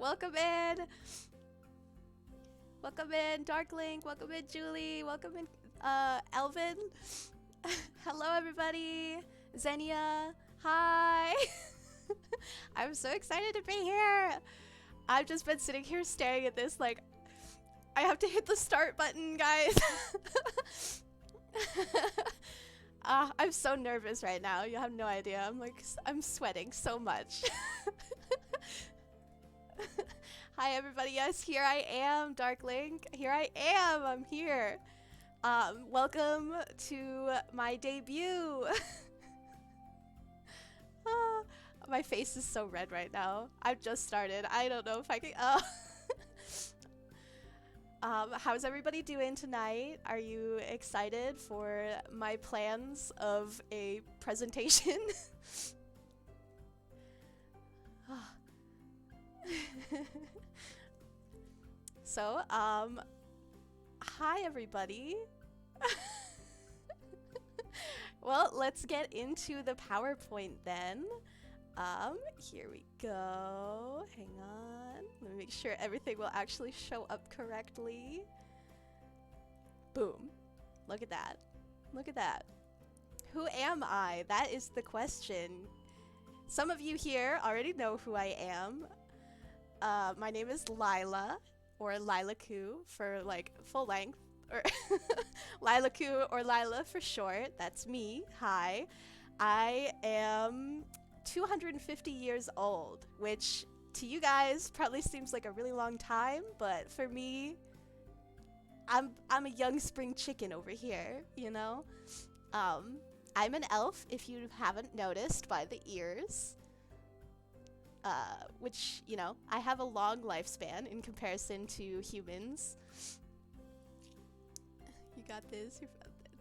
Welcome in. Welcome in, Darklink. Welcome in, Julie. Welcome in, Elvin. Hello, everybody. Xenia. Hi. I'm so excited to be here. I've just been sitting here staring at this like, I have to hit the start button, guys. I'm so nervous right now. You have no idea. I'm sweating so much. Hi, everybody. Yes, here I am, Darklink. Here I am. I'm here. Welcome to my debut. My face is so red right now. I've just started. I don't know if I can. How's everybody doing tonight? Are you excited for my plans of a presentation? So, hi everybody. Well, let's get into the PowerPoint then. Here we go. Hang on. Let me make sure everything will actually show up correctly. Boom. Look at that. Look at that. Who am I? That is the question. Some of you here already know who I am. My name is Lila, or Lilaku for like full length, or Lilaku or Lila for short. That's me. Hi. I am 250 years old, which to you guys probably seems like a really long time, but for me, I'm a young spring chicken over here, you know? I'm an elf, if you haven't noticed by the ears. Which, you know, I have a long lifespan in comparison to humans. You got this.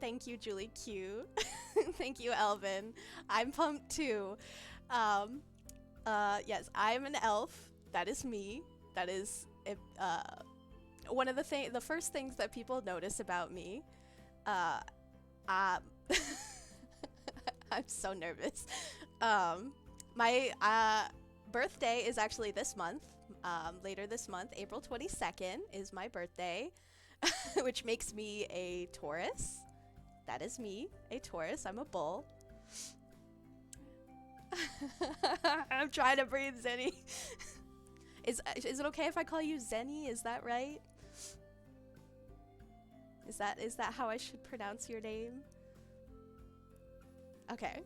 Thank you, Julie Q. Thank you, Elvin. I'm pumped too. Yes, I'm an elf. That is me. That is one of the first things that people notice about me. I'm so nervous. My birthday is actually this month. Later this month, April 22nd is my birthday, which makes me a Taurus. That is me, a Taurus. I'm a bull. I'm trying to breathe, Zenny. Is it okay if I call you Zenny? Is that right? Is that how I should pronounce your name? Okay.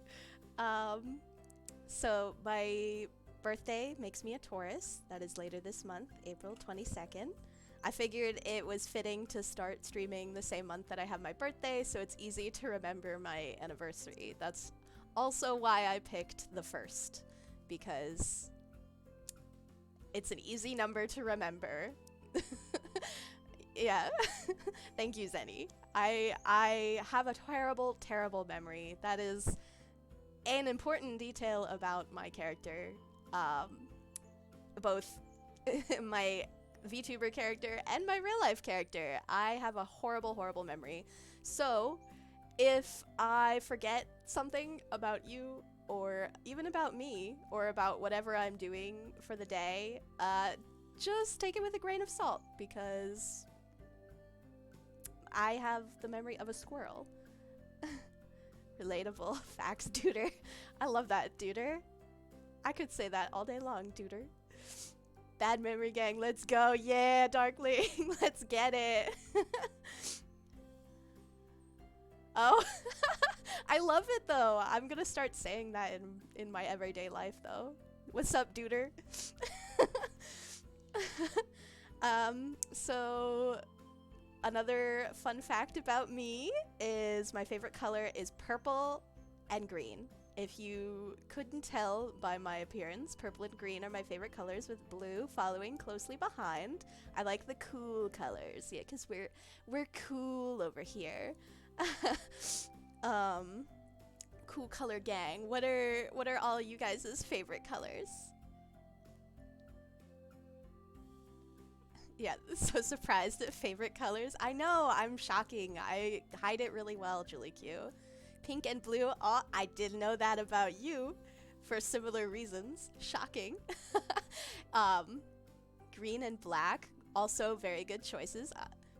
So my birthday makes me a Taurus. That is later this month, April 22nd. I figured it was fitting to start streaming the same month that I have my birthday, so it's easy to remember my anniversary. That's also why I picked the 1st, because it's an easy number to remember. Yeah. Thank you, Zenny. I have a terrible, terrible memory. That is an important detail about my character. Both my VTuber character and my real life character. I have a horrible, horrible memory. So if I forget something about you, or even about me, or about whatever I'm doing for the day, just take it with a grain of salt, because I have the memory of a squirrel. Relatable. Facts, Duder. I love that, Duder. I could say that all day long, Duder. Bad memory gang, let's go. Yeah, Darkling, let's get it. Oh, I love it though. I'm gonna start saying that in my everyday life though. What's up, Duder? So another fun fact about me is my favorite color is purple and green. If you couldn't tell by my appearance, purple and green are my favorite colors, with blue following closely behind. I like the cool colors, yeah, because we're cool over here. Cool color gang. What are all you guys' favorite colors? Yeah, so surprised at favorite colors. I know, I'm shocking. I hide it really well, Julie Q. Pink and blue. Oh, I didn't know that about you for similar reasons. Shocking. green and black, also very good choices.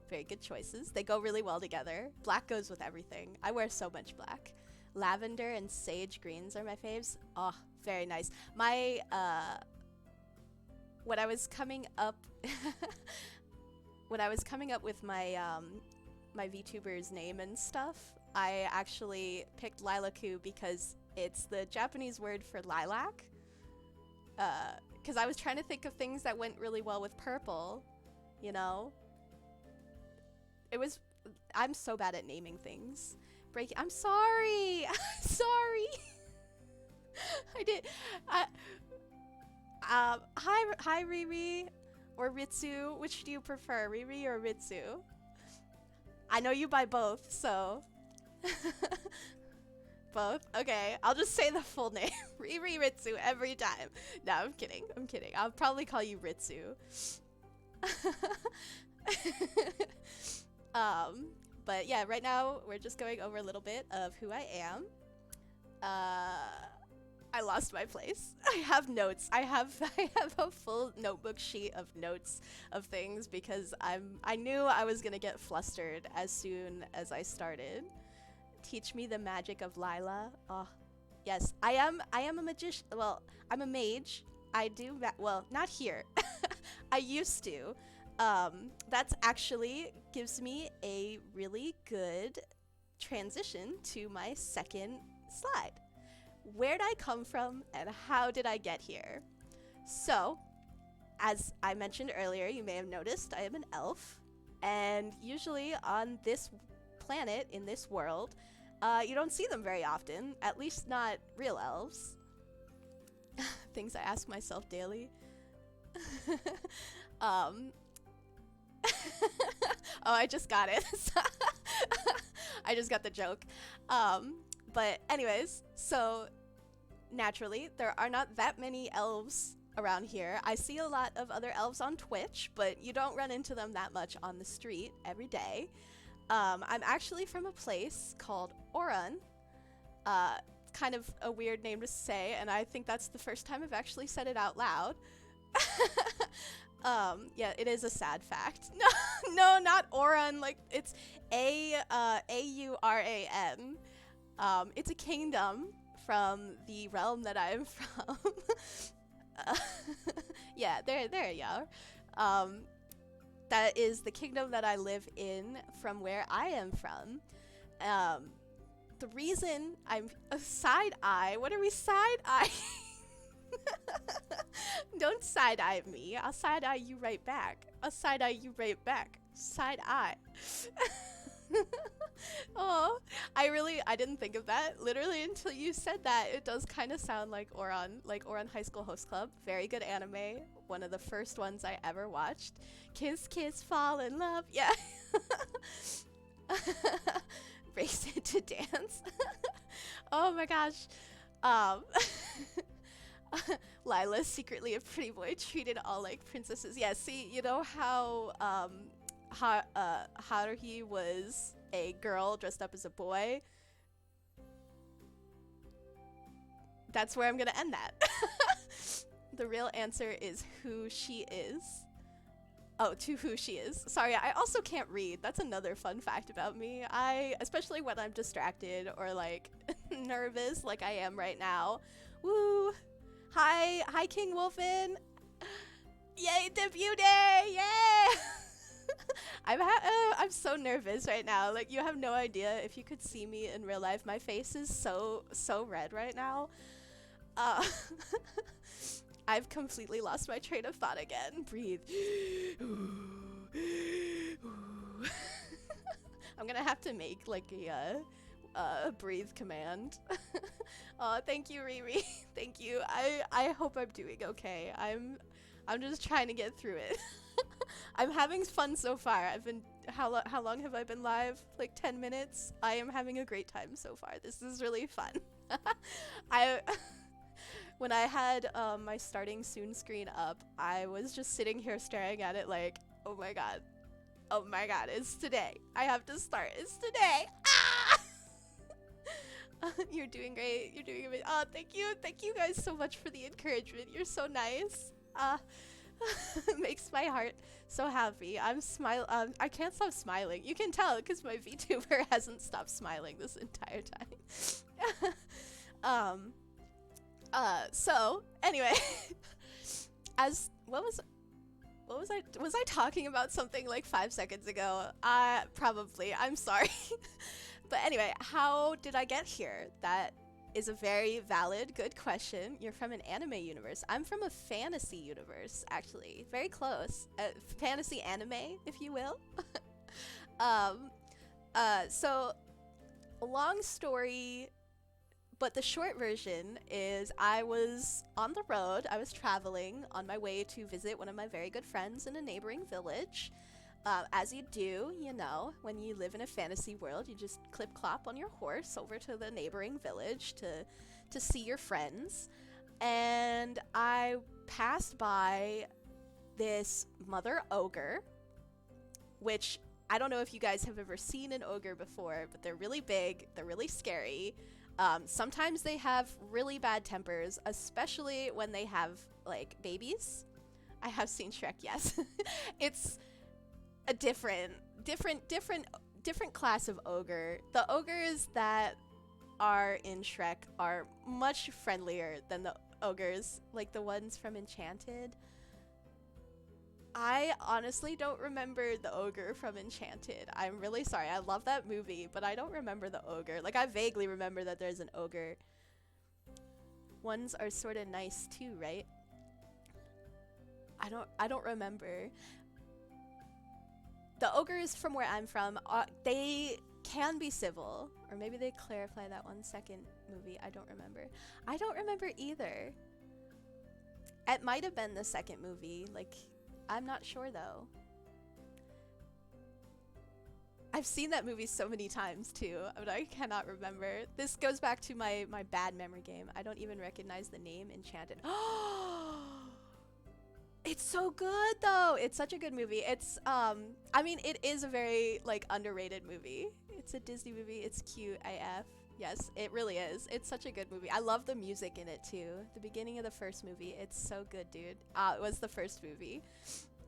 Very good choices. They go really well together. Black goes with everything. I wear so much black. Lavender and sage greens are my faves. Oh, very nice. My, when I was coming up, when I was coming up with my, my VTuber's name and stuff, I actually picked Lilaku because it's the Japanese word for lilac. Because I was trying to think of things that went really well with purple, you know? I'm so bad at naming things. I'm sorry! I'm sorry! Hi Riri, or Ritsu. Which do you prefer, Riri or Ritsu? I know you buy both, so... Both? Okay, I'll just say the full name. Riri Ritsu every time. No, I'm kidding. I'm kidding. I'll probably call you Ritsu. But yeah, right now we're just going over a little bit of who I am. I lost my place. I have notes. I have a full notebook sheet of notes of things because I knew I was gonna get flustered as soon as I started. Teach me the magic of Lila. Oh, yes, I am a magician. Well, I'm a mage. I do well, not here. I used to. That's actually gives me a really good transition to my second slide. Where did I come from and how did I get here? So, as I mentioned earlier, you may have noticed I am an elf, and usually on this planet, in this world, you don't see them very often, at least not real elves. Things I ask myself daily. Oh, I just got it. I just got the joke. But anyways, so naturally, there are not that many elves around here. I see a lot of other elves on Twitch, but you don't run into them that much on the street every day. I'm actually from a place called Oran. Kind of a weird name to say, and I think that's the first time I've actually said it out loud. Yeah, it is a sad fact. No, not Oran. Like, it's A-U-R-A-N. It's a kingdom from the realm that I'm from. Yeah, there you are. That is the kingdom that I live in from where I am from. The reason I'm a side-eye... What are we side-eyeing? Don't side-eye me. I'll side-eye you right back. I'll side-eye you right back. Side-eye. Oh, I didn't think of that literally until you said that. It does kind of sound like Oran High School Host Club. Very good anime. One of the first ones I ever watched. Kiss, kiss, fall in love. Yeah. Race it to dance. Oh my gosh. Lila's secretly a pretty boy, treated all like princesses. Yeah, see, you know how Haruhi was a girl dressed up as a boy? That's where I'm gonna end that. The real answer is who she is. Oh, to who she is. Sorry, I also can't read. That's another fun fact about me. Especially when I'm distracted or like nervous like I am right now. Woo! Hi King Wolfen! Yay, debut day! Yay! I'm so nervous right now. Like, you have no idea. If you could see me in real life, my face is so red right now. I've completely lost my train of thought again. Breathe. I'm gonna have to make like a breathe command. Oh, thank you, Riri. Thank you. I hope I'm doing okay. I'm just trying to get through it. I'm having fun so far. How long have I been live? Like 10 minutes? I am having a great time so far. This is really fun. When I had my starting soon screen up, I was just sitting here staring at it like, oh my god, it's today. I have to start. It's today. Ah! You're doing great. You're doing amazing. Oh, thank you. Thank you guys so much for the encouragement. You're so nice. Makes my heart so happy. I can't stop smiling. You can tell because my VTuber hasn't stopped smiling this entire time. So anyway, as what was I talking about something like 5 seconds ago? Probably. I'm sorry. But anyway, how did I get here? That is a very valid, good question. You're from an anime universe. I'm from a fantasy universe, actually. Very close. Fantasy anime, if you will. So, long story, but the short version is I was on the road. I was traveling on my way to visit one of my very good friends in a neighboring village. As you do, you know, when you live in a fantasy world, you just clip-clop on your horse over to the neighboring village to see your friends. And I passed by this mother ogre, which I don't know if you guys have ever seen an ogre before, but they're really big, they're really scary. Sometimes they have really bad tempers, especially when they have, like, babies. I have seen Shrek, yes. It's a different class of ogre. The ogres that are in Shrek are much friendlier than the ogres, like the ones from Enchanted. I honestly don't remember the ogre from Enchanted. I'm really sorry. I love that movie, but I don't remember the ogre. Like, I vaguely remember that there's an ogre. Ones are sort of nice too, right? I don't remember. The ogres from where I'm from, they can be civil. Or maybe they clarify that one second movie. I don't remember. I don't remember either. It might have been the second movie. Like, I'm not sure though. I've seen that movie so many times too, but I cannot remember. This goes back to my bad memory game. I don't even recognize the name Enchanted. It's so good though. It's such a good movie. It's I mean, it is a very like underrated movie. It's a Disney movie. It's cute AF. Yes, it really is. It's such a good movie. I love the music in it too. The beginning of the first movie, it's so good, dude. It was the first movie.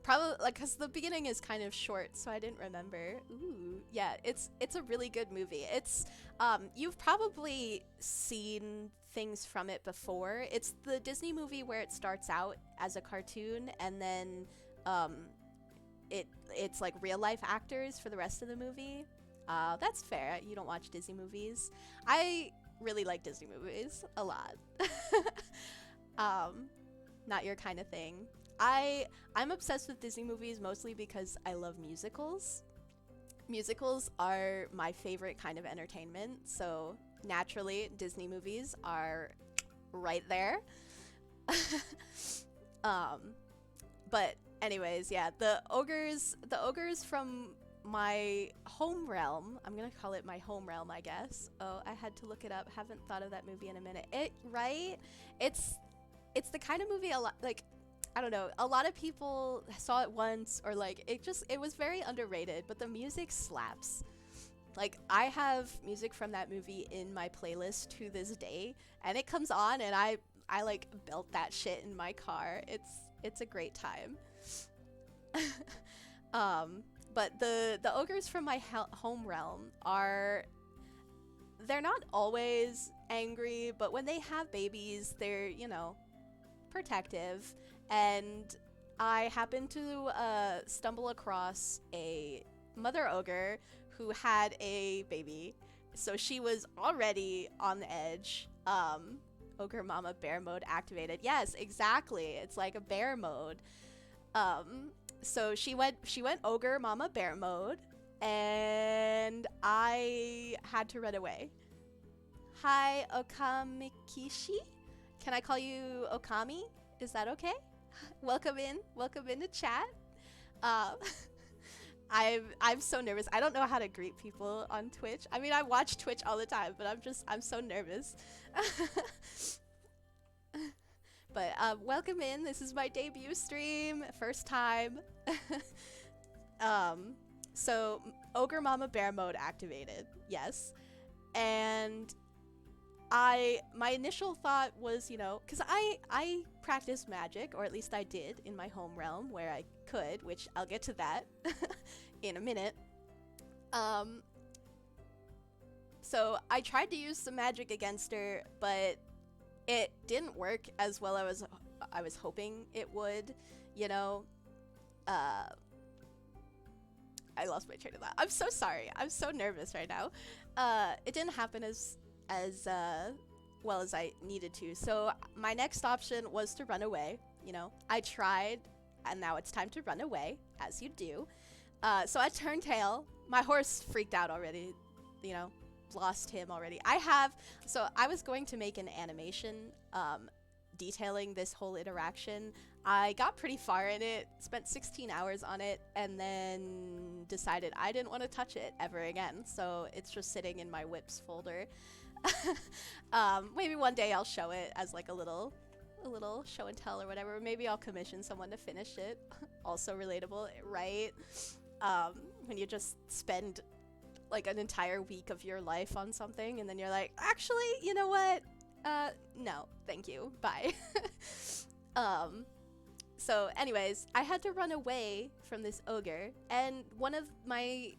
Probably like cuz the beginning is kind of short, so I didn't remember. Ooh, yeah, it's a really good movie. It's you've probably seen things from it before. It's the Disney movie where it starts out as a cartoon and then it's like real life actors for the rest of the movie. That's fair. You don't watch Disney movies. I really like Disney movies a lot. Not your kind of thing. I'm obsessed with Disney movies mostly because I love musicals. Musicals are my favorite kind of entertainment, so naturally Disney movies are right there. But anyways, yeah, the ogres from my home realm, I'm gonna call it my home realm, I guess. Oh, I had to look it up. Haven't thought of that movie in a minute. It's the kind of movie a lot, like, I don't know, a lot of people saw it once or like it was very underrated, but the music slaps. Like, I have music from that movie in my playlist to this day, and it comes on and I like belt that shit in my car. It's a great time. But the ogres from my home realm they're not always angry, but when they have babies, they're, you know, protective. And I happened to stumble across a mother ogre who had a baby, so she was already on the edge. Ogre Mama bear mode activated. Yes, exactly. It's like a bear mode. So she went Ogre Mama bear mode, and I had to run away. Hi, Okamikishi. Can I call you Okami? Is that okay? Welcome into chat. I'm so nervous. I don't know how to greet people on Twitch. I mean, I watch Twitch all the time, but I'm so nervous. But welcome in. This is my debut stream, first time. So Ogre Mama bear mode activated. Yes. And my initial thought was, you know, because I practice magic, or at least I did in my home realm where I could, which I'll get to that in a minute. So I tried to use some magic against her, but it didn't work as well as I was hoping it would, you know. I lost my train of thought. I'm so sorry. I'm so nervous right now. It didn't happen as well as I needed to. So my next option was to run away. You know, I tried, and now it's time to run away, as you do. So I turned tail. My horse freaked out already, you know, lost him already. So I was going to make an animation detailing this whole interaction. I got pretty far in it, spent 16 hours on it, and then decided I didn't want to touch it ever again. So it's just sitting in my whips folder. Maybe one day I'll show it as like a little show and tell or whatever. Maybe I'll commission someone to finish it. Also relatable, right? When you just spend like an entire week of your life on something and then you're like, actually, you know what? No, thank you. Bye. So anyways, I had to run away from this ogre, and one of my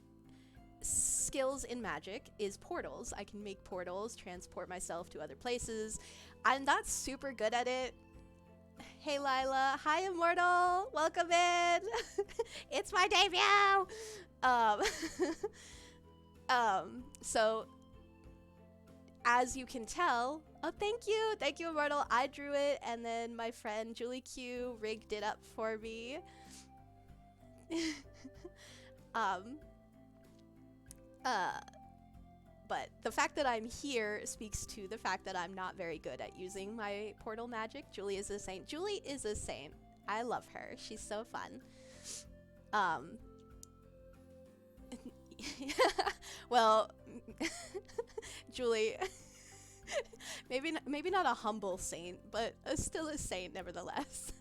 skills in magic is portals. I can make portals, transport myself to other places. I'm not super good at it. Hey Lila, hi Immortal, welcome in. It's my debut. So as you can tell, oh thank you Immortal. I drew it, and then my friend Julie Q rigged it up for me. But the fact that I'm here speaks to the fact that I'm not very good at using my portal magic. Julie is a saint. Julie is a saint. I love her. She's so fun. Well, Julie, maybe not a humble saint, but still a saint nevertheless.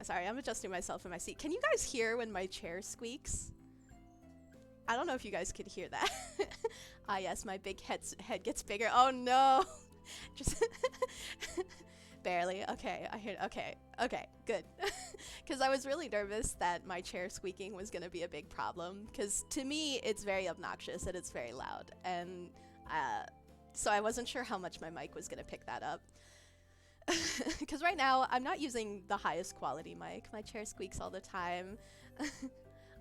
Sorry, I'm adjusting myself in my seat. Can you guys hear when my chair squeaks? I don't know if you guys could hear that. Ah, yes, my big head gets bigger. Oh no! Just barely. Okay, I hear. Okay, good. Because I was really nervous that my chair squeaking was gonna be a big problem. Because to me, it's very obnoxious and it's very loud, and so I wasn't sure how much my mic was gonna pick that up. Because right now I'm not using the highest quality mic. My chair squeaks all the time.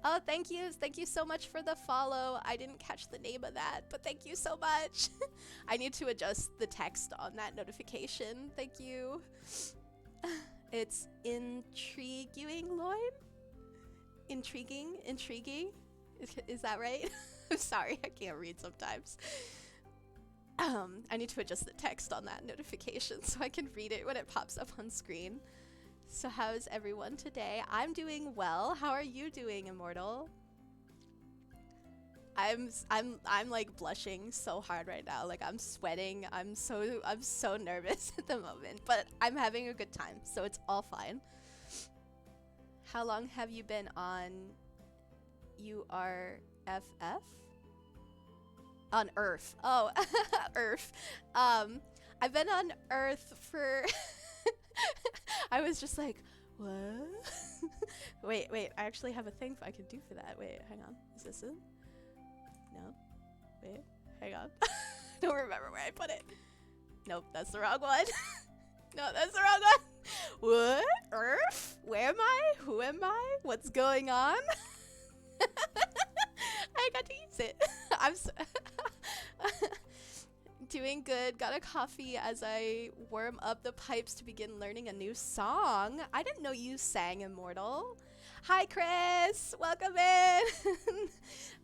Oh, thank you so much for the follow. I didn't catch the name of that, but thank you so much. I need to adjust the text on that notification. Thank you. It's intriguing, Lloyd? Intriguing? Is that right? I'm sorry, I can't read sometimes. I need to adjust the text on that notification so I can read it when it pops up on screen. So how's everyone today? I'm doing well. How are you doing, Immortal? I'm like blushing so hard right now. Like I'm sweating. I'm so nervous at the moment, but I'm having a good time, so it's all fine. How long have you been on URFF? On Earth. Oh, Earth. I've been on Earth for I was just like, what? wait, I actually have a thing I can do for that. Wait, hang on. Is this it? No. Wait, hang on. I don't remember where I put it. Nope, that's the wrong one. No, that's the wrong one. What? Earth? Where am I? Who am I? What's going on? I got to use it. I'm so doing good. Got a coffee as I warm up the pipes to begin learning a new song. I didn't know you sang, Immortal. Hi, Chris. Welcome in.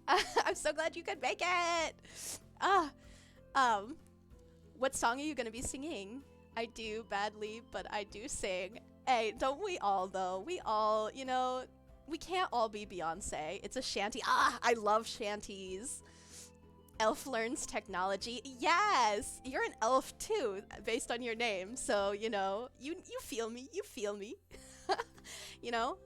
I'm so glad you could make it. What song are you gonna be singing? I do badly, but I do sing. Hey, don't we all though? We all, you know, we can't all be Beyonce. It's a shanty. I love shanties. Elf learns technology. Yes, you're an elf too, based on your name. So, you know, you feel me. You feel me. You know?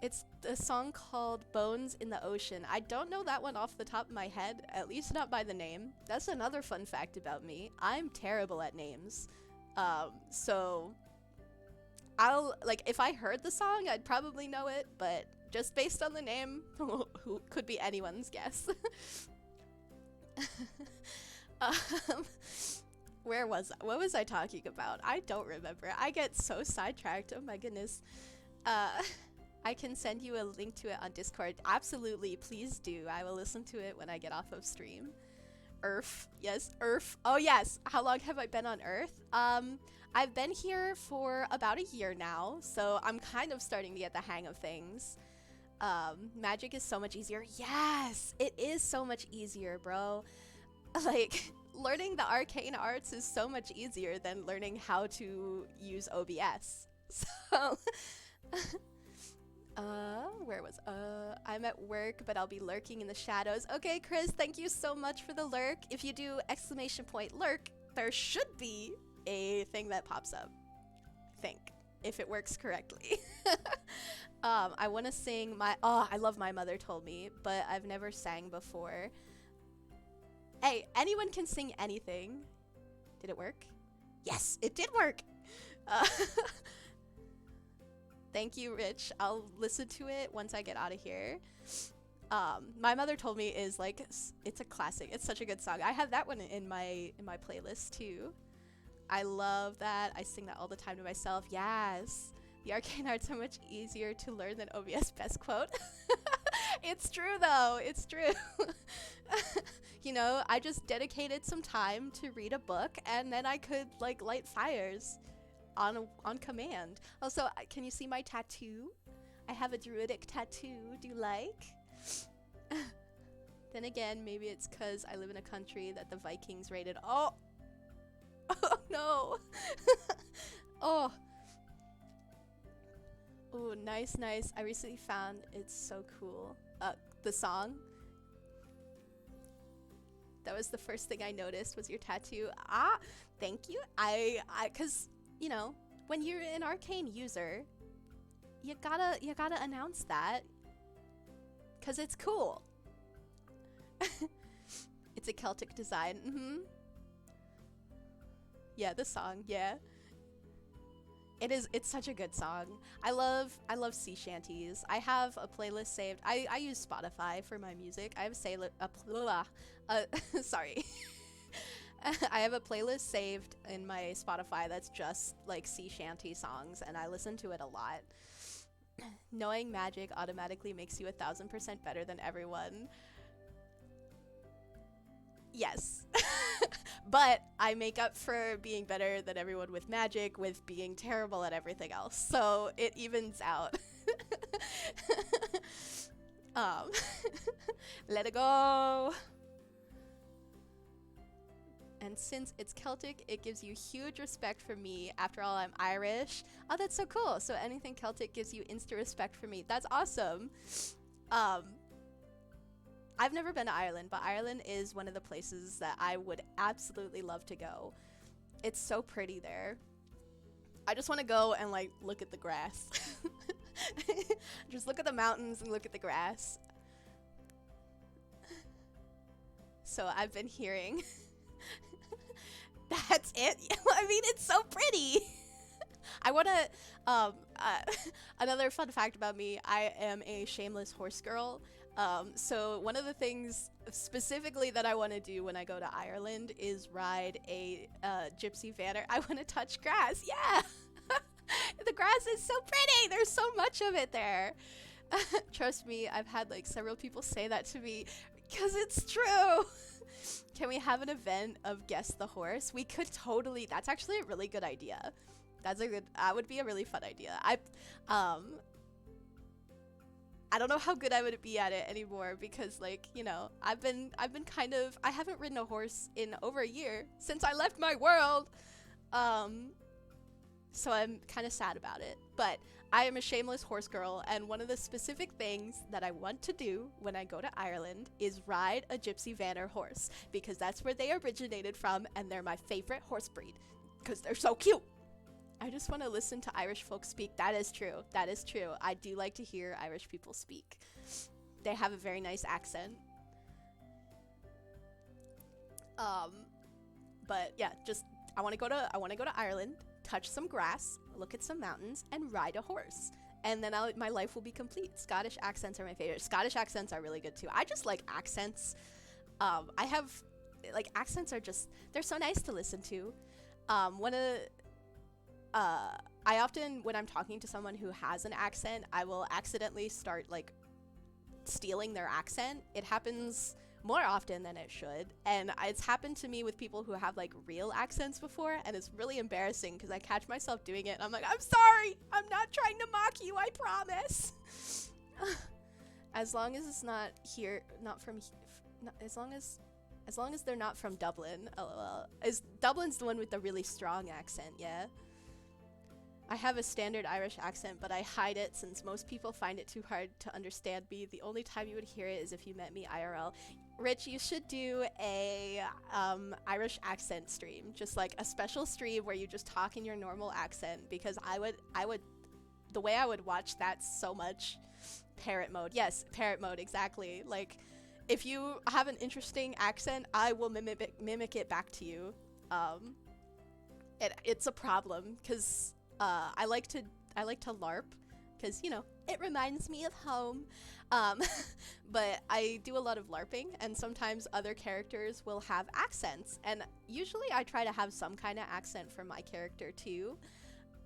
It's a song called Bones in the Ocean. I don't know that one off the top of my head, at least not by the name. That's another fun fact about me. I'm terrible at names. So I'll, like, if I heard the song, I'd probably know it, but just based on the name, who could be anyone's guess. um, what was I talking about? I don't remember. I get so sidetracked. Oh my goodness. I can send you a link to it on Discord. Absolutely, please do. I will listen to it when I get off of stream. Earth. Yes, Earth. Oh yes. How long have I been on Earth? I've been here for about a year now, so I'm kind of starting to get the hang of things. Magic is so much easier. Yes, it is so much easier, bro. Like, learning the arcane arts is so much easier than learning how to use OBS. So, I'm at work, but I'll be lurking in the shadows. Okay, Chris, thank you so much for the lurk. If you do ! Lurk, there should be a thing that pops up. I think, if it works correctly. I want to sing I love My Mother Told Me, but I've never sang before. Hey, anyone can sing anything. Did it work? Yes, it did work. Thank you, Rich. I'll listen to it once I get out of here. My Mother Told Me is like, it's a classic. It's such a good song. I have that one in my playlist too. I love that. I sing that all the time to myself. Yes. The arcane arts are much easier to learn than OBS, best quote. It's true though. It's true. You know, I just dedicated some time to read a book and then I could like light fires on command. Also, can you see my tattoo? I have a druidic tattoo. Do you like? Then again, maybe it's because I live in a country that the Vikings raided. Oh! Oh no! Oh! Oh, nice, nice. I recently found it's so cool. The song. That was the first thing I noticed was your tattoo. Ah, thank you. Cause, you know, when you're an arcane user, you gotta announce that. Cause it's cool. It's a Celtic design. Yeah, the song, yeah. It's such a good song. I love sea shanties. I have a playlist saved. I use Spotify for my music. I have sorry. I have a playlist saved in my Spotify that's just like sea shanty songs and I listen to it a lot. Knowing magic automatically makes you 1000% better than everyone. Yes. But I make up for being better than everyone with magic with being terrible at everything else. So it evens out. Let it go. And since it's Celtic, it gives you huge respect for me. After all, I'm Irish. Oh, that's so cool. So anything Celtic gives you instant respect for me. That's awesome. I've never been to Ireland, but Ireland is one of the places that I would absolutely love to go. It's so pretty there. I just want to go and like look at the grass. Just look at the mountains and look at the grass. So I've been hearing. That's it. I mean, it's so pretty. I want to, another fun fact about me, I am a shameless horse girl. So one of the things specifically that I want to do when I go to Ireland is ride a gypsy vanner. I want to touch grass. Yeah. The grass is so pretty. There's so much of it there. Trust me, I've had like several people say that to me because it's true. Can we have an event of Guess the Horse? We could totally. That's actually a really good idea. That would be a really fun idea. I don't know how good I would be at it anymore because, like, you know, I haven't ridden a horse in over a year since I left my world. So I'm kind of sad about it, but I am a shameless horse girl, and one of the specific things that I want to do when I go to Ireland is ride a gypsy vanner horse because that's where they originated from, and they're my favorite horse breed because they're so cute. I just want to listen to Irish folks speak. That is true. That is true. I do like to hear Irish people speak. They have a very nice accent. But yeah, just I want to go to Ireland, touch some grass, look at some mountains, and ride a horse. And then my life will be complete. Scottish accents are my favorite. Scottish accents are really good too. I just like accents. I have like accents are just, they're so nice to listen to. I often, when I'm talking to someone who has an accent, I will accidentally start like stealing their accent. It happens more often than it should, and it's happened to me with people who have like real accents before, and it's really embarrassing because I catch myself doing it and I'm like, I'm sorry, I'm not trying to mock you, I promise. As long as it's not here, as long as they're not from Dublin. LOL. Dublin's the one with the really strong accent, yeah. I have a standard Irish accent, but I hide it since most people find it too hard to understand me. The only time you would hear it is if you met me IRL. Rich, you should do a Irish accent stream, just like a special stream where you just talk in your normal accent, because I would, the way I would watch that so much. Parrot mode, yes, parrot mode, exactly. Like, if you have an interesting accent, I will mimic it back to you. It's a problem because I like to LARP because, you know, it reminds me of home. But I do a lot of LARPing, and sometimes other characters will have accents, and usually I try to have some kind of accent for my character too.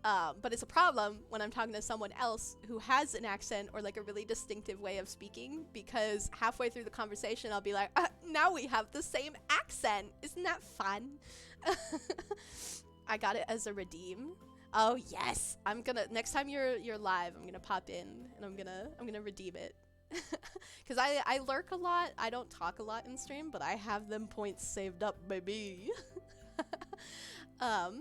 But it's a problem when I'm talking to someone else who has an accent or like a really distinctive way of speaking, because halfway through the conversation I'll be like, now we have the same accent. Isn't that fun? I got it as a redeem. Oh yes, I'm gonna, next time you're live, I'm gonna pop in and I'm gonna redeem it. Cause I lurk a lot. I don't talk a lot in stream, but I have them points saved up, baby. I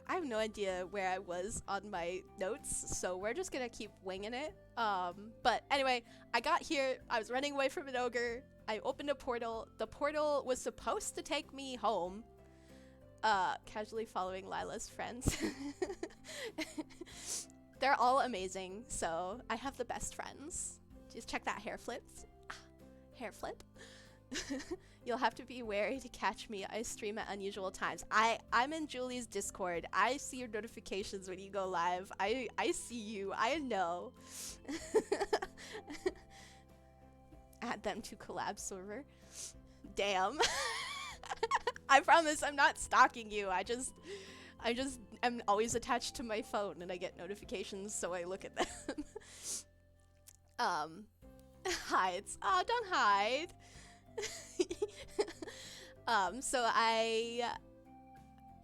have no idea where I was on my notes, so we're just gonna keep winging it. But anyway, I got here, I was running away from an ogre, I opened a portal, the portal was supposed to take me home. Casually following Lila's friends. They're all amazing, so I have the best friends. Just check that hair flips. Hair flip. You'll have to be wary to catch me. I stream at unusual times. I'm in Julie's Discord. I see your notifications when you go live. I see you. I know. Add them to collab server. Damn. I promise I'm not stalking you. I just am always attached to my phone and I get notifications, so I look at them. Hides. Oh, don't hide. So I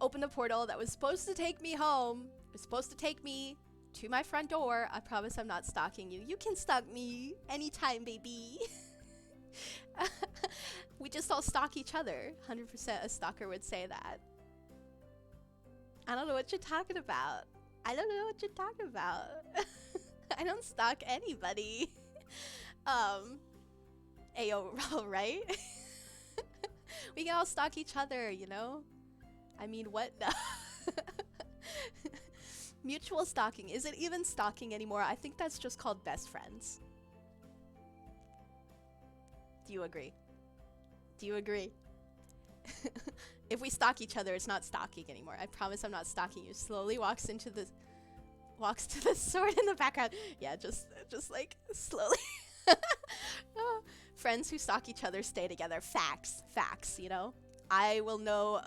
opened a portal that was supposed to take me home. It was supposed to take me to my front door. I promise I'm not stalking you. You can stalk me anytime, baby. We just all stalk each other. 100% a stalker would say that. I don't know what you're talking about. I don't know what you're talking about. I don't stalk anybody. Ayo, right? We can all stalk each other, you know? I mean, what? Mutual stalking. Is it even stalking anymore? I think that's just called best friends. Do you agree? Do you agree? If we stalk each other, it's not stalking anymore. I promise I'm not stalking you. Slowly walks to the sword in the background. Yeah, just like slowly. Friends who stalk each other stay together. Facts, you know? I'll know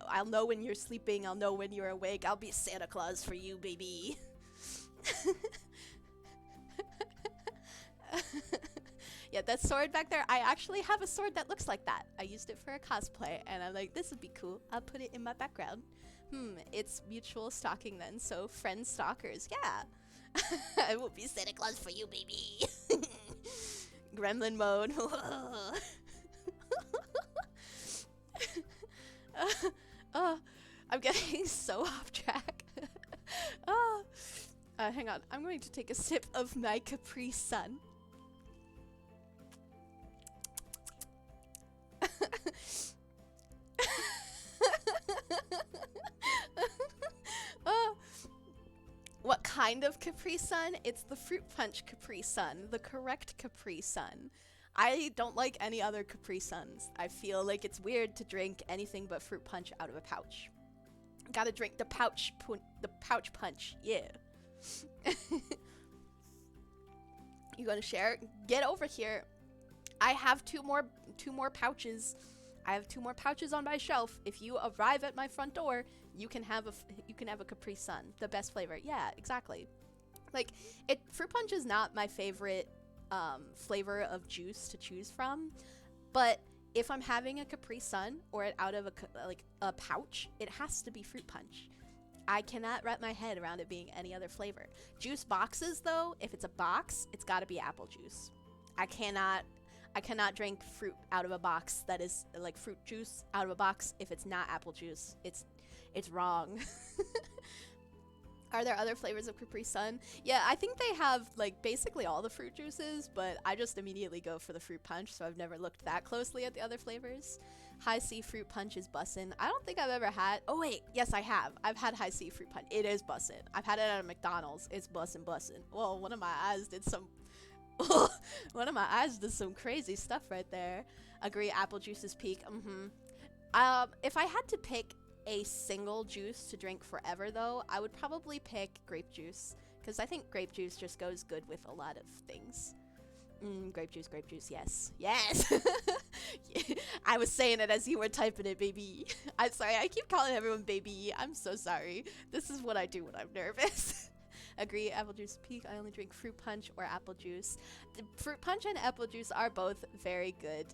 when you're sleeping, I'll know when you're awake. I'll be Santa Claus for you, baby. Yeah, that sword back there, I actually have a sword that looks like that. I used it for a cosplay, and I'm like, this would be cool. I'll put it in my background. It's mutual stalking then, so friend stalkers, yeah. I will be Santa Claus for you, baby. Gremlin mode. I'm getting so off track. Hang on, I'm going to take a sip of my Capri Sun. kind of Capri Sun. It's the fruit punch Capri Sun, the correct Capri Sun. I don't like any other Capri Suns. I feel like it's weird to drink anything but fruit punch out of a pouch. Gotta drink the pouch punch, yeah. You gonna share? Get over here. I have two more pouches. I have 2 more pouches on my shelf. If you arrive at my front door, you can have a Capri Sun, the best flavor. Yeah, exactly. Like, fruit punch is not my favorite flavor of juice to choose from, but if I'm having a Capri Sun or it out of a pouch, it has to be fruit punch. I cannot wrap my head around it being any other flavor. Juice boxes, though, if it's a box, it's got to be apple juice. I cannot drink fruit out of a box that is like fruit juice out of a box if it's not apple juice. It's wrong. Are there other flavors of Capri Sun? Yeah, I think they have like basically all the fruit juices, but I just immediately go for the fruit punch, so I've never looked that closely at the other flavors. High C fruit punch is bussin'. I don't think I've ever had. Oh wait, yes I have. I've had high C fruit punch. It is bussin'. I've had it at a McDonald's. It's bussin'. Well, one of my eyes did some crazy stuff right there. Agree, apple juice is peak. If I had to pick a single juice to drink forever, though, I would probably pick grape juice, because I think grape juice just goes good with a lot of things. Grape juice, yes. I was saying it as you were typing it, baby. I'm sorry, I keep calling everyone baby. I'm so sorry. This is what I do when I'm nervous. Agree, apple juice peak. I only drink fruit punch or apple juice. The fruit punch and apple juice are both very good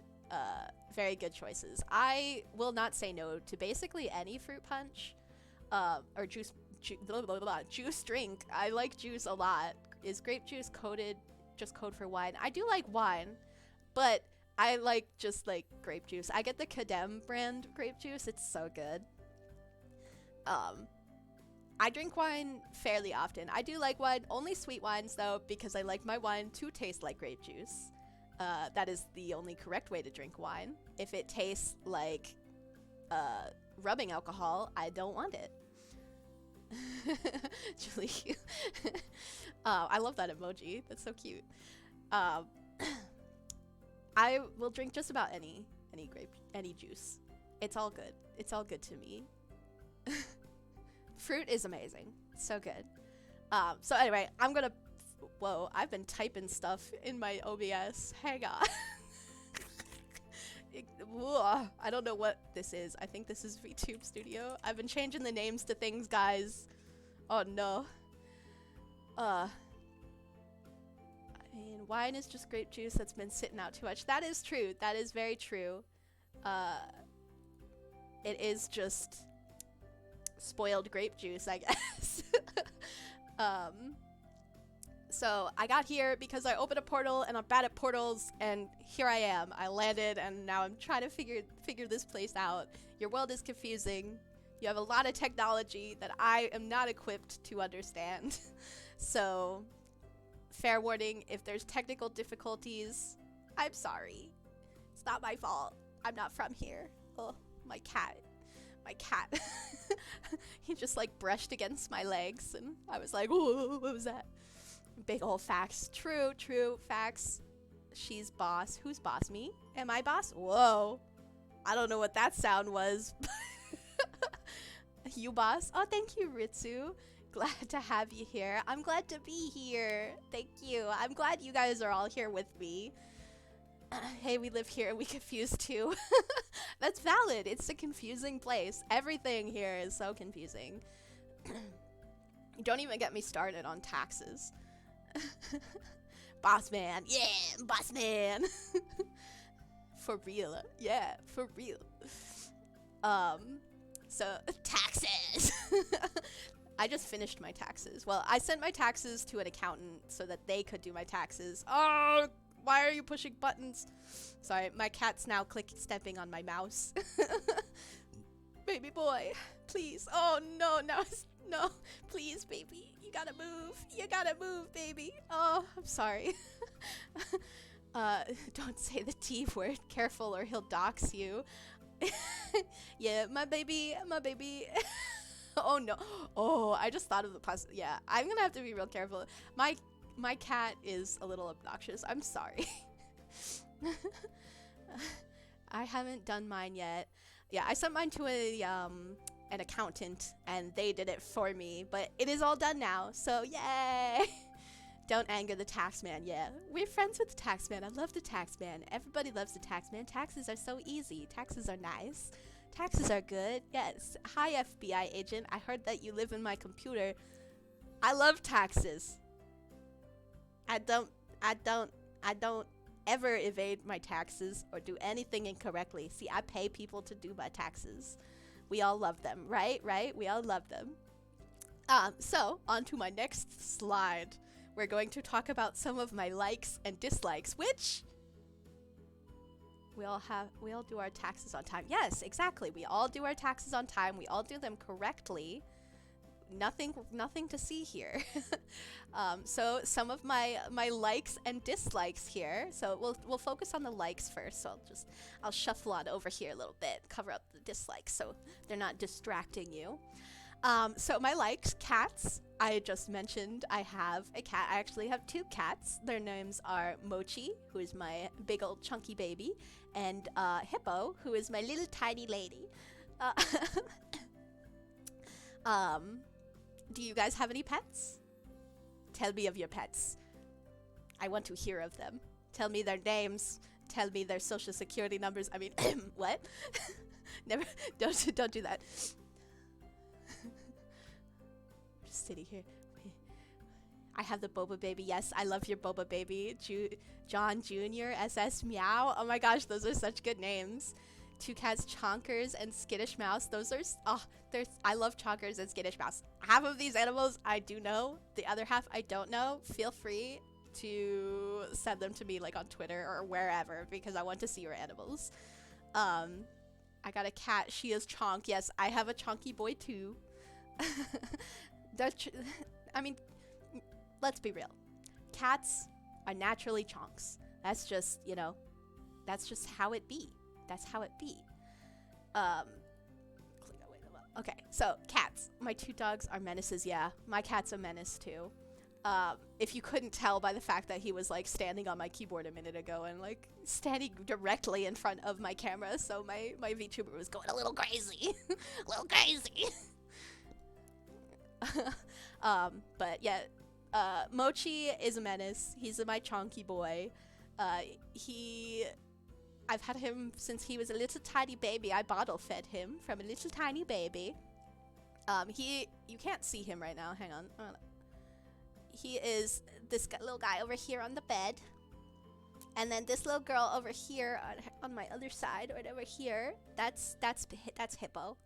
choices. I will not say no to basically any fruit punch or juice drink. I like juice a lot. Is grape juice just code for wine? I do like wine, but I like just like grape juice. I get the Cadem brand grape juice. It's so good. I drink wine fairly often. I do like wine, only sweet wines though, because I like my wine to taste like grape juice. That is the only correct way to drink wine. If it tastes like rubbing alcohol, I don't want it. Julie, I love that emoji. That's so cute. I will drink just about any juice. It's all good. It's all good to me. Fruit is amazing. So good. So anyway, whoa, I've been typing stuff in my OBS. Hang on. I don't know what this is. I think this is VTube Studio. I've been changing the names to things, guys. Oh no. I mean, wine is just grape juice that's been sitting out too much. That is true. That is very true. It is just spoiled grape juice, I guess. So I got here because I opened a portal and I'm bad at portals, and here I am. I landed and now I'm trying to figure this place out. Your world is confusing. You have a lot of technology that I am not equipped to understand. So fair warning, if there's technical difficulties, I'm sorry. It's not my fault. I'm not from here. Oh, my cat. He just like brushed against my legs and I was like, whoa, what was that? Big ol' facts. True, facts. She's boss. Who's boss? Me? Am I boss? Whoa. I don't know what that sound was. You boss? Oh, thank you, Ritsu. Glad to have you here. I'm glad to be here. Thank you. I'm glad you guys are all here with me. Hey, we live here and we confuse too. That's valid. It's a confusing place. Everything here is so confusing. Don't even get me started on taxes. Boss man. Yeah, boss man. For real. Yeah, for real. So taxes. I just finished my taxes. Well, I sent my taxes to an accountant so that they could do my taxes. Oh, why are you pushing buttons? Sorry, my cat's now stepping on my mouse. Baby boy, please. Oh no, no, please, baby. You gotta move, baby. Oh, I'm sorry. Don't say the T word. Careful or he'll dox you. Yeah, my baby. Oh no. Oh, I just thought of the yeah, I'm gonna have to be real careful. My cat is a little obnoxious. I'm sorry. I haven't done mine yet. Yeah, I sent mine to an accountant and they did it for me, but it is all done now. So, yay. Don't anger the tax man. Yeah, we're friends with the tax man. I love the tax man. Everybody loves the tax man. Taxes are so easy. Taxes are nice. Taxes are good. Yes. Hi, FBI agent. I heard that you live in my computer. I love taxes. I don't ever evade my taxes or do anything incorrectly. See, I pay people to do my taxes. We all love them, right? Right? We all love them. So on to my next slide. We're going to talk about some of my likes and dislikes, which we all do our taxes on time. Yes, exactly. We all do our taxes on time. We all do them correctly. Nothing to see here. So some of my likes and dislikes here. So we'll focus on the likes first. So I'll shuffle on over here a little bit, cover up the dislikes so they're not distracting you. So my likes, cats. I just mentioned I have a cat. I actually have two cats. Their names are Mochi, who is my big old chunky baby, and Hippo, who is my little tiny lady. Do you guys have any pets? Tell me of your pets. I want to hear of them. Tell me their names. Tell me their social security numbers. I mean, what? Never. Don't do that. Just sitting here. I have the Boba baby. Yes, I love your Boba baby. John Jr. SS Meow. Oh my gosh, those are such good names. Two cats, Chonkers and Skittish Mouse. Those are I love Chonkers and Skittish Mouse. Half of these animals I do know, the other half I don't know. Feel free to send them to me like on Twitter or wherever because I want to see your animals. I got a cat. She is Chonk. Yes, I have a chonky boy too. I mean, let's be real. Cats are naturally chonks. That's just, that's just how it be. That's how it be. Okay, so cats. My two dogs are menaces. Yeah, my cat's a menace too. If you couldn't tell by the fact that he was like standing on my keyboard a minute ago and like standing directly in front of my camera, so my VTuber was going a little crazy, a little crazy. But yeah, Mochi is a menace. He's my chonky boy. I've had him since he was a little tiny baby. I bottle fed him from a little tiny baby. You can't see him right now. Hang on. He is this little guy over here on the bed. And then this little girl over here on my other side, right over here. That's Hippo.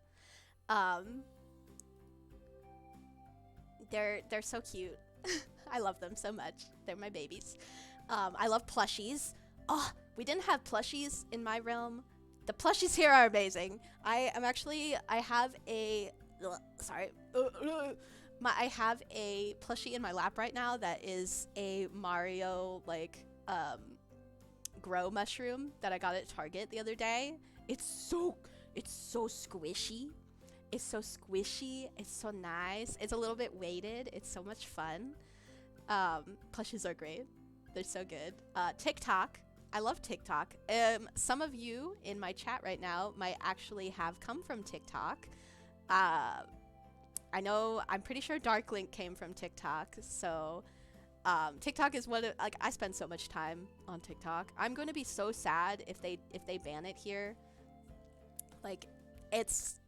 They're so cute. I love them so much. They're my babies. I love plushies. Oh, we didn't have plushies in my realm. The plushies here are amazing. I have a I have a plushie in my lap right now that is a Mario grow mushroom that I got at Target the other day. It's so squishy. It's so squishy. It's so nice. It's a little bit weighted. It's so much fun. Plushies are great. They're so good. TikTok. I love TikTok. Some of you in my chat right now might actually have come from TikTok. I'm pretty sure Darklink came from TikTok. So TikTok is I spend so much time on TikTok. I'm going to be so sad if they ban it here. Like, it's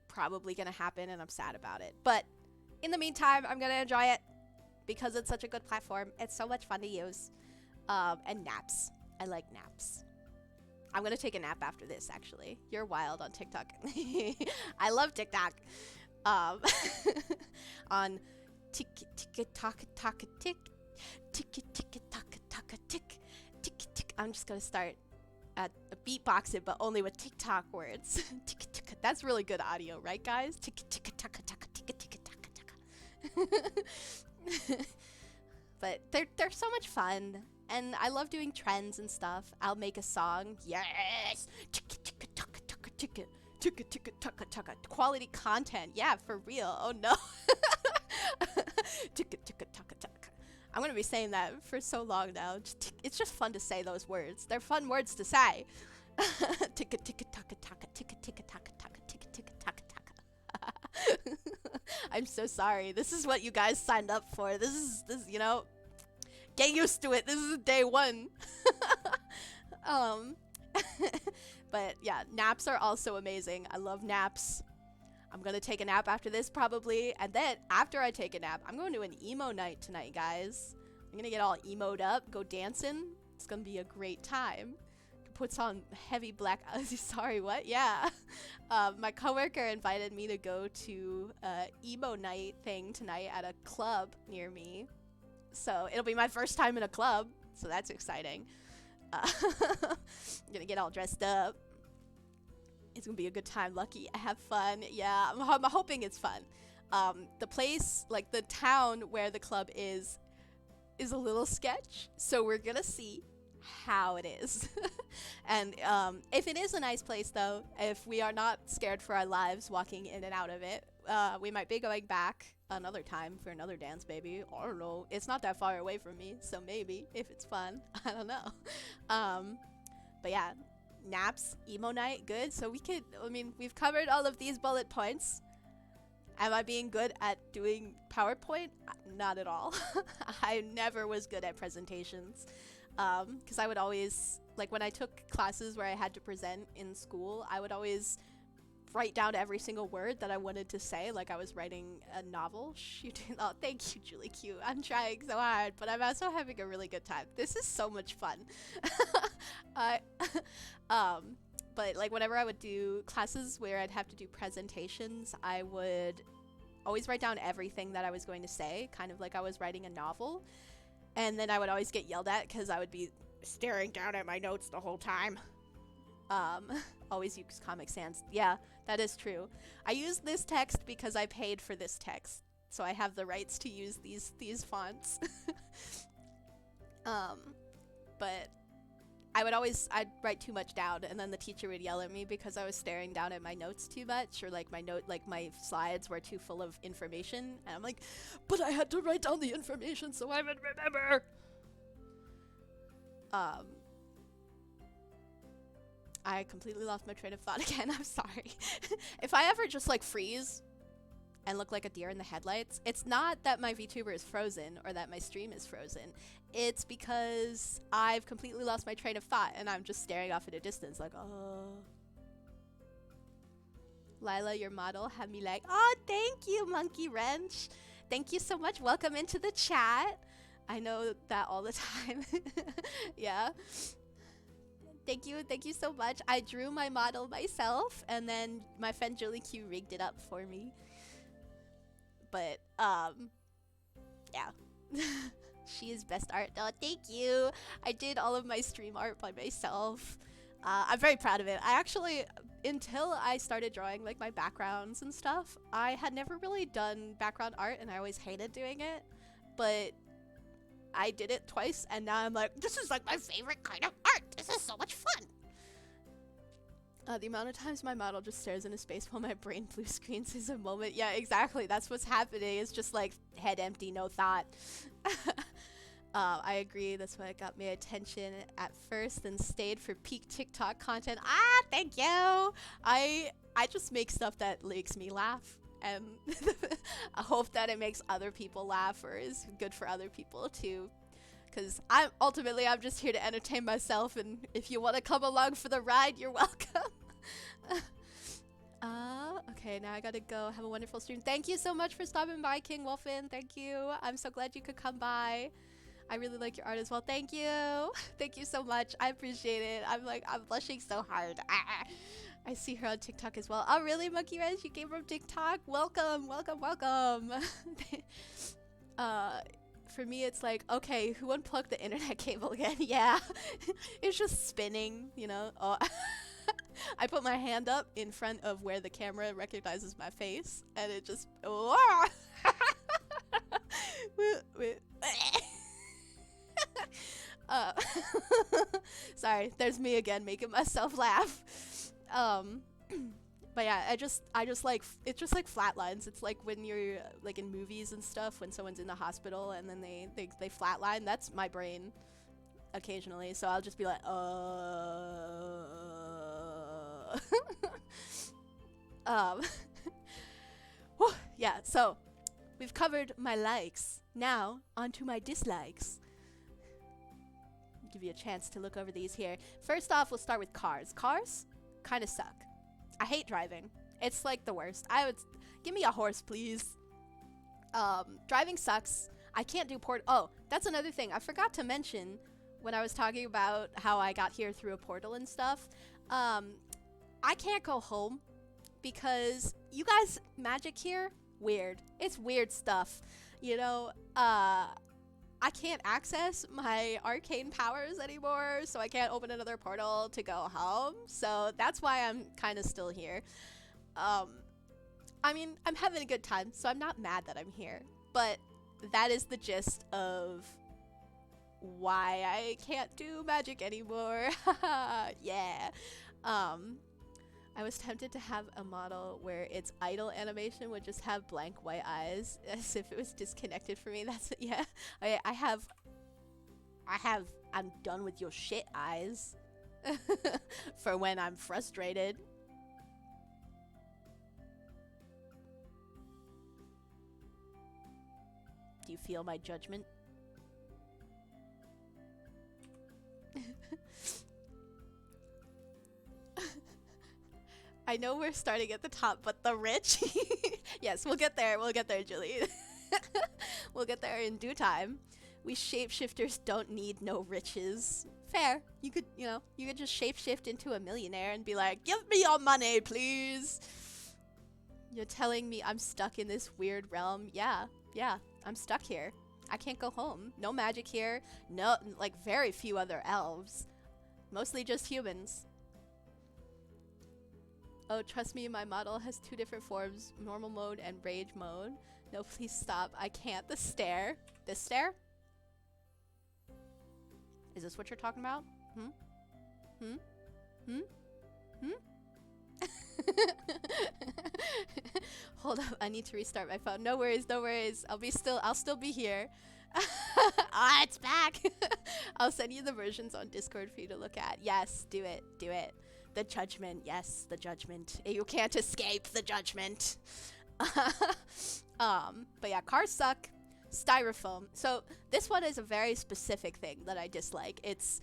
probably going to happen and I'm sad about it. But in the meantime, I'm going to enjoy it because it's such a good platform. It's so much fun to use. And naps. I like naps. I'm going to take a nap after this, actually. You're wild on TikTok. I love TikTok. On tick tick tock tock tick tick tick tock tock tick tick tick. I'm just going to start at beatbox it, but only with TikTok words. Tick tick. That's really good audio, right, guys? Tick tick tock tock tick tick tock tock. But they're so much fun. And I love doing trends and stuff. I'll make a song. Yes! Quality content. Yeah, for real. Oh no. I'm gonna be saying that for so long now. It's just fun to say those words. They're fun words to say. I'm so sorry. This is what you guys signed up for. This is, you know, get used to it. This is day one. But yeah, naps are also amazing. I love naps. I'm gonna take a nap after this probably, and then after I take a nap, I'm going to an emo night tonight, guys. I'm gonna get all emoed up, go dancing. It's gonna be a great time. Puts on heavy black. Sorry, what? Yeah. My coworker invited me to go to a emo night thing tonight at a club near me. So it'll be my first time in a club, so that's exciting. I'm gonna get all dressed up. It's gonna be a good time. Lucky, I have fun. Yeah, I'm hoping it's fun. The place, like the town where the club is a little sketch, so we're gonna see how it is. And if it is a nice place though, if we are not scared for our lives walking in and out of it, we might be going back another time for another dance, maybe. I don't know. It's not that far away from me, so maybe if it's fun. I don't know. But yeah, naps, emo night, good. So we could, I mean, we've covered all of these bullet points. Am I being good at doing PowerPoint? Not at all. I never was good at presentations. Because I would always, like when I took classes where I had to present in school, I would always write down every single word that I wanted to say, like I was writing a novel. Oh, thank you, Julie Q. I'm trying so hard, but I'm also having a really good time. This is so much fun. But like whenever I would do classes where I'd have to do presentations, I would always write down everything that I was going to say, kind of like I was writing a novel. And then I would always get yelled at because I would be staring down at my notes the whole time. Always use Comic Sans. Yeah, that is true. I use this text because I paid for this text, so I have the rights to use these fonts. But I'd write too much down, and then the teacher would yell at me because I was staring down at my notes too much, or like my slides were too full of information, and I'm like, but I had to write down the information so I would remember. I completely lost my train of thought again. I'm sorry. If I ever just like freeze and look like a deer in the headlights, it's not that my VTuber is frozen or that my stream is frozen. It's because I've completely lost my train of thought and I'm just staring off at a distance like, oh. Lila, your model, had me like, oh, thank you, Monkey Wrench. Thank you so much. Welcome into the chat. I know that all the time. Yeah. Thank you so much. I drew my model myself, and then my friend Julie Q rigged it up for me. But, yeah. She is best art. Oh, thank you. I did all of my stream art by myself. I'm very proud of it. I actually, until I started drawing like my backgrounds and stuff, I had never really done background art, and I always hated doing it. But I did it twice, and now I'm like, this is like my favorite kind of art. This is so much fun. The amount of times my model just stares into space while my brain blue screens is a moment. Yeah, exactly. That's what's happening. It's just like head empty, no thought. I agree. That's why it got my attention at first and stayed for peak TikTok content. Ah, thank you. I just make stuff that makes me laugh. And I hope that it makes other people laugh or is good for other people too. Because I'm just here to entertain myself, and if you want to come along for the ride, you're welcome. Okay, now I gotta go. Have a wonderful stream. Thank you so much for stopping by, King Wolfin. Thank you. I'm so glad you could come by. I really like your art as well. Thank you. Thank you so much. I appreciate it. I'm blushing so hard. I see her on TikTok as well. Oh, really, Monkey Ranch? You came from TikTok? Welcome, welcome, welcome. For me, it's like, okay, who unplugged the internet cable again? Yeah, it's just spinning, you know. Oh. I put my hand up in front of where the camera recognizes my face, and it just, oh. Sorry, there's me again making myself laugh. But yeah, I just like it's just like flatlines. It's like when you're like in movies and stuff when someone's in the hospital and then they flatline. That's my brain occasionally. So I'll just be like, um, whew, yeah. So we've covered my likes. Now onto my dislikes. Give you a chance to look over these here. First off, we'll start with cars. Cars kind of suck. I hate driving. It's like the worst. Give me a horse, please. Driving sucks. I can't do oh, that's another thing. I forgot to mention when I was talking about how I got here through a portal and stuff. I can't go home because you guys magic here, weird. It's weird stuff. You know, I can't access my arcane powers anymore, so I can't open another portal to go home. So that's why I'm kind of still here. I mean, I'm having a good time, so I'm not mad that I'm here. But that is the gist of why I can't do magic anymore. Yeah. I was tempted to have a model where its idle animation would just have blank white eyes as if it was disconnected from me. That's it. Yeah. I'm done with your shit eyes for when I'm frustrated. Do you feel my judgment? I know we're starting at the top, but the rich? Yes, we'll get there. We'll get there, Julie. We'll get there in due time. We shapeshifters don't need no riches. Fair. You could just shapeshift into a millionaire and be like, give me your money, please. You're telling me I'm stuck in this weird realm? Yeah, I'm stuck here. I can't go home. No magic here. No, like very few other elves. Mostly just humans. Oh, trust me, my model has 2 different forms, normal mode and rage mode. No, please stop. I can't. The stare. This stare? Is this what you're talking about? Hold up, I need to restart my phone. No worries, no worries. I'll still be here. Ah, it's back. I'll send you the versions on Discord for you to look at. Yes, do it. The judgment, yes, the judgment. You can't escape the judgment. But yeah, cars suck. Styrofoam. So this one is a very specific thing that I dislike. It's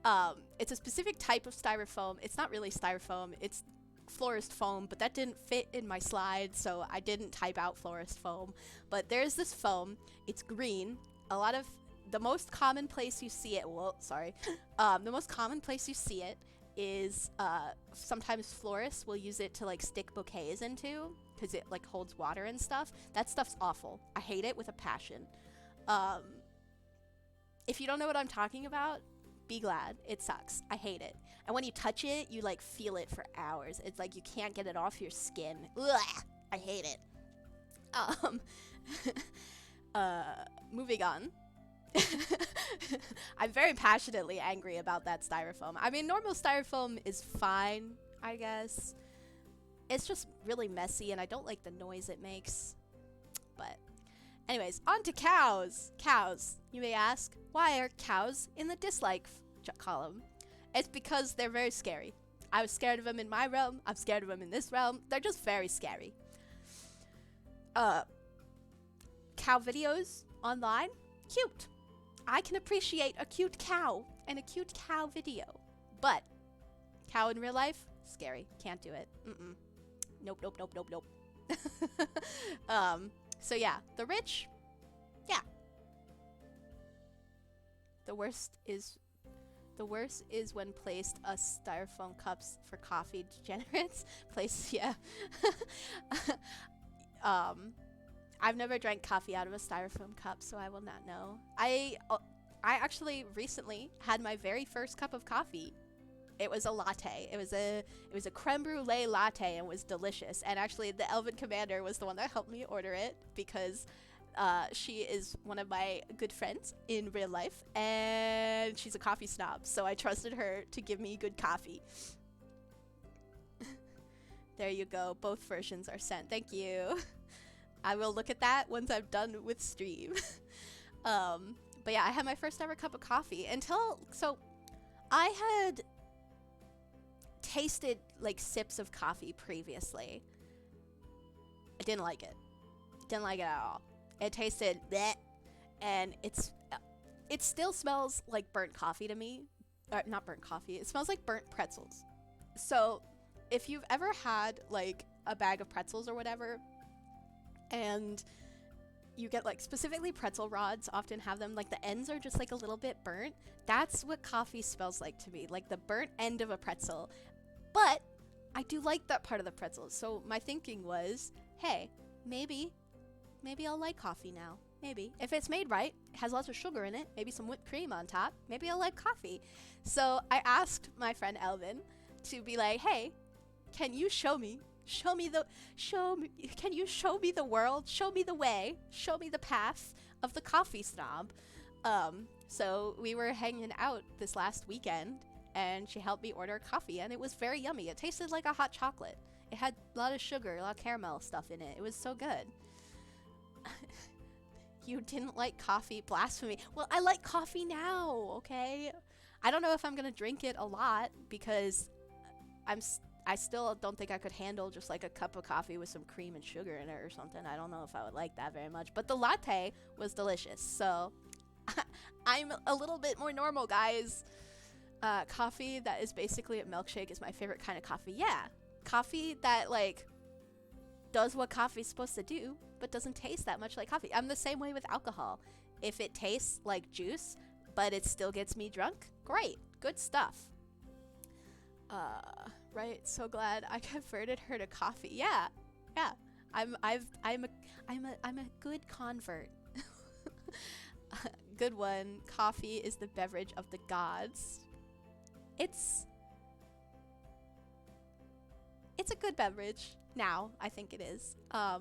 a specific type of styrofoam. It's not really styrofoam. It's florist foam, but that didn't fit in my slide, so I didn't type out florist foam. But there's this foam. It's green. The most common place you see it. The most common place you see it is sometimes florists will use it to like stick bouquets into because it like holds water and stuff. That stuff's awful. I hate it with a passion. If you don't know what I'm talking about, be glad. It sucks. I hate it. And when you touch it, you like feel it for hours. It's like you can't get it off your skin. Ugh, I hate it. Moving on. I'm very passionately angry about that styrofoam. I mean, normal styrofoam is fine, I guess. It's just really messy, and I don't like the noise it makes. But anyways, on to cows. Cows. You may ask, why are cows in the dislike column? It's because they're very scary. I was scared of them in my realm. I'm scared of them in this realm. They're just very scary. Cow videos online? Cute. I can appreciate a cute cow and a cute cow video. But cow in real life? Scary. Can't do it. Nope. So yeah, the rich? Yeah. The worst is when placed styrofoam cups for coffee degenerates. Yeah. I've never drank coffee out of a styrofoam cup, so I will not know. I actually recently had my very first cup of coffee. It was a latte. It was a creme brulee latte and was delicious. And actually, the Elven Commander was the one that helped me order it because she is one of my good friends in real life, and she's a coffee snob. So I trusted her to give me good coffee. There you go. Both versions are sent. Thank you. I will look at that once I'm done with stream. But yeah, I had my first ever cup of coffee so I had tasted like sips of coffee previously. I didn't like it. Didn't like it at all. It tasted bleh, and it still smells like burnt coffee to me. Not burnt coffee. It smells like burnt pretzels. So if you've ever had like a bag of pretzels or whatever, and you get like specifically pretzel rods often have them like the ends are just like a little bit burnt. That's what coffee smells like to me, like the burnt end of a pretzel. But I do like that part of the pretzel. So my thinking was, hey, maybe I'll like coffee now. Maybe. If it's made right, it has lots of sugar in it, maybe some whipped cream on top, maybe I'll like coffee. So I asked my friend Elvin to be like, hey, can you show me can you show me the world, show me the way, show me the path of the coffee snob? So we were hanging out this last weekend and she helped me order coffee and it was very yummy. It tasted like a hot chocolate. It had a lot of sugar, a lot of caramel stuff in it. It was so good. You didn't like coffee? Blasphemy. Well, I like coffee now, okay? I don't know if I'm gonna drink it a lot because I still don't think I could handle just like a cup of coffee with some cream and sugar in it or something. I don't know if I would like that very much. But the latte was delicious, so I'm a little bit more normal, guys. Coffee that is basically a milkshake is my favorite kind of coffee. Yeah, coffee that like does what coffee's supposed to do, but doesn't taste that much like coffee. I'm the same way with alcohol. If it tastes like juice, but it still gets me drunk, great, good stuff. Right, so glad I converted her to coffee. Yeah. I'm a good convert. Good one. Coffee is the beverage of the gods. It's a good beverage now. I think it is. I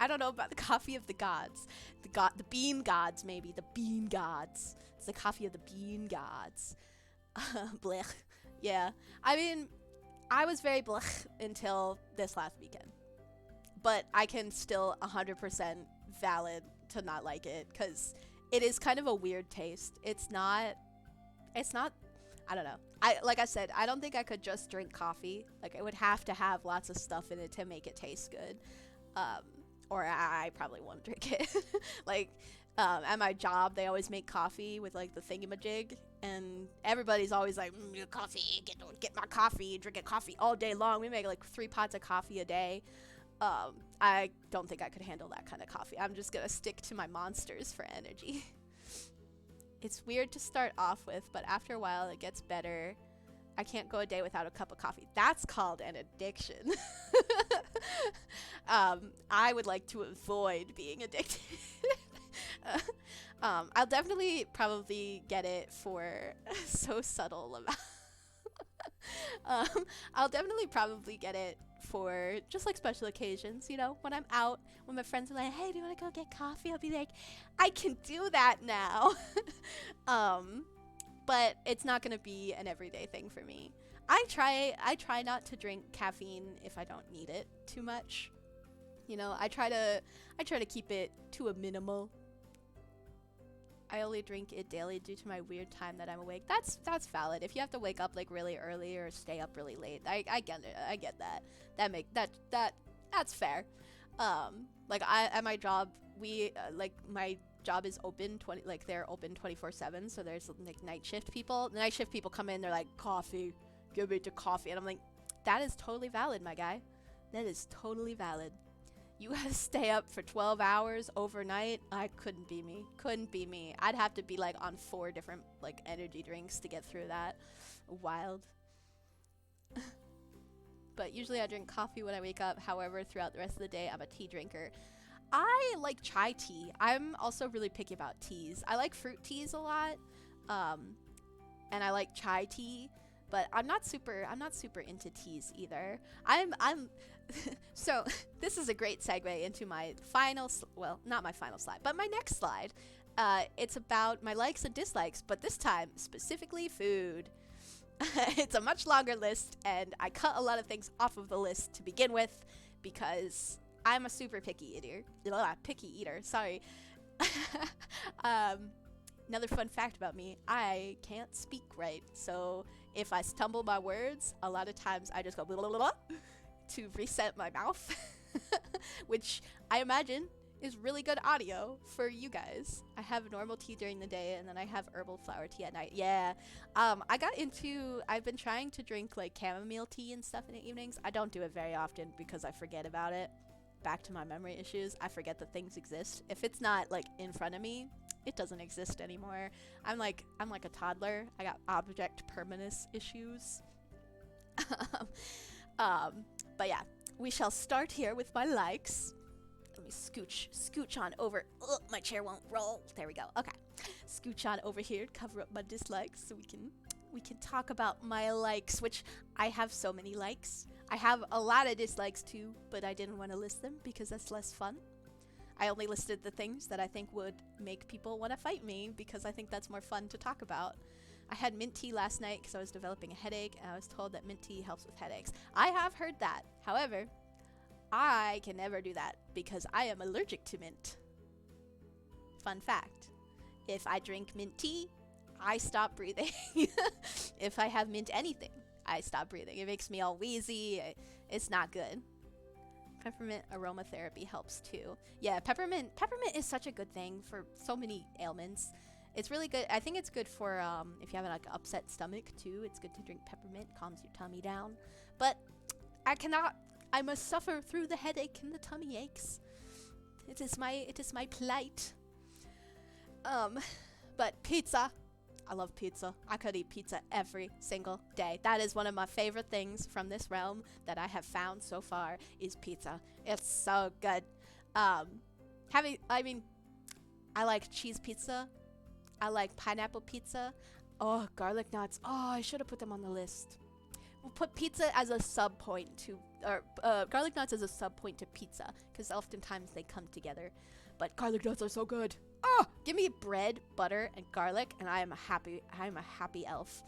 don't know about the coffee of the gods. The bean gods, maybe. The bean gods. It's the coffee of the bean gods. Blech. Yeah. I mean, I was very blech until this last weekend. But I can still 100% valid to not like it because it is kind of a weird taste. It's not, I don't know. Like I said, I don't think I could just drink coffee. Like, it would have to have lots of stuff in it to make it taste good. Or I probably won't drink it. Like, at my job, they always make coffee with, like, the thingamajig. And everybody's always like, coffee, get my coffee, drinking coffee all day long. We make, like, 3 pots of coffee a day. I don't think I could handle that kind of coffee. I'm just gonna stick to my monsters for energy. It's weird to start off with, but after a while it gets better. I can't go a day without a cup of coffee. That's called an addiction. I would like to avoid being addicted. I'll definitely probably get it for so subtle amount. I'll definitely probably get it for just like special occasions, you know, when I'm out, when my friends are like, hey, do you want to go get coffee? I'll be like, I can do that now. But it's not going to be an everyday thing for me. I try not to drink caffeine if I don't need it too much. You know, I try to keep it to a minimal. I only drink it daily due to my weird time that I'm awake. That's valid. If you have to wake up like really early or stay up really late, I get it. I get that. That's fair. Like at my job, we like my job is open they're open 24/7. So there's like night shift people. The night shift people come in, they're like, coffee, give me the coffee, and I'm like, that is totally valid, my guy. That is totally valid. You gotta stay up for 12 hours overnight. I couldn't be me. Couldn't be me. I'd have to be like on 4 different like energy drinks to get through that. Wild. But usually I drink coffee when I wake up. However, throughout the rest of the day, I'm a tea drinker. I like chai tea. I'm also really picky about teas. I like fruit teas a lot. And I like chai tea. But I'm not super into teas either. I'm so this is a great segue into my final, well, not my final slide, but my next slide. It's about my likes and dislikes, but this time specifically food. It's a much longer list, and I cut a lot of things off of the list to begin with because I'm a super picky eater. Sorry. Another fun fact about me, I can't speak right. So if I stumble my words, a lot of times I just go blah, blah, blah, blah, to reset my mouth, which I imagine is really good audio for you guys. I have normal tea during the day, and then I have herbal flower tea at night. Yeah. I've been trying to drink like chamomile tea and stuff in the evenings. I don't do it very often because I forget about it. Back to my memory issues. I forget that things exist. If it's not like in front of me, it doesn't exist anymore. I'm like a toddler. I got object permanence issues. But yeah, we shall start here with my likes. Let me scooch on over. Ugh, my chair won't roll. There we go. Okay. Scooch on over here, cover up my dislikes so we can talk about my likes, which I have so many likes. I have a lot of dislikes too, but I didn't want to list them because that's less fun. I only listed the things that I think would make people want to fight me because I think that's more fun to talk about. I had mint tea last night because I was developing a headache, and I was told that mint tea helps with headaches. I have heard that. However, I can never do that because I am allergic to mint. Fun fact. If I drink mint tea, I stop breathing. If I have mint anything, I stop breathing. It makes me all wheezy. It's not good. Peppermint aromatherapy helps too. Yeah, peppermint is such a good thing for so many ailments. It's really good. I think it's good for if you have like an upset stomach too. It's good to drink peppermint, calms your tummy down. But I must suffer through the headache and the tummy aches. It is my plight. But pizza. I love pizza. I could eat pizza every single day. That is one of my favorite things from this realm that I have found so far is pizza. It's so good. I like cheese pizza. I like pineapple pizza. Oh, garlic nuts. Oh, I should have put them on the list. We'll put pizza as a sub point to, or garlic nuts as a sub point to pizza, because oftentimes they come together. But garlic nuts are so good. Oh, give me bread, butter, and garlic, and I am a happy elf.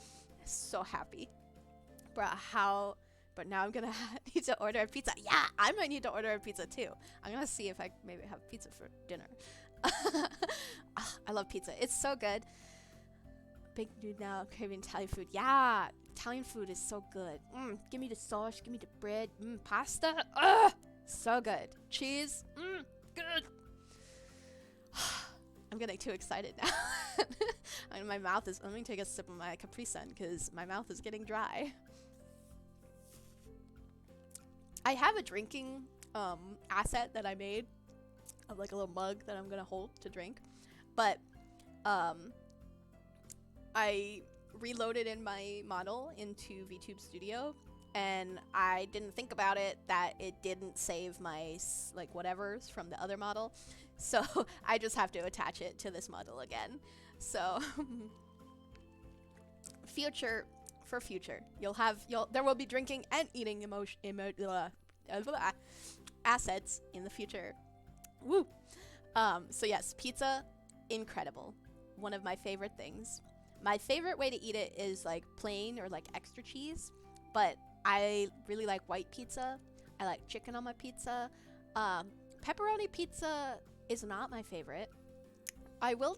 So happy. But now I'm gonna need to order a pizza. Yeah, I might need to order a pizza too. I'm gonna see if I maybe have pizza for dinner. I love pizza. It's so good. Big dude now craving Italian food. Yeah, Italian food is so good. Give me the sauce. Give me the bread. Pasta. So good. Cheese. Good. I'm getting too excited now. And my mouth is. Let me take a sip of my Capri Sun because my mouth is getting dry. I have a drinking asset that I made of like a little mug that I'm gonna hold to drink, but I reloaded in my model into VTube Studio, and I didn't think about it that it didn't save my like whatevers from the other model, so I just have to attach it to this model again. So future, there will be drinking and eating assets in the future. Woo! So yes, pizza, incredible. One of my favorite things. My favorite way to eat it is like plain or like extra cheese, but I really like white pizza. I like chicken on my pizza. Pepperoni pizza is not my favorite. I will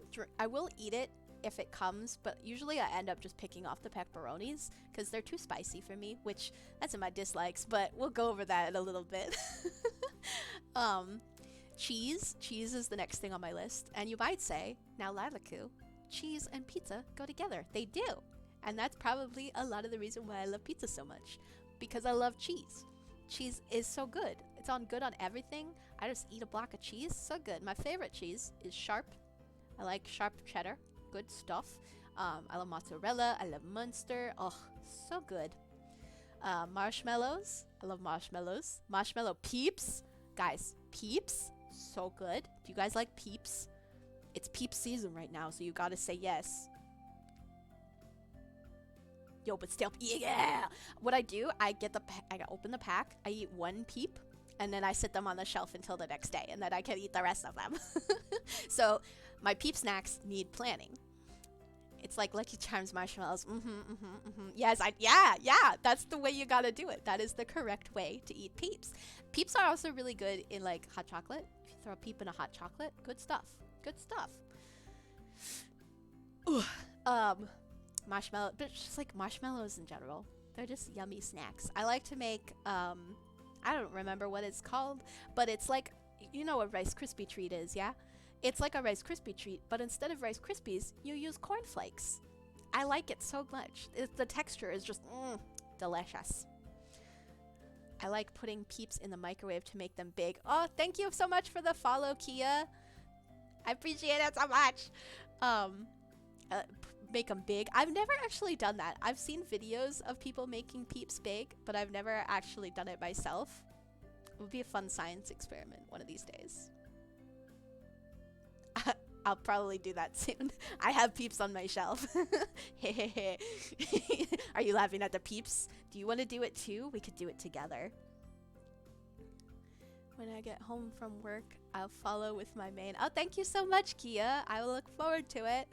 eat it if it comes, but usually I end up just picking off the pepperonis because they're too spicy for me, which that's in my dislikes, but we'll go over that in a little bit. Cheese is the next thing on my list, and you might say, now Lilacu, cheese and pizza go together. They do, and that's probably a lot of the reason why I love pizza so much, because I love cheese. Cheese is so good. It's good on everything. I just eat a block of cheese, so good. My favorite cheese is Sharp. I like Sharp cheddar. Good stuff. I love mozzarella. I love Munster. Oh, so good. Marshmallows. I love marshmallows. Marshmallow Peeps. Guys, Peeps. So good. Do you guys like Peeps? It's Peeps season right now, so you gotta say yes. Yo, but still, yeah! What I do, I open the pack, I eat one Peep, and then I sit them on the shelf until the next day, and then I can eat the rest of them. So, my Peep snacks need planning. It's like Lucky Charms marshmallows. Yes, yeah. That's the way you gotta do it. That is the correct way to eat peeps. Peeps are also really good in like hot chocolate. If you throw a peep in a hot chocolate, good stuff. Good stuff. Ooh, marshmallow, but just like marshmallows in general, they're just yummy snacks. I like to make I don't remember what it's called, but it's like, you know what Rice Krispie treat is, yeah? It's like a Rice Krispie treat, but instead of Rice Krispies, you use cornflakes. I like it so much. The texture is just delicious. I like putting peeps in the microwave to make them big. Oh, thank you so much for the follow, Kia. I appreciate it so much. Make them big. I've never actually done that. I've seen videos of people making peeps big, but I've never actually done it myself. It would be a fun science experiment one of these days. I'll probably do that soon. I have peeps on my shelf. Are you laughing at the peeps? Do you want to do it too? We could do it together. When I get home from work, I'll follow with my main. Oh, thank you so much, Kia. I will look forward to it.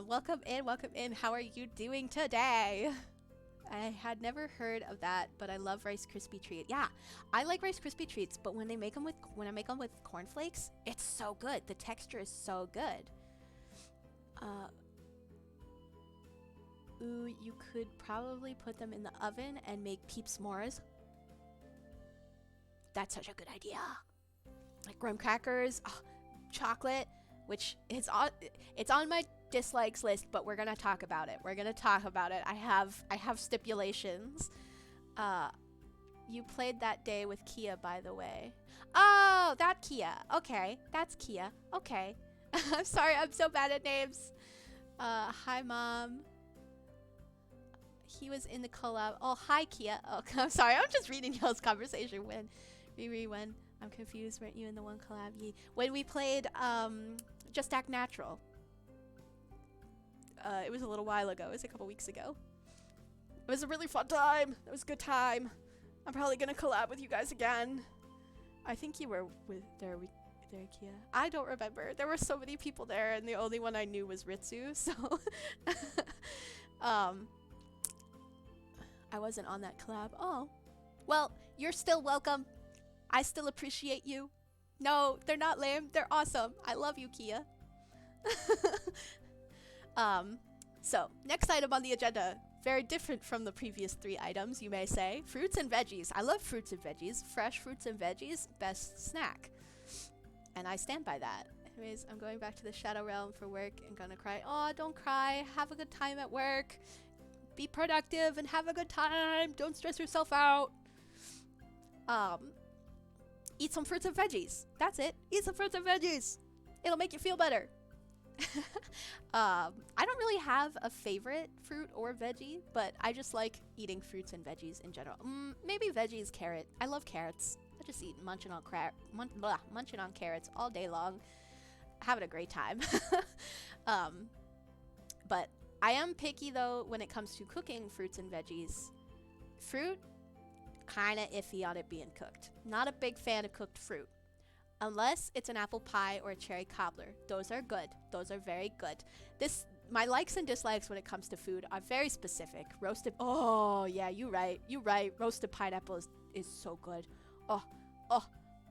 Welcome in, welcome in. How are you doing today? I had never heard of that, but I love Rice Krispie treat. Yeah, I like Rice Krispie treats, but when I make them with cornflakes, it's so good. The texture is so good. Ooh, you could probably put them in the oven and make peep s'mores. That's such a good idea. Like graham crackers, chocolate, which is it's on my dislikes list, but we're gonna talk about it. I have stipulations. You played that day with Kia, by the way. Oh, that Kia. Okay, that's Kia. Okay. I'm sorry, I'm so bad at names. Hi, Mom. He was in the collab. Oh, hi, Kia. Oh, I'm sorry, I'm just reading y'all's conversation. When I'm confused, weren't you in the one collab? When we played Just Act Natural. It was a little while ago. It was a couple weeks ago. It was a really fun time. It was a good time. I'm probably gonna collab with you guys again. I think you were there, Kia. I don't remember. There were so many people there, and the only one I knew was Ritsu. So, I wasn't on that collab. Oh, well, you're still welcome. I still appreciate you. No, they're not lame. They're awesome. I love you, Kia. So next item on the agenda, very different from the previous 3 items, you may say. Fruits and veggies. I love fruits and veggies. Fresh fruits and veggies, best snack. And I stand by that. Anyways, I'm going back to the Shadow Realm for work and gonna cry. Oh, don't cry. Have a good time at work. Be productive and have a good time. Don't stress yourself out. Eat some fruits and veggies. That's it. Eat some fruits and veggies. It'll make you feel better. I don't really have a favorite fruit or veggie, but I just like eating fruits and veggies in general. Maybe veggies, carrot. I love carrots. I just eat munching on carrots all day long, having a great time. But I am picky though when it comes to cooking fruits and veggies. Fruit, kind of iffy on it being cooked. Not a big fan of cooked fruit. Unless it's an apple pie or a cherry cobbler. Those are good. Those are very good. My likes and dislikes when it comes to food are very specific. Roasted, oh yeah, you right. Roasted pineapple is so good. Oh,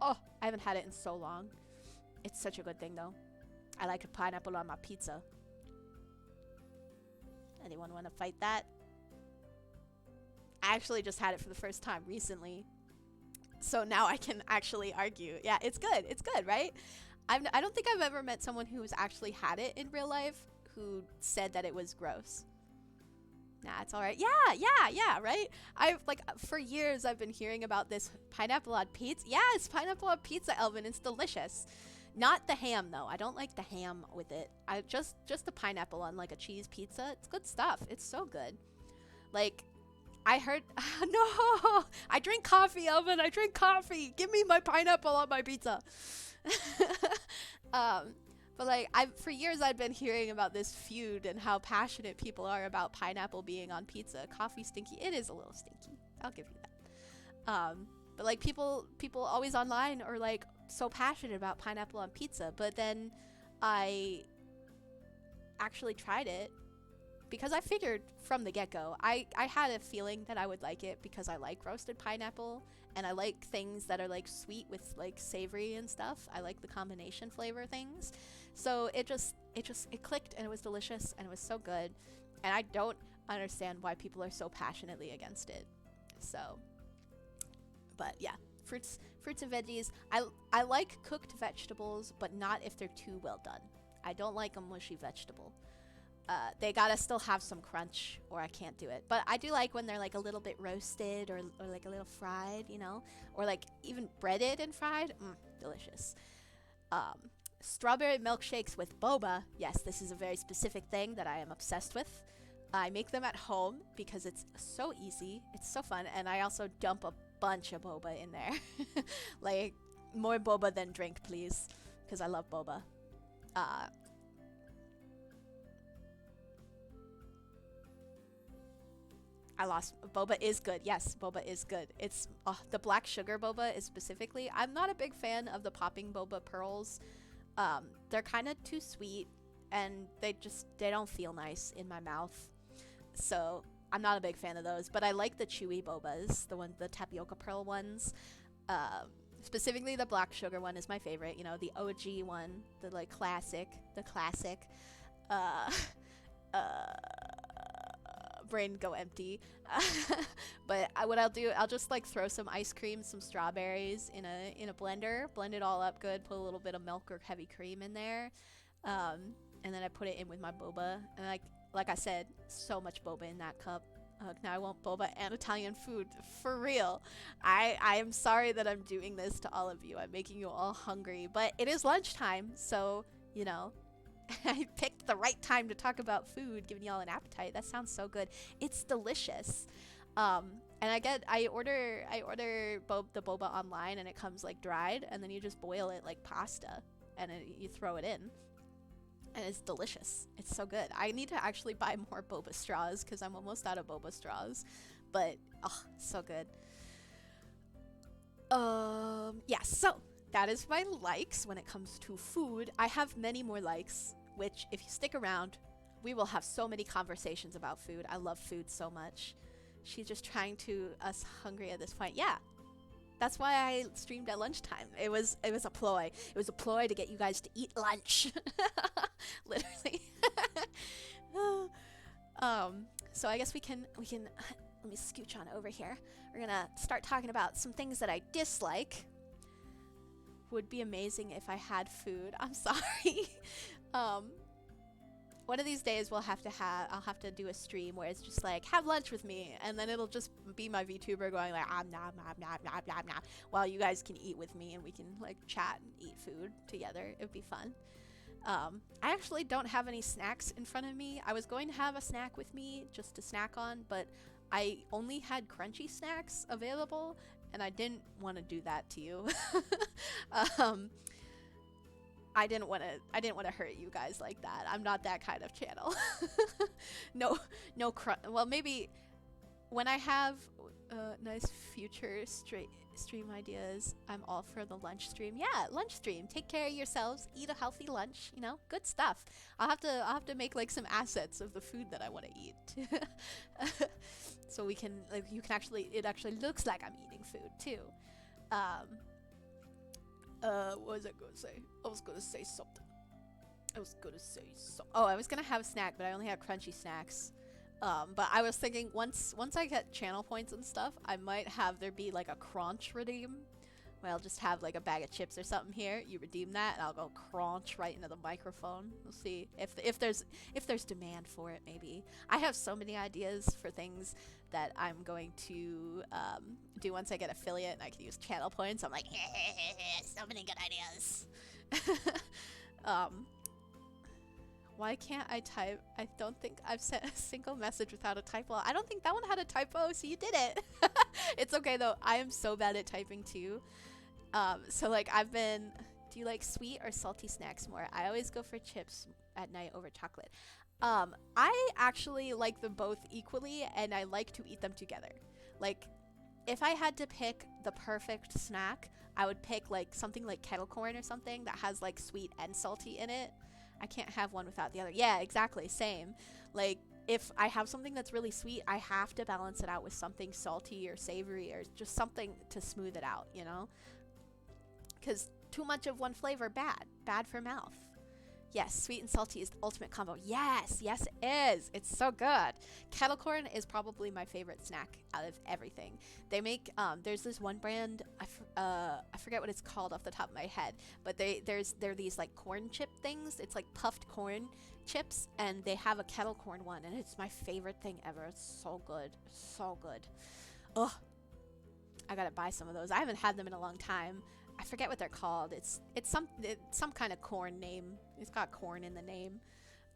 I haven't had it in so long. It's such a good thing though. I like a pineapple on my pizza. Anyone want to fight that? I actually just had it for the first time recently. So now I can actually argue. Yeah, it's good. It's good, right? I don't think I've ever met someone who's actually had it in real life who said that it was gross. Nah, it's all right. Yeah, right? For years I've been hearing about this pineapple on pizza. Yes, pineapple on pizza, Elvin. It's delicious. Not the ham though. I don't like the ham with it. I just the pineapple on like a cheese pizza. It's good stuff. It's so good. Like, I heard, no, I drink coffee, Elvin. I drink coffee. Give me my pineapple on my pizza. But like, for years I've been hearing about this feud and how passionate people are about pineapple being on pizza. Coffee stinky. It is a little stinky. I'll give you that. But like people always online are like so passionate about pineapple on pizza. But then I actually tried it because I figured from the get-go, I had a feeling that I would like it because I like roasted pineapple and I like things that are like sweet with like savory and stuff. I like the combination flavor things. So it clicked and it was delicious and it was so good. And I don't understand why people are so passionately against it. So, but yeah, fruits and veggies. I like cooked vegetables, but not if they're too well done. I don't like a mushy vegetable. They gotta still have some crunch or I can't do it. But I do like when they're like a little bit roasted or like a little fried, you know? Or like even breaded and fried. Delicious. Strawberry milkshakes with boba. Yes, this is a very specific thing that I am obsessed with. I make them at home because it's so easy. It's so fun. And I also dump a bunch of boba in there. Like, more boba than drink, please. Because I love boba. Boba is good. Yes, boba is good. It's the black sugar boba is specifically. I'm not a big fan of the popping boba pearls. They're kind of too sweet and they don't feel nice in my mouth. So I'm not a big fan of those, but I like the chewy bobas, the tapioca pearl ones. Specifically the black sugar one is my favorite. You know, the OG one, the like classic. Brain go empty. But what I'll do, I'll just like throw some ice cream, some strawberries in a blender, blend it all up good, put a little bit of milk or heavy cream in there, and then I put it in with my boba. And like I said, so much boba in that cup. Now I want boba and Italian food for real. I am sorry that I'm doing this to all of you. I'm making you all hungry, but it is lunchtime, so you know. I picked the right time to talk about food, giving y'all an appetite. That sounds so good. It's delicious. And I order the boba online, and it comes like dried, and then you just boil it like pasta, and you throw it in, and it's delicious. It's so good. I need to actually buy more boba straws because I'm almost out of boba straws, but so good. Yeah. So that is my likes when it comes to food. I have many more likes, which if you stick around, we will have so many conversations about food. I love food so much. She's just trying to us hungry at this point. Yeah, that's why I streamed at lunchtime. It was a ploy. It was a ploy to get you guys to eat lunch. Literally. So I guess we can let me scooch on over here. We're gonna start talking about some things that I dislike. Would be amazing if I had food. I'm sorry. One of these days I'll have to do a stream where it's just like, have lunch with me, and then it'll just be my VTuber going like, nom, while you guys can eat with me and we can like chat and eat food together. It'd be fun. I actually don't have any snacks in front of me. I was going to have a snack with me just to snack on, but I only had crunchy snacks available, and I didn't want to do that to you. I didn't want to hurt you guys like that. I'm not that kind of channel. No well, maybe when I have nice future stream ideas, I'm all for the lunch stream. Yeah, lunch stream. Take care of yourselves. Eat a healthy lunch. You know, good stuff. I'll have to make like some assets of the food that I want to eat. So we can like it actually looks like I'm eating food too. What was I gonna say? I was gonna say something. Oh, I was gonna have a snack, but I only have crunchy snacks. But I was thinking once I get channel points and stuff, I might have there be like a crunch redeem. Where I'll just have like a bag of chips or something here. You redeem that, and I'll go crunch right into the microphone. We'll see if there's demand for it. Maybe I have so many ideas for things that I'm going to do once I get affiliate and I can use channel points. I'm like, so many good ideas. Why can't I type? I don't think I've sent a single message without a typo. I don't think that one had a typo, so you did it. It's okay though. I am so bad at typing too. So like do you like sweet or salty snacks more? I always go for chips at night over chocolate. I actually like them both equally, and I like to eat them together. Like, if I had to pick the perfect snack, I would pick like something like kettle corn or something that has like sweet and salty in it. I can't have one without the other. Yeah, exactly. Same. Like, if I have something that's really sweet, I have to balance it out with something salty or savory or just something to smooth it out, you know? Because too much of one flavor, bad for mouth. Yes, sweet and salty is the ultimate combo. Yes, yes it is. It's so good. Kettle corn is probably my favorite snack out of everything. They make, there's this one brand, I forget what it's called off the top of my head, but they're these like corn chip things. It's like puffed corn chips, and they have a kettle corn one, and it's my favorite thing ever. It's so good. So good. Ugh. I gotta buy some of those. I haven't had them in a long time. I forget what they're called. It's some kind of corn name. It's got corn in the name.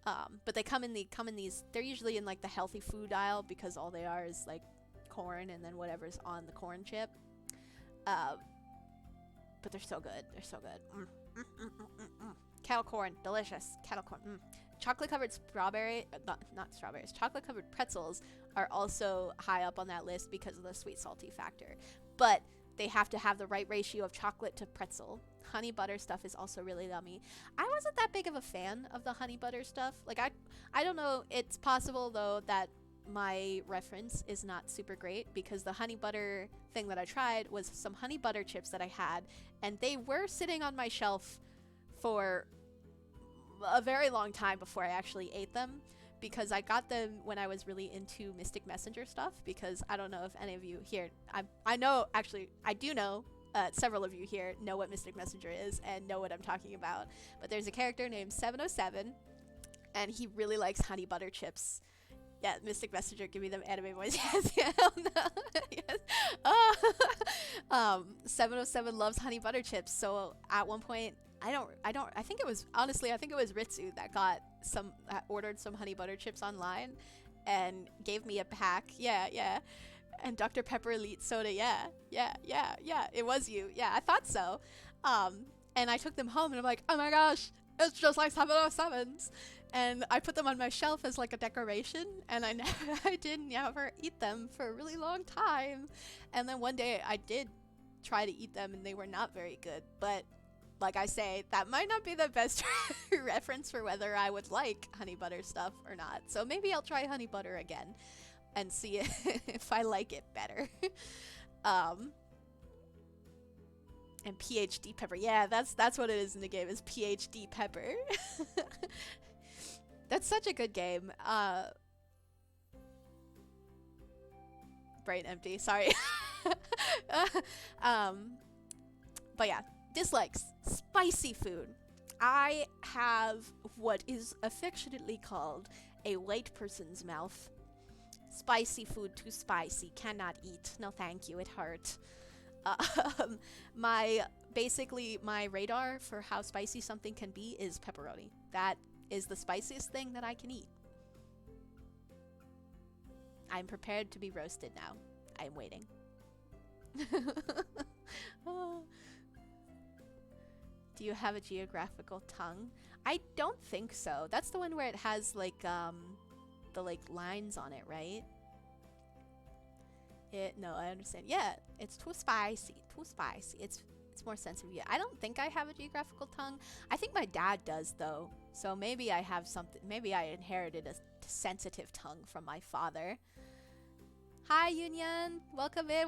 But they come in these. They're usually in like the healthy food aisle because all they are is like corn and then whatever's on the corn chip. But they're so good. They're so good. Kettle corn, delicious. Kettle corn. Chocolate covered strawberry, not strawberries. Chocolate covered pretzels are also high up on that list because of the sweet salty factor. But they have to have the right ratio of chocolate to pretzel. Honey butter stuff is also really yummy. I wasn't that big of a fan of the honey butter stuff. Like I don't know. It's possible though that my reference is not super great because the honey butter thing that I tried was some honey butter chips that I had, and they were sitting on my shelf for a very long time before I actually ate them, because I got them when I was really into Mystic Messenger stuff, because I don't know if any of you here, I know, actually, I do know, several of you here know what Mystic Messenger is and know what I'm talking about, but there's a character named 707, and he really likes honey butter chips. Yeah, Mystic Messenger, give me them anime voice. Yes, yeah, hell no. Yes. 707 loves honey butter chips, so at one point, I think it was Ritsu that ordered some honey butter chips online and gave me a pack. Yeah. And Dr. Pepper Elite Soda. Yeah. It was you. Yeah, I thought so. And I took them home and I'm like, oh my gosh, it's just like 707's. And I put them on my shelf as like a decoration, and I didn't ever eat them for a really long time. And then one day I did try to eat them and they were not very good, but like I say, that might not be the best reference for whether I would like honey butter stuff or not. So maybe I'll try honey butter again and see if I like it better. And PhD pepper. Yeah, that's what it is in the game, is PhD pepper. That's such a good game. Brain empty, sorry. But yeah, dislikes. Spicy food. I have what is affectionately called a white person's mouth. Spicy food, too spicy, cannot eat. No thank you, it hurt. My radar for how spicy something can be is pepperoni. That is the spiciest thing that I can eat. I'm prepared to be roasted now. I'm waiting. Do you have a geographical tongue? I don't think so. That's the one where it has like the like lines on it, right? No, I understand. Yeah, it's too spicy. It's more sensitive. Yeah, I don't think I have a geographical tongue. I think my dad does though. So maybe I have something. Maybe I inherited a sensitive tongue from my father. Hi, Union. Welcome in.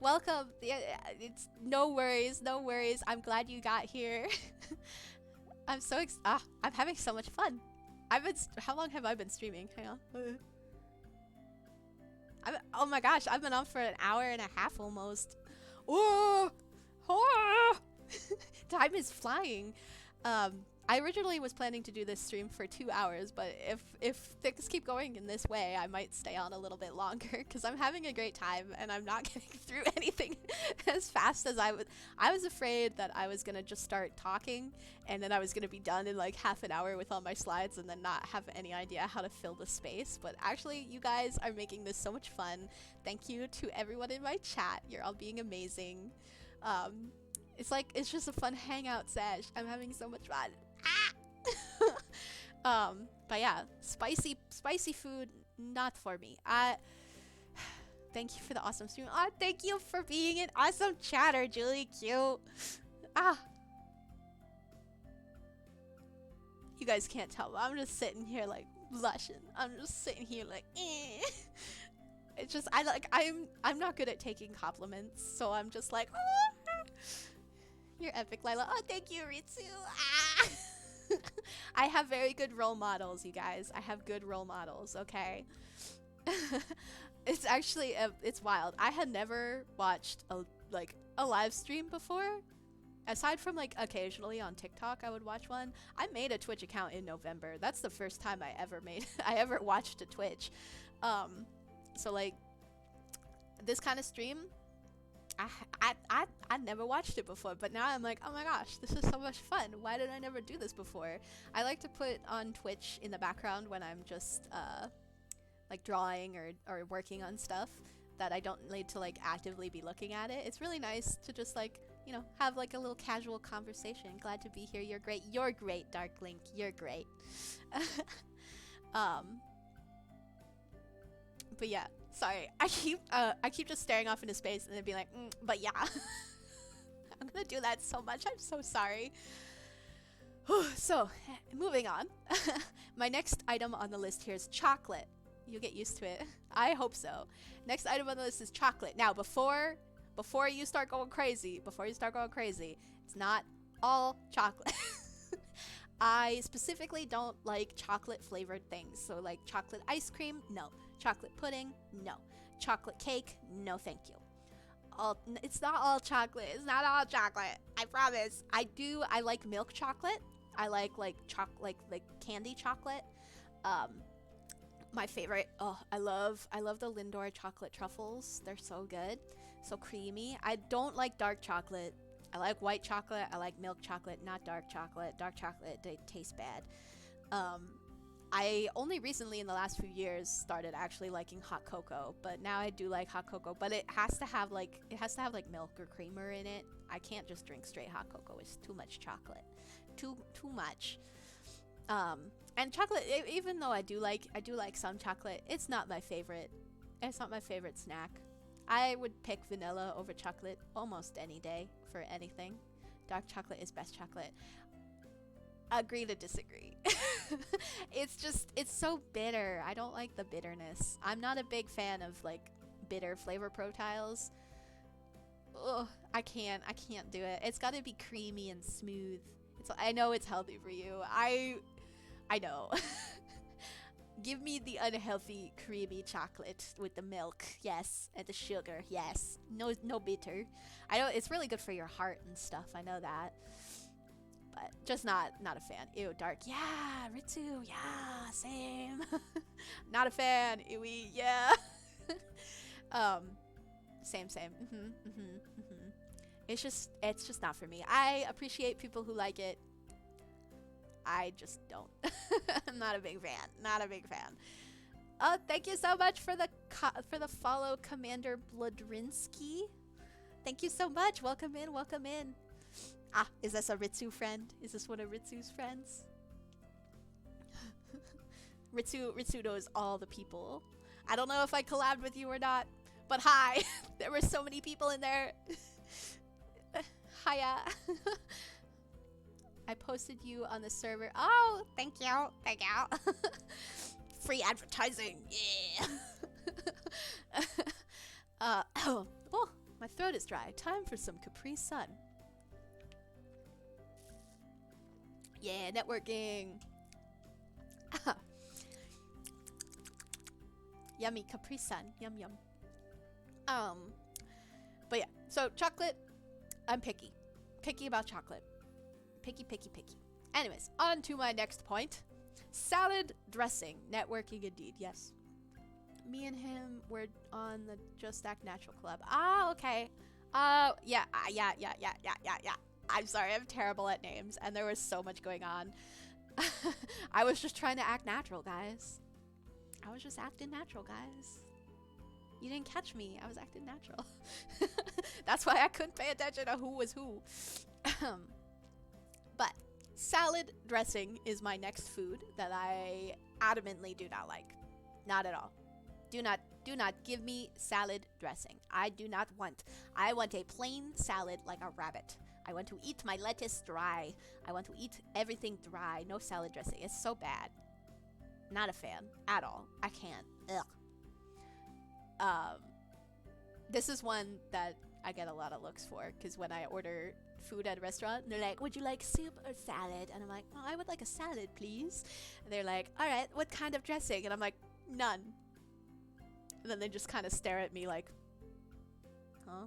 Welcome. It's no worries. I'm glad you got here. I'm so I'm having so much fun. How long have I been streaming? Hang on. Oh my gosh, I've been on for an hour and a half almost. Oh! Time is flying. I originally was planning to do this stream for 2 hours, but if things keep going in this way, I might stay on a little bit longer because I'm having a great time and I'm not getting through anything as fast as I would. I was afraid that I was gonna just start talking and then I was gonna be done in like half an hour with all my slides and then not have any idea how to fill the space. But actually, you guys are making this so much fun. Thank you to everyone in my chat. You're all being amazing. It's just a fun hangout sesh. I'm having so much fun. But yeah, spicy food, not for me. Thank you for the awesome stream. Thank you for being an awesome chatter, Julie. Cute. You guys can't tell, but I'm just sitting here like blushing. I'm just sitting here like, eh. It's just I'm not good at taking compliments, so I'm just like, oh, you're epic, Lila. Oh, thank you, Ritsu. Ah. I have very good role models, you guys. I have good role models, okay? It's actually it's wild. I had never watched a live stream before. Aside from like occasionally on TikTok I would watch one. I made a Twitch account in November. That's the first time I ever watched a Twitch. So like this kind of stream, I never watched it before, but now I'm like, oh my gosh, this is so much fun. Why did I never do this before? I like to put on Twitch in the background when I'm just like drawing or working on stuff that I don't need to like actively be looking at it. It's really nice to just like, you know, have like a little casual conversation. Glad to be here. You're great. You're great, Dark Link. You're great. But yeah, sorry. I keep just staring off into space and then being like, but yeah. I'm gonna do that so much. I'm so sorry. So, moving on. My next item on the list here is chocolate. You'll get used to it. I hope so. Next item on the list is chocolate. Now, before you start going crazy, it's not all chocolate. I specifically don't like chocolate flavored things. So like chocolate ice cream, no. Chocolate pudding, no. Chocolate cake, no thank you. It's not all chocolate. It's not all chocolate. I promise. I like milk chocolate. I like candy chocolate. My favorite, I love the Lindor chocolate truffles. They're so good, so creamy. I don't like dark chocolate. I like white chocolate. I like milk chocolate, not dark chocolate. Dark chocolate, they taste bad. I only recently in the last few years started actually liking hot cocoa, but now I do like hot cocoa, but it has to have like milk or creamer in it. I can't just drink straight hot cocoa. It's too much chocolate. Too much. And chocolate, even though I do like some chocolate, it's not my favorite. It's not my favorite snack. I would pick vanilla over chocolate almost any day for anything. Dark chocolate is best chocolate. Agree to disagree. It's so bitter. I don't like the bitterness. I'm not a big fan of like bitter flavor profiles. Ugh, I can't do it. It's got to be creamy and smooth. I know it's healthy for you. I know. Give me the unhealthy creamy chocolate with the milk, yes, and the sugar, yes. No bitter. I know it's really good for your heart and stuff. I know that, but just not a fan. Ew, dark. Yeah, Ritsu. Yeah, same. Not a fan. Ewy. Yeah. Same. It's just not for me. I appreciate people who like it. I just don't. I'm not a big fan. Oh, thank you so much for the follow, Commander Blodrinsky. Thank you so much. Welcome in. Ah, is this a Ritsu friend? Is this one of Ritsu's friends? Ritsu knows all the people. I don't know if I collabed with you or not, but hi. There were so many people in there. Hiya. I posted you on the server. Oh, thank you. Free advertising, yeah. Oh, my throat is dry. Time for some Capri Sun. Yeah, networking. Yummy Capri Sun. Yum. But yeah, so chocolate, I'm picky. Picky about chocolate. Picky. Anyways, on to my next point. Salad dressing. Networking indeed, yes. Me and him were on the Just Act Natural collab. Ah, okay. Yeah. I'm sorry, I'm terrible at names, and there was so much going on. I was just trying to act natural, guys. I was just acting natural, guys. You didn't catch me. I was acting natural. That's why I couldn't pay attention to who was who. But salad dressing is my next food that I adamantly do not like. Not at all. Do not give me salad dressing. I want a plain salad like a rabbit. I want to eat my lettuce dry. I want to eat everything dry. No salad dressing. It's so bad. Not a fan at all. I can't. Ugh. This is one that I get a lot of looks for, because when I order food at a restaurant, they're like, would you like soup or salad? And I'm like, oh, I would like a salad, please. And they're like, all right, what kind of dressing? And I'm like, none. And then they just kind of stare at me like, huh?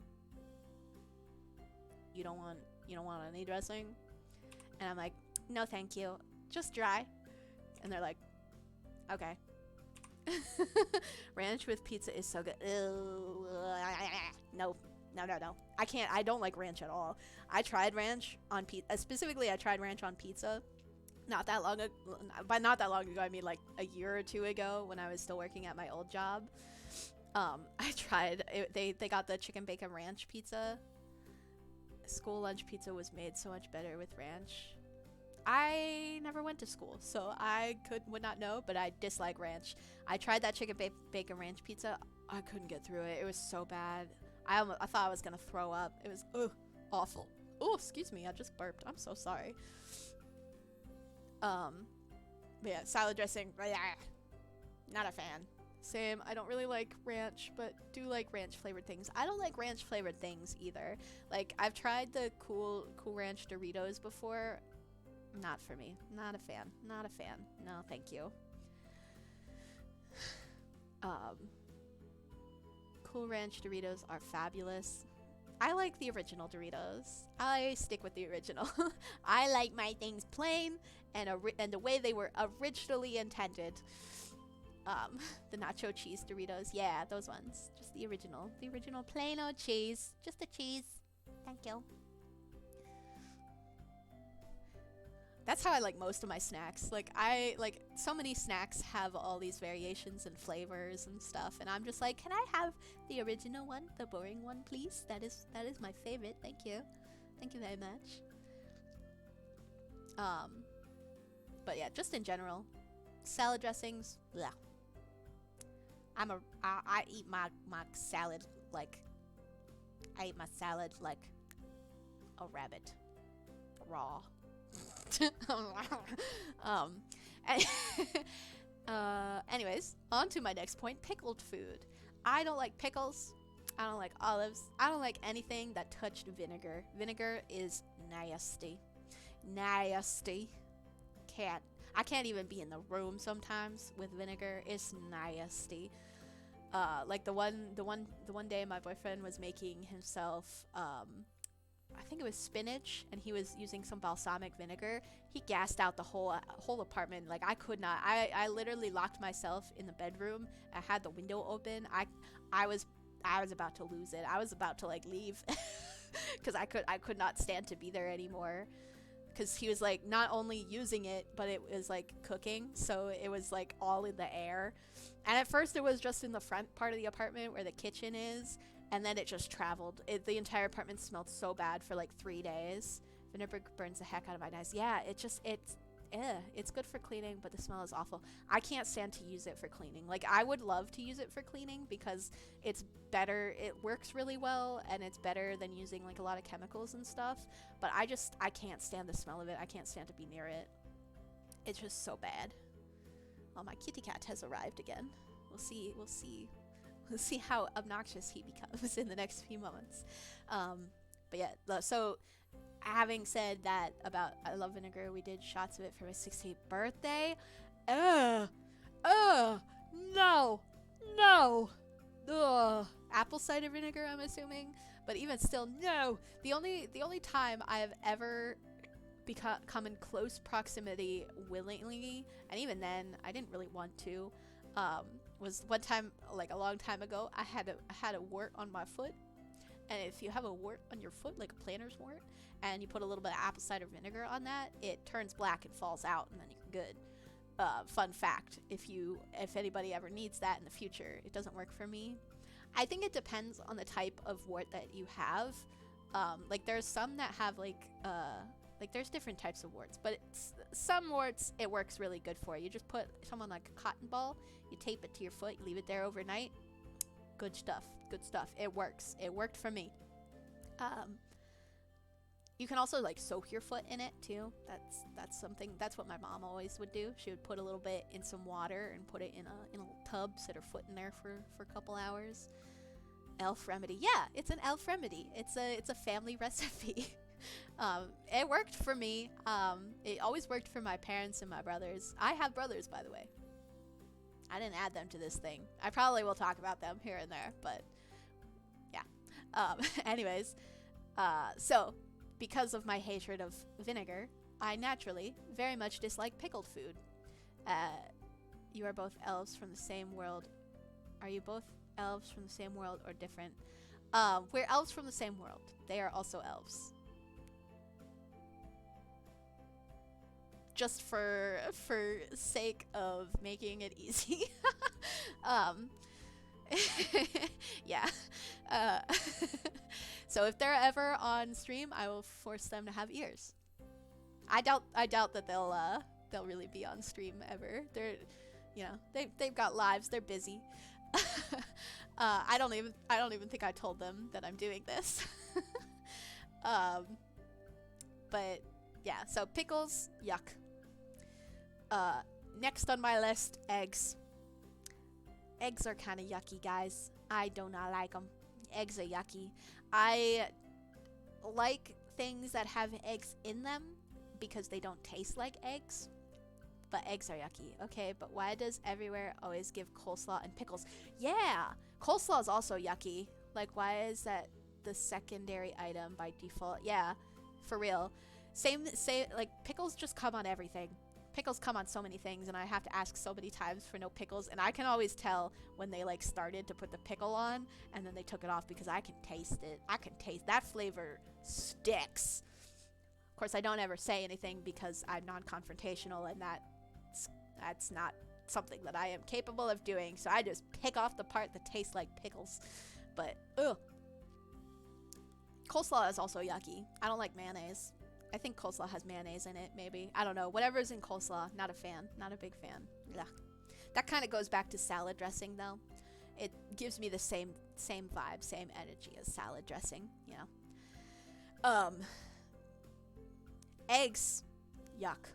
You don't want any dressing? And I'm like, no thank you, just dry. And they're like, okay. Ranch with pizza is so good. No. I can't. I don't like ranch at all. I tried ranch on pizza. Specifically, I tried ranch on pizza not that long ago. By not that long ago, I mean like a year or two ago when I was still working at my old job. I tried it. They got the chicken bacon ranch pizza. School lunch pizza was made so much better with ranch. I never went to school, so I would not know, but I dislike ranch. I tried that chicken bacon ranch pizza. I couldn't get through it. It was so bad. I thought I was gonna throw up. It was awful. Oh, excuse me, I just burped. I'm so sorry. But yeah, salad dressing, not a fan. Same. I don't really like ranch, but do like ranch flavored things. I don't like ranch flavored things either. Like, I've tried the cool ranch Doritos before. Not for me. Not a fan. Not a fan. No, thank you. Cool Ranch Doritos are fabulous. I like the original Doritos. I stick with the original. I like my things plain and the way they were originally intended. The nacho cheese Doritos. Yeah, those ones. Just the original. The original plain old cheese. Just the cheese. Thank you. That's how I like most of my snacks. Like, so many snacks have all these variations and flavors and stuff, and I'm just like, can I have the original one, the boring one, please? That is my favorite. Thank you very much. But yeah, just in general, salad dressings, blah. I eat my salad like a rabbit, raw. Anyways, on to my next point, pickled food. I don't like pickles. I don't like olives. I don't like anything that touched vinegar. Vinegar is nasty. Nasty. I can't even be in the room sometimes with vinegar. It's nasty. Like the one day my boyfriend was making himself I think it was spinach, and he was using some balsamic vinegar. He gassed out the whole apartment. Like, I could not. I literally locked myself in the bedroom. I had the window open. I was about to lose it. I was about to like leave because I could not stand to be there anymore. Because he was like not only using it, but it was like cooking, so it was like all in the air. And at first it was just in the front part of the apartment where the kitchen is. And then it just traveled. The entire apartment smelled so bad for like 3 days. Vinegar burns the heck out of my eyes. Yeah, it's good for cleaning, but the smell is awful. I can't stand to use it for cleaning. Like, I would love to use it for cleaning because it's better. It works really well, and it's better than using like a lot of chemicals and stuff. But I can't stand the smell of it. I can't stand to be near it. It's just so bad. Well, my kitty cat has arrived again. We'll see. We'll see how obnoxious he becomes in the next few moments. But yeah, so having said that about I love vinegar, we did shots of it for my 16th birthday. No. Ugh. Apple cider vinegar, I'm assuming. But even still, no. The only time I have ever come in close proximity willingly, and even then, I didn't really want to, was one time, like a long time ago, I had a wart on my foot. And if you have a wart on your foot, like a planter's wart, and you put a little bit of apple cider vinegar on that, it turns black and falls out, and then you're good. Fun fact, if anybody ever needs that in the future, it doesn't work for me. I think it depends on the type of wart that you have. Like, there's some that have like there's different types of warts, but some warts it works really good for. You just put some on like a cotton ball, you tape it to your foot, you leave it there overnight. Good stuff. It works. It worked for me. You can also like soak your foot in it too. That's something. That's what my mom always would do. She would put a little bit in some water and put it in a tub, set her foot in there for a couple hours. Elf remedy. Yeah, it's an elf remedy. It's a family recipe. It worked for me. It always worked for my parents and my brothers. I have brothers, by the way. I didn't add them to this thing. I probably will talk about them here and there, but yeah. Anyways, so because of my hatred of vinegar, I naturally very much dislike pickled food. You are both elves from the same world. Are you both elves from the same world or different? We're elves from the same world. They are also elves. Just for sake of making it easy. Yeah. So if they're ever on stream, I will force them to have ears. I doubt that they'll really be on stream ever. They're, you know, they've got lives. They're busy. I don't even think I told them that I'm doing this. But yeah, so pickles, yuck. Next on my list, eggs. Eggs are kind of yucky, guys. I do not like them. Eggs are yucky. I like things that have eggs in them because they don't taste like eggs. But eggs are yucky. Okay, but why does everywhere always give coleslaw and pickles? Yeah, coleslaw is also yucky. Like, why is that the secondary item by default? Yeah, for real. Same, like, pickles just come on everything. Pickles come on so many things, and I have to ask so many times for no pickles, and I can always tell when they like started to put the pickle on and then they took it off because I can taste it. I can taste that flavor sticks. Of course, I don't ever say anything because I'm non-confrontational, and that's not something that I am capable of doing, so I just pick off the part that tastes like pickles. But ugh. Coleslaw is also yucky. I don't like mayonnaise. I think coleslaw has mayonnaise in it, maybe. I don't know. Whatever's in coleslaw, not a fan. Not a big fan. Ugh. That kind of goes back to salad dressing, though. It gives me the same vibe, same energy as salad dressing, you know. Eggs. Yuck.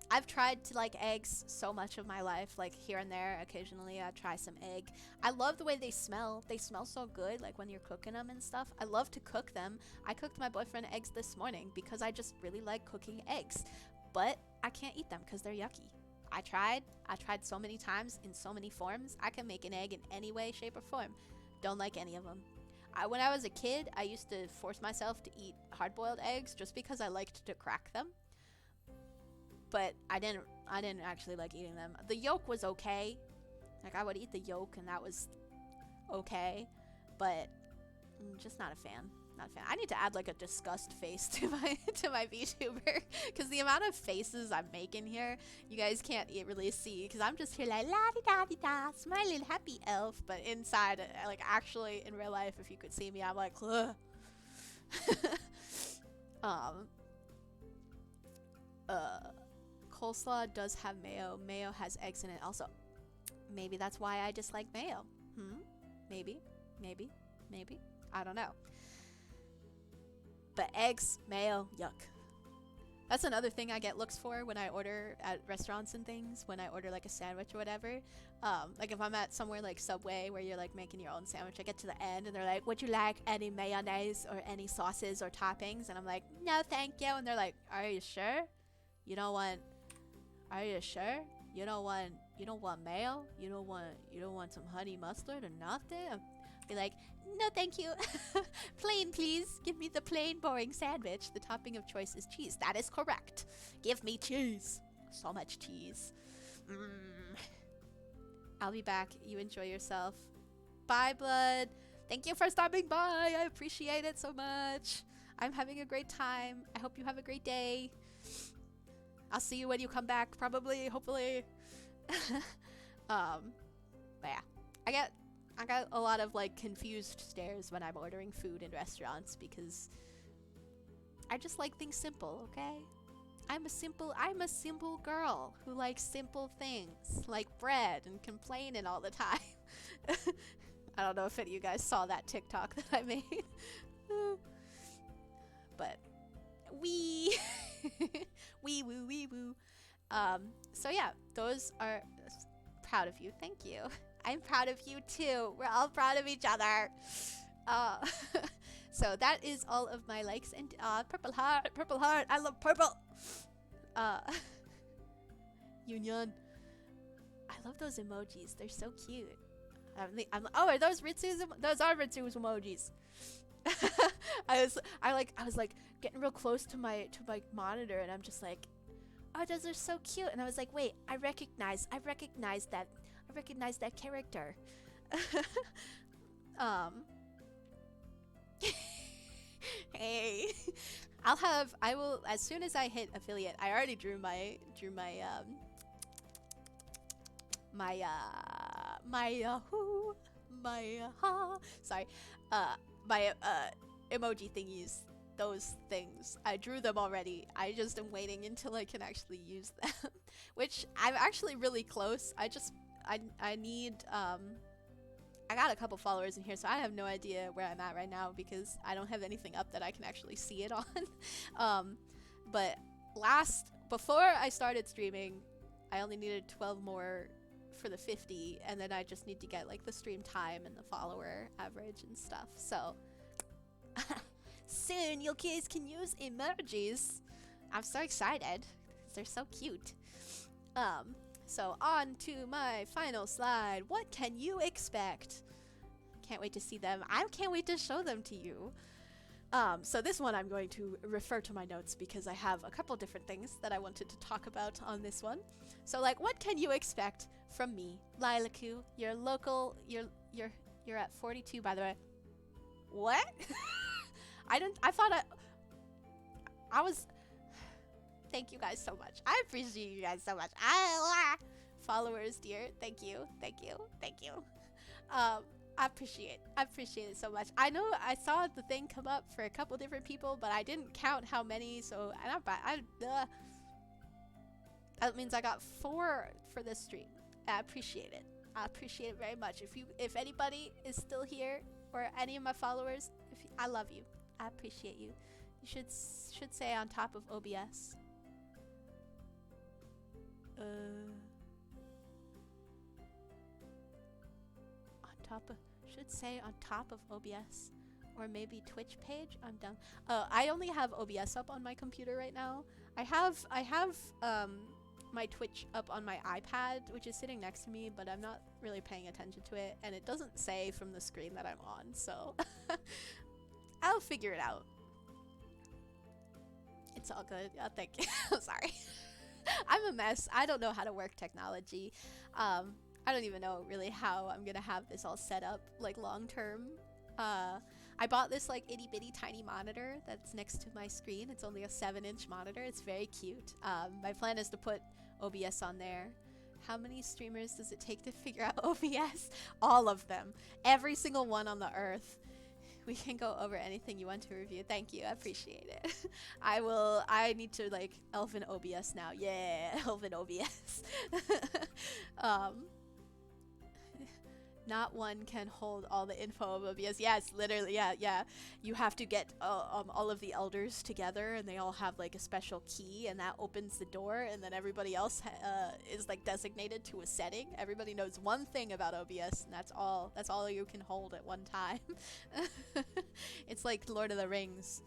I've tried to like eggs so much of my life, like here and there. Occasionally I try some egg. I love the way they smell. They smell so good, like when you're cooking them and stuff. I love to cook them. I cooked my boyfriend eggs this morning because I just really like cooking eggs. But I can't eat them because they're yucky. I tried so many times in so many forms. I can make an egg in any way, shape, or form. Don't like any of them. When I was a kid, I used to force myself to eat hard-boiled eggs just because I liked to crack them. But I didn't actually like eating them. The yolk was okay. Like, I would eat the yolk and that was okay. But I'm just not a fan. Not a fan. I need to add like a disgust face to my VTuber. Because the amount of faces I'm making here, you guys can't really see. Because I'm just here like, la-di-da-di-da, smiling happy elf. But inside, like actually in real life, if you could see me, I'm like, ugh. Coleslaw does have mayo. Mayo has eggs in it also. Maybe that's why I dislike mayo. Maybe. I don't know. But eggs, mayo, yuck. That's another thing I get looks for when I order at restaurants and things. When I order like a sandwich or whatever. Like if I'm at somewhere like Subway where you're like making your own sandwich, I get to the end and they're like, would you like any mayonnaise or any sauces or toppings? And I'm like, no thank you. And they're like, are you sure? Are you sure? You don't want mayo? You don't want some honey mustard or nothing? I'll be like, no thank you. Plain please. Give me the plain boring sandwich. The topping of choice is cheese. That is correct. Give me cheese. So much cheese. I'll be back. You enjoy yourself. Bye, Blood. Thank you for stopping by. I appreciate it so much. I'm having a great time. I hope you have a great day. I'll see you when you come back, probably, hopefully. But yeah, I got a lot of like confused stares when I'm ordering food in restaurants because I just like things simple, okay? I'm a simple girl who likes simple things like bread and complaining all the time. I don't know if any of you guys saw that TikTok that I made. But So yeah, those are proud of you. Thank you. I'm proud of you too. We're all proud of each other. Uh, so that is all of my likes and purple heart, purple heart. I love purple. Uh, Union. I love those emojis. They're so cute. Oh, are those Ritsu's? Those are Ritsu's emojis. I was like getting real close to my monitor, and I'm just like, oh, those are so cute. And I was like, wait, I recognize that character. Hey, I will, as soon as I hit affiliate, I already drew my emoji thingies, those things. I drew them already. I just am waiting until I can actually use them, which I'm actually really close. I need, I got a couple followers in here, so I have no idea where I'm at right now because I don't have anything up that I can actually see it on. But before I started streaming, I only needed 12 more for the 50, and then I just need to get like the stream time and the follower average and stuff. So soon you guys can use emojis. I'm so excited. They're so cute. So on to my final slide. What can you expect? Can't wait to see them. I can't wait to show them to you. So this one I'm going to refer to my notes because I have a couple different things that I wanted to talk about on this one. So like, what can you expect from me, Lilaku? You're at 42, by the way. What? I was. Thank you guys so much. I appreciate you guys so much. Followers, dear. Thank you. I appreciate it so much. I know I saw the thing come up for a couple different people, but I didn't count how many, so that means I got 4 for this stream. I appreciate it. I appreciate it very much. If anybody is still here, or any of my followers, I love you. I appreciate you. You should say on top of OBS. Should say on top of OBS, or maybe Twitch page. I'm done. I only have OBS up on my computer right now. I have my Twitch up on my iPad, which is sitting next to me, but I'm not really paying attention to it, and it doesn't say from the screen that I'm on, so I'll figure it out. It's all good. Thank you. I'm sorry. I'm a mess. I don't know how to work technology. I don't even know really how I'm gonna have this all set up like long term. I bought this like itty bitty tiny monitor that's next to my screen. It's only a 7-inch monitor. It's very cute. My plan is to put OBS on there. How many streamers does it take to figure out OBS? All of them. Every single one on the earth. We can go over anything you want to review. Thank you. I appreciate it. I need to like Elfin OBS now. Yeah, Elfin OBS. Not one can hold all the info of OBS. Yes, literally, yeah. You have to get all of the elders together, and they all have like a special key, and that opens the door, and then everybody else is like designated to a setting. Everybody knows one thing about OBS, and that's all you can hold at one time. It's like Lord of the Rings.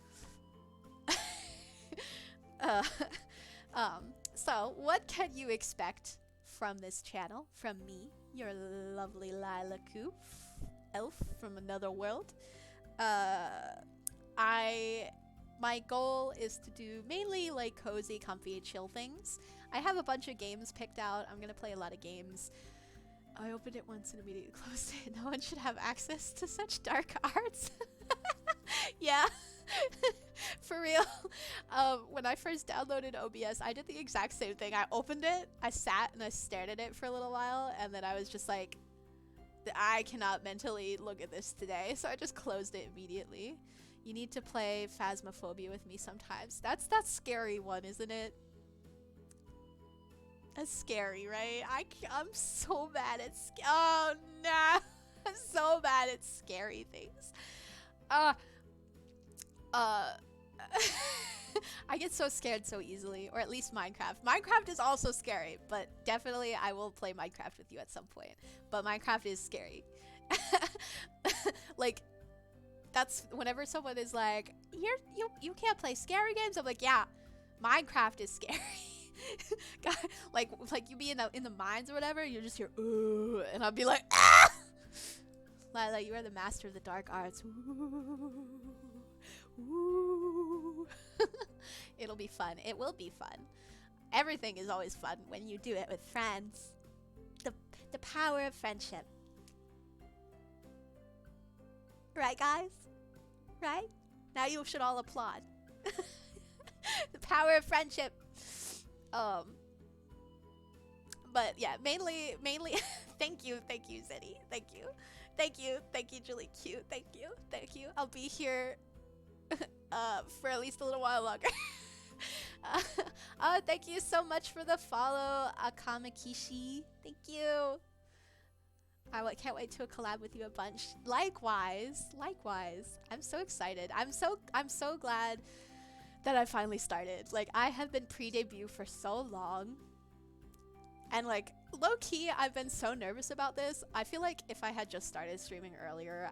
So what can you expect from this channel, from me, your lovely Lilaku, elf from another world? My goal is to do mainly like cozy, comfy, chill things. I have a bunch of games picked out. I'm gonna play a lot of games. I opened it once and immediately closed it. No one should have access to such dark arts. Yeah. For real. When I first downloaded OBS, I did the exact same thing. I opened it, I sat and I stared at it for a little while, and then I was just like, I cannot mentally look at this today, so I just closed it immediately. You need to play Phasmophobia with me sometimes. That's that scary one, isn't it? That's scary, right? I'm so bad at oh no. I'm so bad at scary things. I get so scared so easily, or at least Minecraft. Minecraft is also scary, but definitely I will play Minecraft with you at some point. But Minecraft is scary. Like, that's whenever someone is like, you can't play scary games. I'm like, yeah, Minecraft is scary. like you be in the mines or whatever, you just hear ooh, and I'll be like, ah! Lila, you are the master of the dark arts. Ooh. Ooh. It'll be fun. It will be fun. Everything is always fun when you do it with friends. The power of friendship. Right, guys? Right? Now you should all applaud. The power of friendship. But yeah, mainly thank you, Zeddy. Thank you, Julie Q. Thank you. I'll be here for at least a little while longer. Thank you so much for the follow, Akamakishi. Thank you. I can't wait to collab with you a bunch. Likewise. I'm so excited. I'm so glad that I finally started. Like, I have been pre-debut for so long. And like, low-key, I've been so nervous about this. I feel like if I had just started streaming earlier,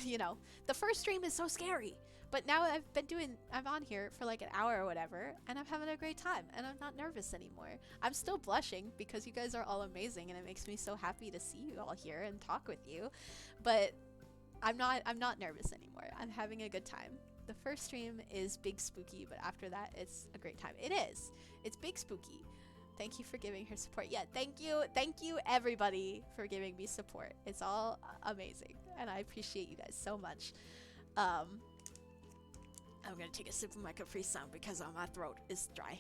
you know, the first stream is so scary. But now I'm on here for like an hour or whatever, and I'm having a great time, and I'm not nervous anymore. I'm still blushing because you guys are all amazing, and it makes me so happy to see you all here and talk with you. But I'm not nervous anymore. I'm having a good time. The first stream is big spooky, but after that, it's a great time. It is. It's big spooky. Thank you for giving her support. Yeah, thank you everybody for giving me support. It's all amazing, and I appreciate you guys so much. I'm gonna take a sip of my Capri Sun because my throat is dry.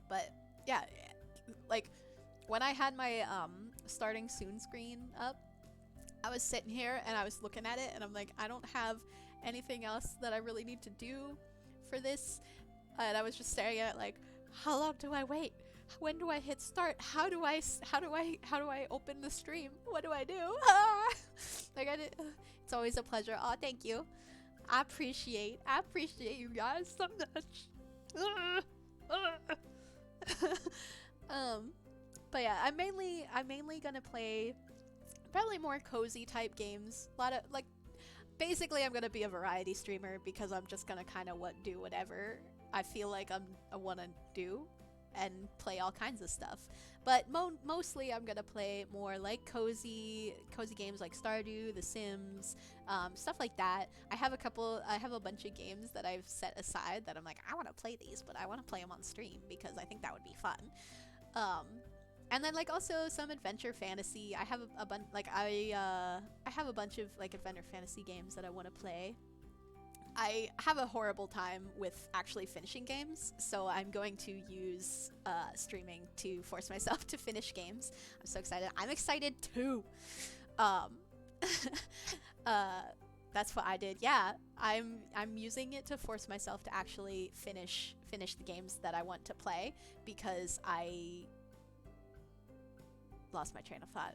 But yeah, like when I had my starting soon screen up, I was sitting here and I was looking at it and I'm like, I don't have anything else that I really need to do for this, and I was just staring at it like, how long do I wait? When do I hit start? How do I open the stream? What do I do? Like, it's always a pleasure. Oh, thank you. I appreciate you guys so much. But yeah, I'm mainly gonna play probably more cozy type games. A lot of like, basically I'm gonna be a variety streamer because I'm just gonna kind of do whatever I feel like I want to do and play all kinds of stuff. But mostly I'm gonna play more like cozy games like Stardew, The Sims, stuff like that. I have a bunch of games that I've set aside that I'm like, I want to play these, but I want to play them on stream because I think that would be fun. And then like also some adventure fantasy. I have a bunch, like I have a bunch of like adventure fantasy games that I want to play. I have a horrible time with actually finishing games, so I'm going to use streaming to force myself to finish games. I'm so excited. I'm excited too. That's what I did. Yeah, I'm using it to force myself to actually finish the games that I want to play, because I lost my train of thought.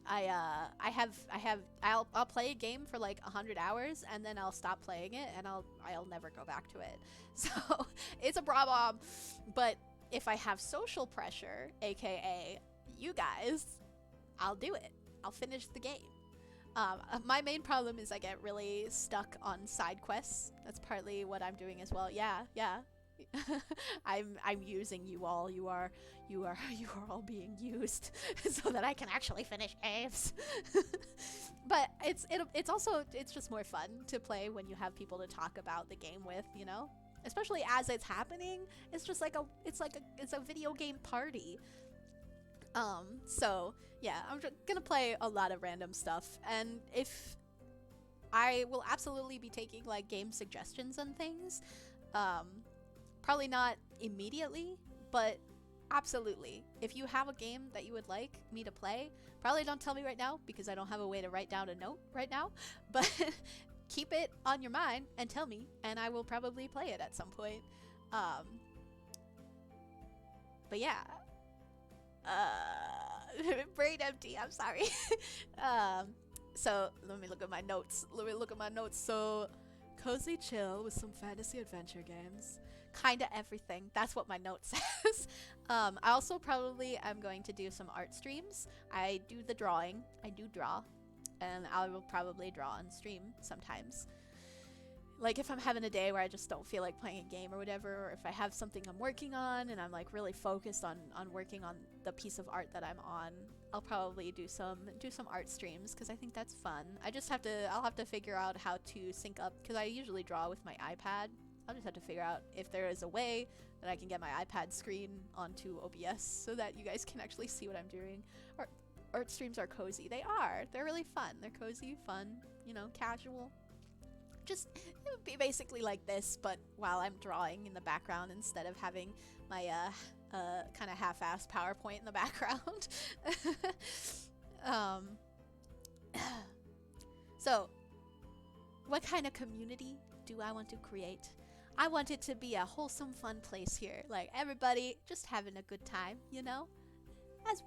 I'll play a game for like 100 hours and then I'll stop playing it and I'll never go back to it. So it's a problem. But if I have social pressure, aka you guys, I'll do it. I'll finish the game. My main problem is I get really stuck on side quests. That's partly what I'm doing as well. Yeah. I'm using you all. You are all being used so that I can actually finish games. But it's just more fun to play when you have people to talk about the game with, you know? Especially as it's happening. It's just like it's a video game party. So yeah, I'm just gonna play a lot of random stuff, and if I will absolutely be taking like game suggestions and things. Probably not immediately, but absolutely. If you have a game that you would like me to play, probably don't tell me right now because I don't have a way to write down a note right now, but keep it on your mind and tell me, and I will probably play it at some point. But yeah. Brain empty. I'm sorry. So let me look at my notes. So, cozy chill with some fantasy adventure games. Kinda everything. That's what my note says. I also probably am going to do some art streams. I do the drawing. I do draw, and I will probably draw on stream sometimes. Like if I'm having a day where I just don't feel like playing a game or whatever, or if I have something I'm working on and I'm like really focused on working on the piece of art that I'm on, I'll probably do some art streams because I think that's fun. I'll have to figure out how to sync up because I usually draw with my iPad. I'll just have to figure out if there is a way that I can get my iPad screen onto OBS so that you guys can actually see what I'm doing. Art streams are cozy. They are. They're really fun. They're cozy, fun, you know, casual. Just, it would be basically like this, but while I'm drawing in the background instead of having my kind of half-assed PowerPoint in the background. So, what kind of community do I want to create? I want it to be a wholesome, fun place here. Like, everybody just having a good time, you know? As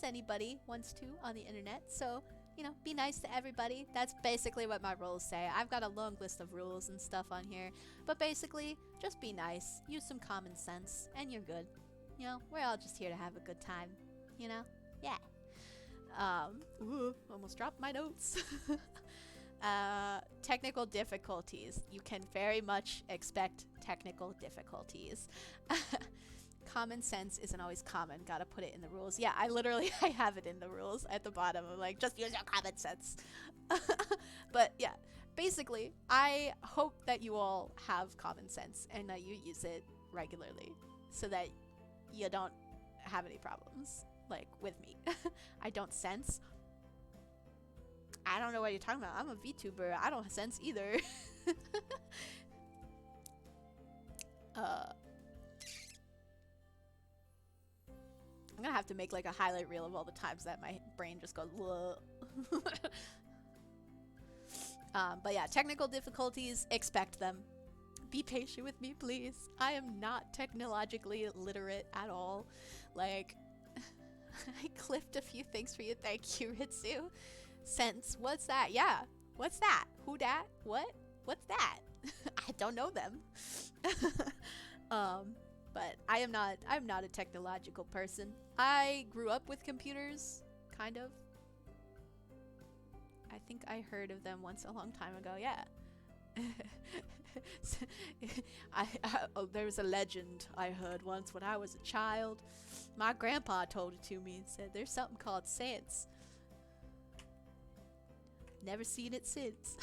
anybody wants to on the internet. So, you know, be nice to everybody. That's basically what my rules say. I've got a long list of rules and stuff on here. But basically, just be nice. Use some common sense, and you're good. You know, we're all just here to have a good time. You know? Yeah. Almost dropped my notes. Technical difficulties. You can very much expect technical difficulties. Common sense isn't always common. Gotta put it in the rules. Yeah, I have it in the rules at the bottom. I'm like, just use your common sense. But yeah, basically, I hope that you all have common sense and that you use it regularly so that you don't have any problems, like with me. I don't sense. I don't know what you're talking about. I'm a VTuber. I don't sense either. I'm gonna have to make like a highlight reel of all the times that my brain just goes whoa. But yeah, technical difficulties, expect them. Be patient with me, please. I am not technologically literate at all. Like, I clipped a few things for you. Thank you, Ritsu. Sense, what's that? Yeah, what's that? Who dat? What? What's that? I don't know them. But I'm not a technological person. I grew up with computers, kind of. I think I heard of them once a long time ago, yeah. There was a legend I heard once when I was a child. My grandpa told it to me and said there's something called sense. Never seen it since.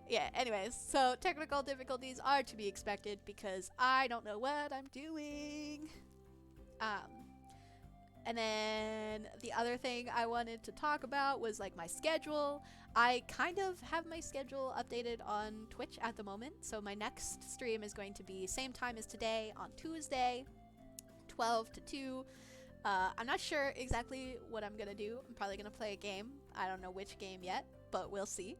Yeah, anyways, so technical difficulties are to be expected because I don't know what I'm doing. And then the other thing I wanted to talk about was like my schedule. I kind of have my schedule updated on Twitch at the moment. So my next stream is going to be same time as today on Tuesday, 12 to 2. I'm not sure exactly what I'm gonna do. I'm probably gonna play a game. I don't know which game yet, but we'll see.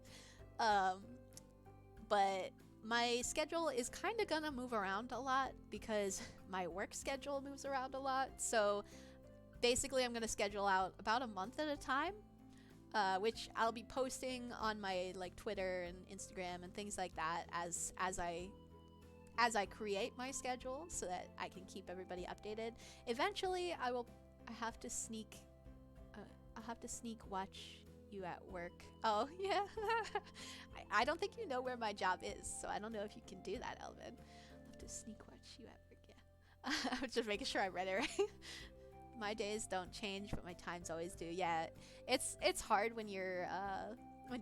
But my schedule is kind of gonna move around a lot because my work schedule moves around a lot. So basically I'm gonna schedule out about a month at a time, which I'll be posting on my like Twitter and Instagram and things like that as I create my schedule so that I can keep everybody updated. Eventually I'll have to sneak watch you at work. Oh yeah. I don't think you know where my job is, so I don't know if you can do that, Elvin. I'll have to sneak watch you at work. Yeah. I'm just making sure I read it right. My days don't change, but my times always do. Yeah, it's hard when your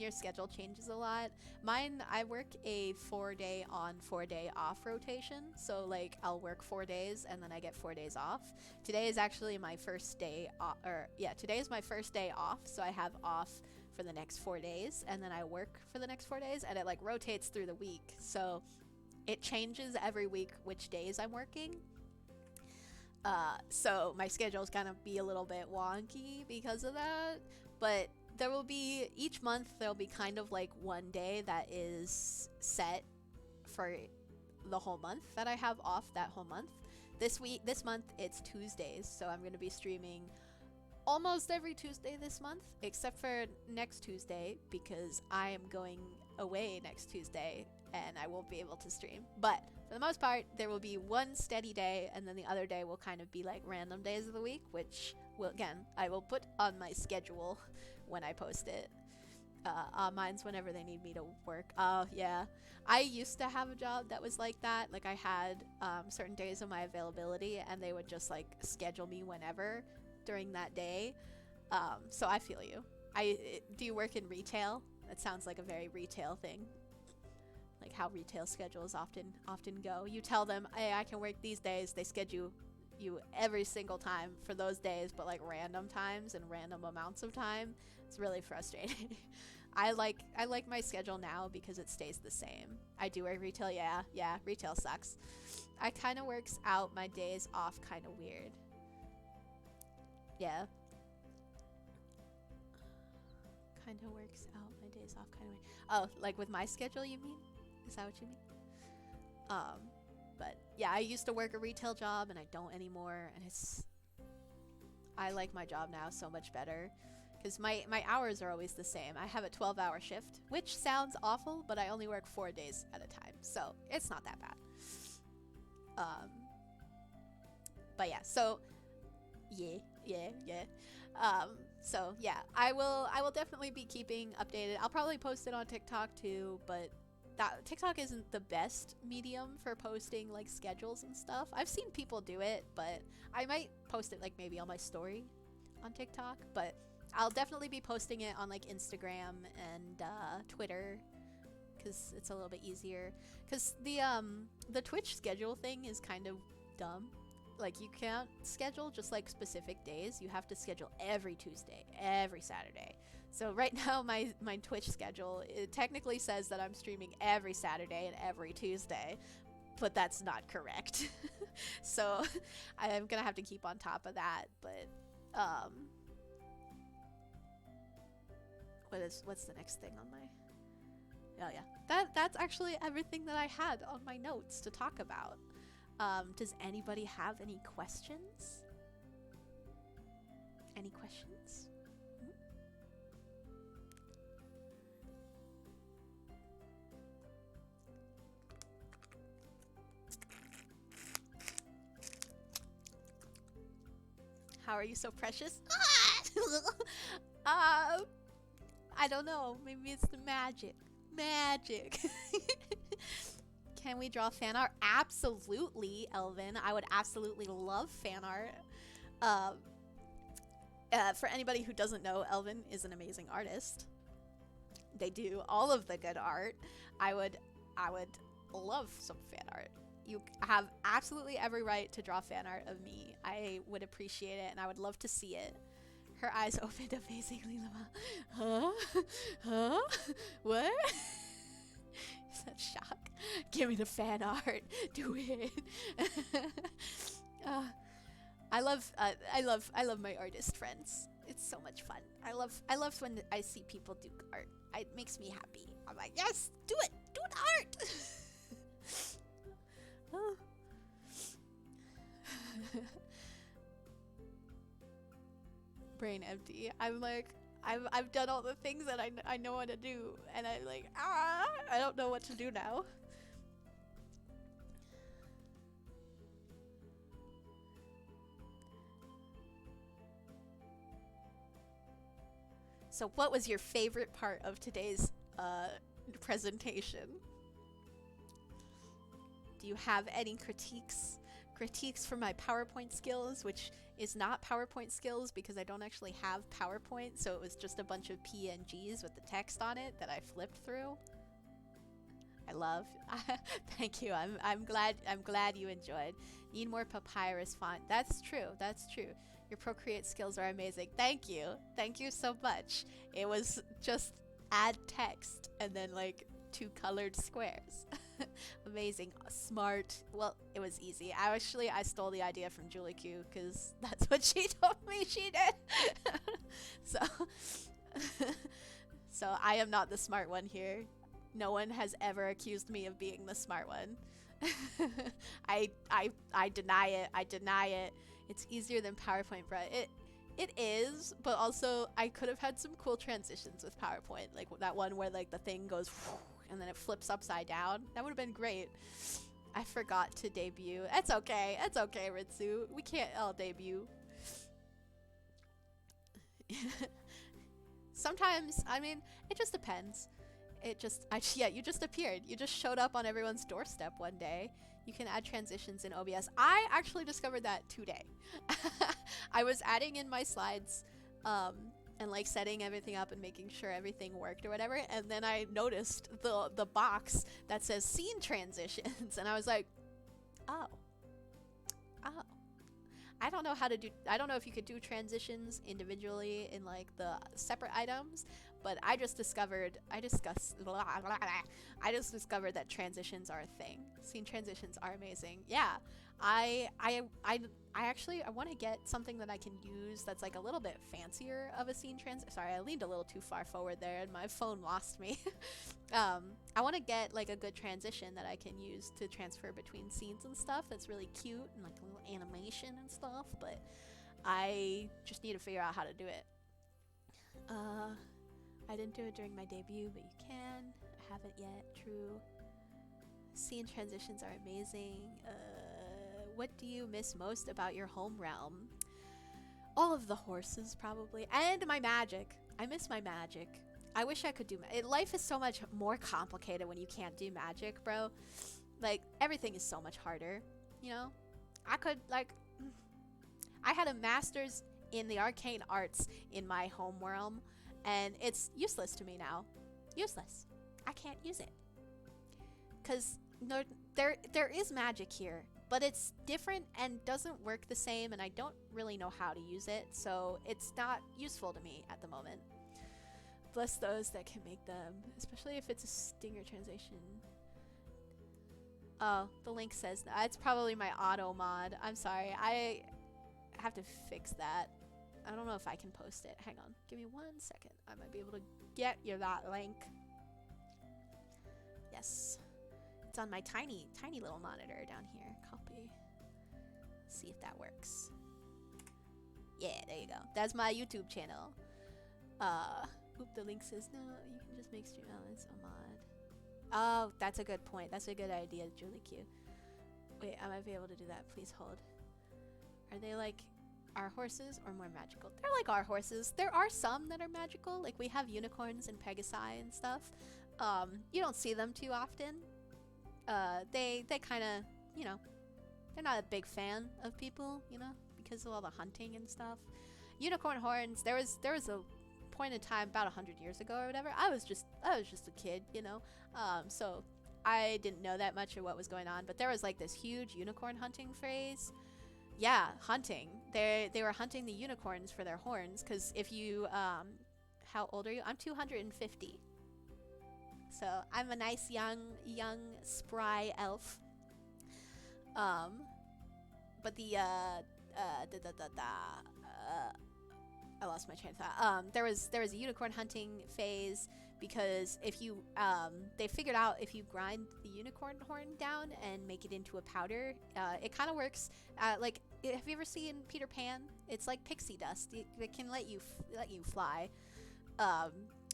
schedule changes a lot. Mine, I work a 4-day on, 4-day off rotation. So like I'll work 4 days and then I get 4 days off. Today is actually my first day off, today is my first day off. So I have off for the next 4 days and then I work for the next 4 days and it like rotates through the week. So it changes every week which days I'm working. So my schedule's gonna be a little bit wonky because of that, but there will be, each month there'll be kind of like one day that is set for the whole month that I have off that whole month. this month it's Tuesdays, so I'm gonna be streaming almost every Tuesday this month, except for next Tuesday because I am going away next Tuesday and I won't be able to stream. But for the most part, there will be one steady day, and then the other day will kind of be like random days of the week, which will, again, I will put on my schedule when I post it. Mine's whenever they need me to work. Oh, yeah. I used to have a job that was like that. Like, I had certain days of my availability, and they would just, like, schedule me whenever during that day. So I feel you. Do you work in retail? That sounds like a very retail thing. Like how retail schedules often go. You tell them, hey, I can work these days. They schedule you every single time for those days, but like random times and random amounts of time. It's really frustrating. I like my schedule now because it stays the same. I do work retail, yeah, retail sucks. I kind of works out my days off kind of weird. Yeah. Kind of works out my days off kind of weird. Oh, like with my schedule, you mean? Is that what you mean? But yeah, I used to work a retail job and I don't anymore, and I like my job now so much better because my hours are always the same. I have a 12-hour shift, which sounds awful, but I only work 4 days at a time, so it's not that bad. But yeah, so yeah. So yeah, I will definitely be keeping updated. I'll probably post it on TikTok too, but TikTok isn't the best medium for posting like schedules and stuff. I've seen people do it, but I might post it like maybe on my story on TikTok, but I'll definitely be posting it on like Instagram and Twitter because it's a little bit easier. Because the Twitch schedule thing is kind of dumb. Like, you can't schedule just like specific days. You have to schedule every Tuesday, every Saturday. So right now my Twitch schedule, it technically says that I'm streaming every Saturday and every Tuesday, but that's not correct. So I'm gonna have to keep on top of that. But what's the next thing on my? Oh yeah, that's actually everything that I had on my notes to talk about. Does anybody have any questions? Any questions? How are you so precious? I don't know. Maybe it's the magic. Magic. Can we draw fan art? Absolutely, Elvin. I would absolutely love fan art. For anybody who doesn't know, Elvin is an amazing artist. They do all of the good art. I would love some fan art. You have absolutely every right to draw fan art of me. I would appreciate it, and I would love to see it. Her eyes opened amazingly. Huh? What? That shock. Give me the fan art. Do it. I love my artist friends. It's so much fun. I love when I see people do art. It makes me happy. I'm like, yes, do it. Do the art. Oh. Brain empty. I'm like, I've done all the things that I know how to do, and I'm like, I don't know what to do now. So what was your favorite part of today's presentation? Do you have any critiques? Critiques for my PowerPoint skills, which is not PowerPoint skills because I don't actually have PowerPoint, so it was just a bunch of PNGs with the text on it that I flipped through. I love. Thank you. I'm glad you enjoyed. Need more papyrus font. That's true. Your Procreate skills are amazing. Thank you so much. It was just add text and then like 2 colored squares. Amazing. Smart. Well, it was easy. I stole the idea from Julie Q because that's what she told me she did. So I am not the smart one here. No one has ever accused me of being the smart one. I deny it. I deny it. It's easier than PowerPoint, bro. It is, but also I could have had some cool transitions with PowerPoint, like that one where like the thing goes and then it flips upside down. That would have been great. I forgot to debut. It's okay. It's okay, Ritsu. We can't all debut. Sometimes, I mean, it just depends. Yeah, you just appeared. You just showed up on everyone's doorstep one day. You can add transitions in OBS. I actually discovered that today. I was adding in my slides and like setting everything up and making sure everything worked or whatever, and then I noticed the box that says scene transitions, and I was like, oh. I don't know if you could do transitions individually in like the separate items, but I just discovered that transitions are a thing. Scene transitions are amazing. Yeah. I actually want to get something that I can use that's like a little bit fancier of a scene Sorry, I leaned a little too far forward there and my phone lost me. I want to get like a good transition that I can use to transfer between scenes and stuff that's really cute and like a little animation and stuff, but I just need to figure out how to do it. I didn't do it during my debut, but you can. I haven't yet. True. Scene transitions are amazing. What do you miss most about your home realm? All of the horses, probably. And my magic. I miss my magic. I wish I could do life is so much more complicated when you can't do magic, bro. Like, everything is so much harder, you know? I had a master's in the arcane arts in my home realm, and it's useless to me now. Useless. I can't use it. Because no, there is magic here, but it's different and doesn't work the same, and I don't really know how to use it, so it's not useful to me at the moment. Bless those that can make them, especially if it's a stinger translation. Oh, the link says that. It's probably my auto mod. I'm sorry. I have to fix that. I don't know if I can post it. Hang on. Give me 1 second. I might be able to get you that link. Yes. It's on my tiny little monitor down here. Copy. See if that works. Yeah, there you go. That's my YouTube channel. Oop, the link says no, you can just make stream. Oh, it's a mod. Oh, that's a good point. That's a good idea, Julie Q. Wait, I might be able to do that. Please hold. Are they like our horses or more magical? They're like our horses. There are some that are magical. Like we have unicorns and pegasi and stuff. You don't see them too often. They kind of, you know, they're not a big fan of people, you know, because of all the hunting and stuff. Unicorn horns. There was a point in time about 100 years ago or whatever. I was just a kid, you know. So I didn't know that much of what was going on, but there was like this huge unicorn hunting phase. Yeah, hunting. They were hunting the unicorns for their horns, because if you how old are you? I'm 250. So I'm a nice young spry elf. But the I lost my train of thought. There was a unicorn hunting phase, because if you they figured out if you grind the unicorn horn down and make it into a powder, it kind of works. Like, have you ever seen Peter Pan? It's like pixie dust. It can let you fly.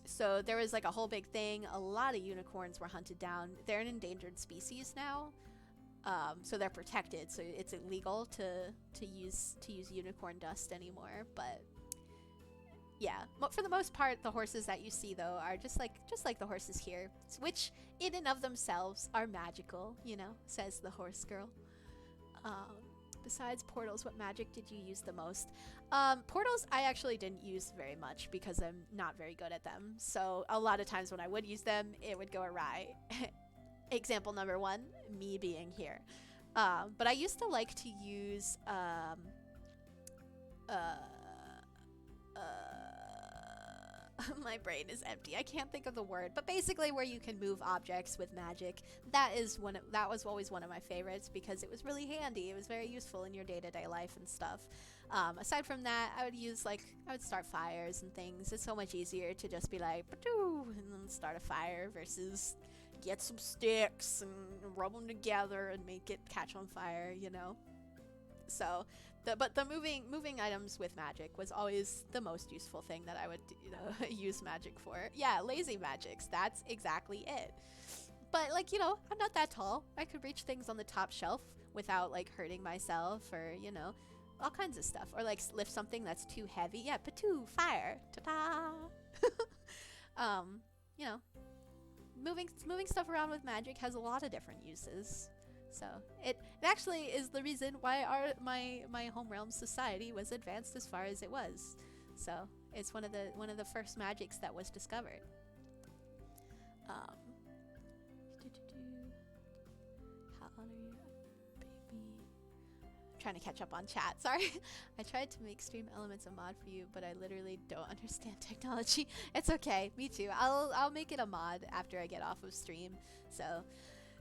So there was like a whole big thing. A lot of unicorns were hunted down. They're an endangered species now. So they're protected. So it's illegal to use unicorn dust anymore. But yeah, for the most part, the horses that you see though are just like the horses here, which in and of themselves are magical, you know, says the horse girl. Besides portals, what magic did you use the most? Portals I actually didn't use very much because I'm not very good at them. So a lot of times when I would use them, it would go awry. Example number 1, me being here. But I used to like to use my brain is empty. I can't think of the word, but basically where you can move objects with magic. That was always one of my favorites because it was really handy. It was very useful in your day-to-day life and stuff. Aside from that, I would start fires and things. It's so much easier to just be like, and then start a fire versus get some sticks and rub them together and make it catch on fire, you know? So, but the moving items with magic was always the most useful thing that I would use magic for. Yeah, lazy magics, that's exactly it. But, like, you know, I'm not that tall. I could reach things on the top shelf without, like, hurting myself or, you know, all kinds of stuff. Or, like, lift something that's too heavy. Yeah, patoo, fire. Ta-da! You know, moving stuff around with magic has a lot of different uses. So it actually is the reason why my home realm society was advanced as far as it was. So it's one of the first magics that was discovered. How old are you, baby? I'm trying to catch up on chat. Sorry, I tried to make stream elements a mod for you, but I literally don't understand technology. It's okay, me too. I'll make it a mod after I get off of stream. So.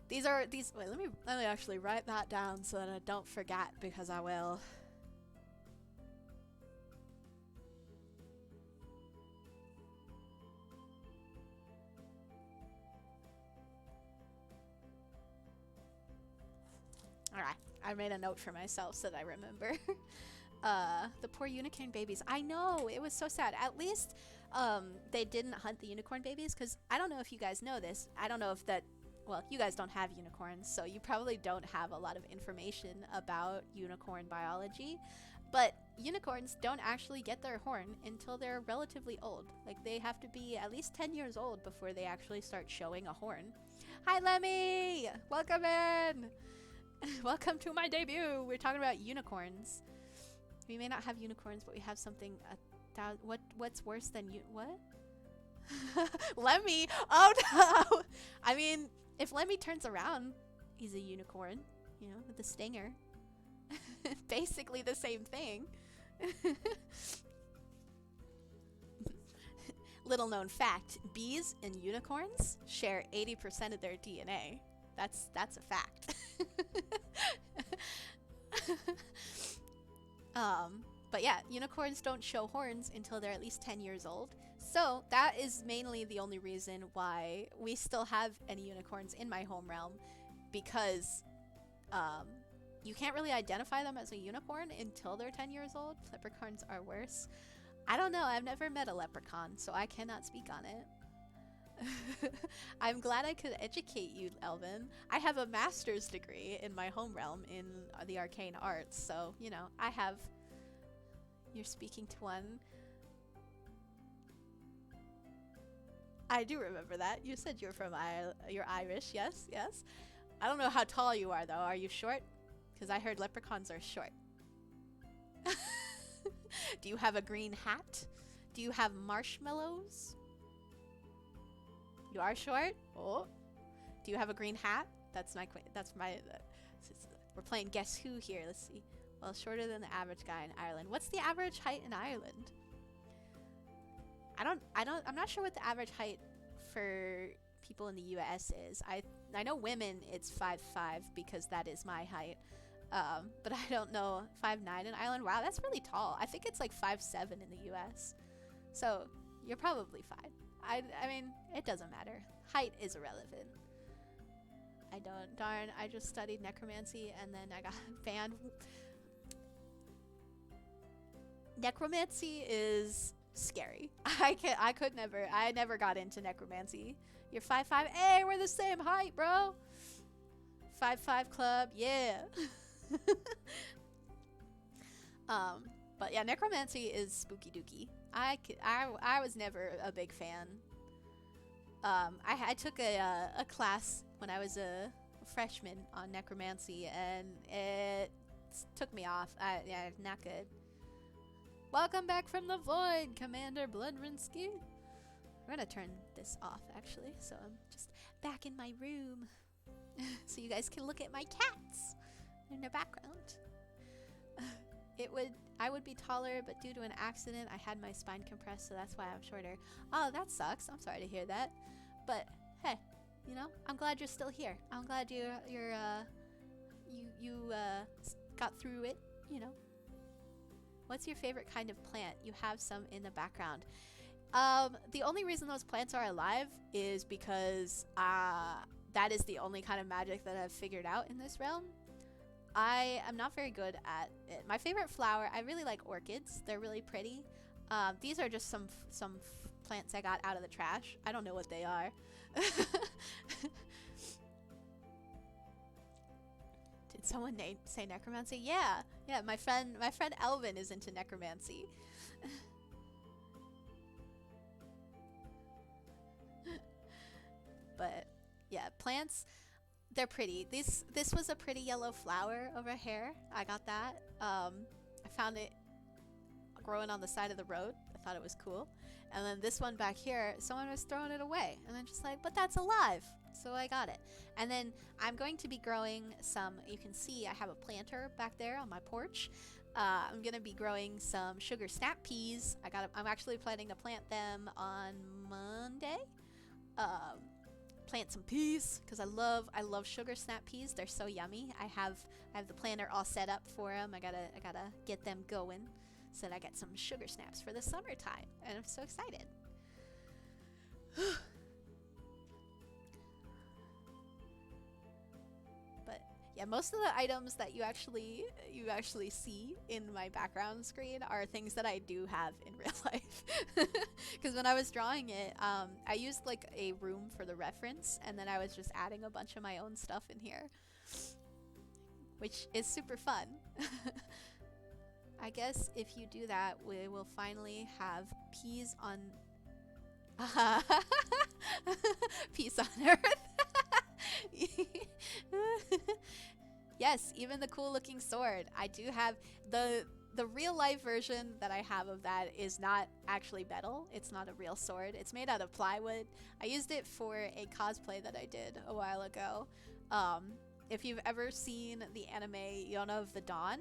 Wait, let me actually write that down so that I don't forget, because I will. Alright, I made a note for myself so that I remember. The poor unicorn babies. I know, it was so sad. At least they didn't hunt the unicorn babies, because I don't know if you guys know this. I don't know if that. Well, you guys don't have unicorns, so you probably don't have a lot of information about unicorn biology, but unicorns don't actually get their horn until they're relatively old. Like, they have to be at least 10 years old before they actually start showing a horn. Hi, Lemmy! Welcome in! Welcome to my debut! We're talking about unicorns. We may not have unicorns, but we have something... What's worse than you... What? Lemmy? Oh, no! I mean... If Lemmy turns around, he's a unicorn, you know, with a stinger. Basically the same thing. Little known fact, bees and unicorns share 80% of their DNA. That's a fact. But yeah, unicorns don't show horns until they're at least 10 years old. So that is mainly the only reason why we still have any unicorns in my home realm, because you can't really identify them as a unicorn until they're 10 years old. Leprechauns are worse. I don't know, I've never met a leprechaun, so I cannot speak on it. I'm glad I could educate you, Elvin. I have a master's degree in my home realm in the arcane arts, so, you know, I have... You're speaking to one. I do remember that. You said you're from you're Irish. Yes, yes. I don't know how tall you are, though. Are you short? Because I heard leprechauns are short. Do you have a green hat? Do you have marshmallows? You are short? Oh. Do you have a green hat? That's my... we're playing Guess Who here. Let's see. Well, shorter than the average guy in Ireland. What's the average height in Ireland? I'm not sure what the average height for people in the US is. I know women it's 5'5" because that is my height. But I don't know 5'9" in Ireland. Wow, that's really tall. I think it's like 5'7" in the US. So you're probably fine. I mean, it doesn't matter. Height is irrelevant. Darn, I just studied necromancy and then I got banned. Necromancy is scary. I never got into necromancy. You're 5'5". Hey, we're the same height, bro. 5'5" club, yeah. But yeah, necromancy is spooky dooky. I was never a big fan. I took a class when I was a freshman on necromancy, and it took me off. Yeah, not good. Welcome back from the void, Commander Bloodrinsky. We're gonna turn this off, actually, so I'm just back in my room, so you guys can look at my cats in the background. I would be taller, but due to an accident, I had my spine compressed, so that's why I'm shorter. Oh, that sucks. I'm sorry to hear that. But hey, you know, I'm glad you're still here. I'm glad you got through it. You know. What's your favorite kind of plant? You have some in the background. The only reason those plants are alive is because that is the only kind of magic that I've figured out in this realm. I am not very good at it. My favorite flower, I really like orchids. They're really pretty. These are just some plants I got out of the trash. I don't know what they are. Did someone say necromancy? Yeah, yeah. My friend Elvin is into necromancy. But yeah, plants, they're pretty. This was a pretty yellow flower over here. I got that. I found it growing on the side of the road. I thought it was cool. And then this one back here, someone was throwing it away. And I'm just like, but that's alive. So I got it. And then I'm going to be growing some, you can see I have a planter back there on my porch. I'm going to be growing some sugar snap peas. I'm actually planning to plant them on Monday. Plant some peas because I love sugar snap peas. They're so yummy. I have the planter all set up for them. I gotta get them going so that I get some sugar snaps for the summertime, and I'm so excited. But yeah, most of the items that you actually see in my background screen are things that I do have in real life. Because when I was drawing it, I used like a room for the reference, and then I was just adding a bunch of my own stuff in here, which is super fun. I guess if you do that, we will finally have peas on peace on earth. Yes, even the cool looking sword. I do have the real life version that I have of that is not actually metal. It's not a real sword. It's made out of plywood. I used it for a cosplay that I did a while ago. If you've ever seen the anime Yona of the Dawn,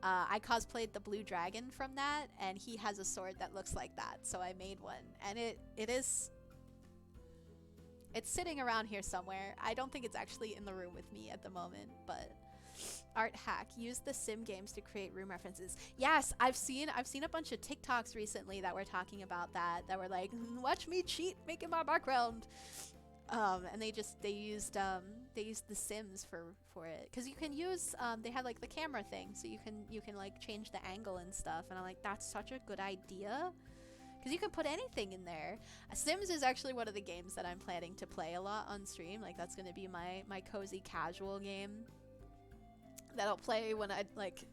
I cosplayed the blue dragon from that, and he has a sword that looks like that, so I made one. And it's sitting around here somewhere. I don't think it's actually in the room with me at the moment, but art hack. Use the sim games to create room references. Yes, I've seen a bunch of TikToks recently that were talking about that were like, watch me cheat making my background. And they used the Sims for it, because you can use they had like the camera thing, so you can like change the angle and stuff, and I'm like, that's such a good idea, because you can put anything in there. Sims is actually one of the games that I'm planning to play a lot on stream. Like, that's gonna be my cozy casual game that I'll play when I like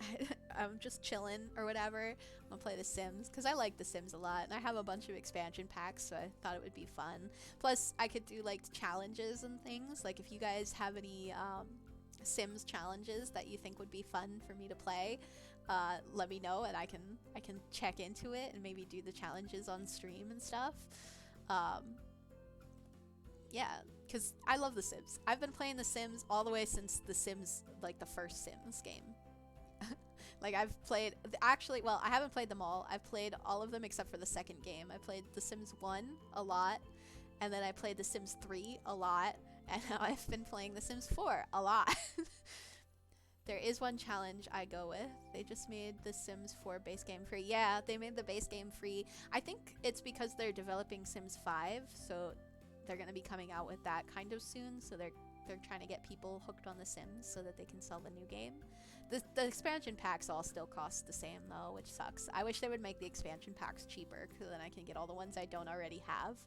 I'm just chilling or whatever. I'll play The Sims because I like The Sims a lot, and I have a bunch of expansion packs, so I thought it would be fun. Plus, I could do like challenges and things. Like, if you guys have any Sims challenges that you think would be fun for me to play, let me know, and I can check into it and maybe do the challenges on stream and stuff. Yeah, because I love The Sims. I've been playing The Sims all the way since The Sims, like the first Sims game. Like, I've played, actually, well, I haven't played them all. I've played all of them except for the second game. I played The Sims 1 a lot, and then I played The Sims 3 a lot, and now I've been playing The Sims 4 a lot. There is one challenge I go with. They just made The Sims 4 base game free. Yeah, they made the base game free. I think it's because they're developing Sims 5, so they're going to be coming out with that kind of soon, so they're trying to get people hooked on The Sims so that they can sell the new game. The expansion packs all still cost the same though, which sucks. I wish they would make the expansion packs cheaper, because then I can get all the ones I don't already have.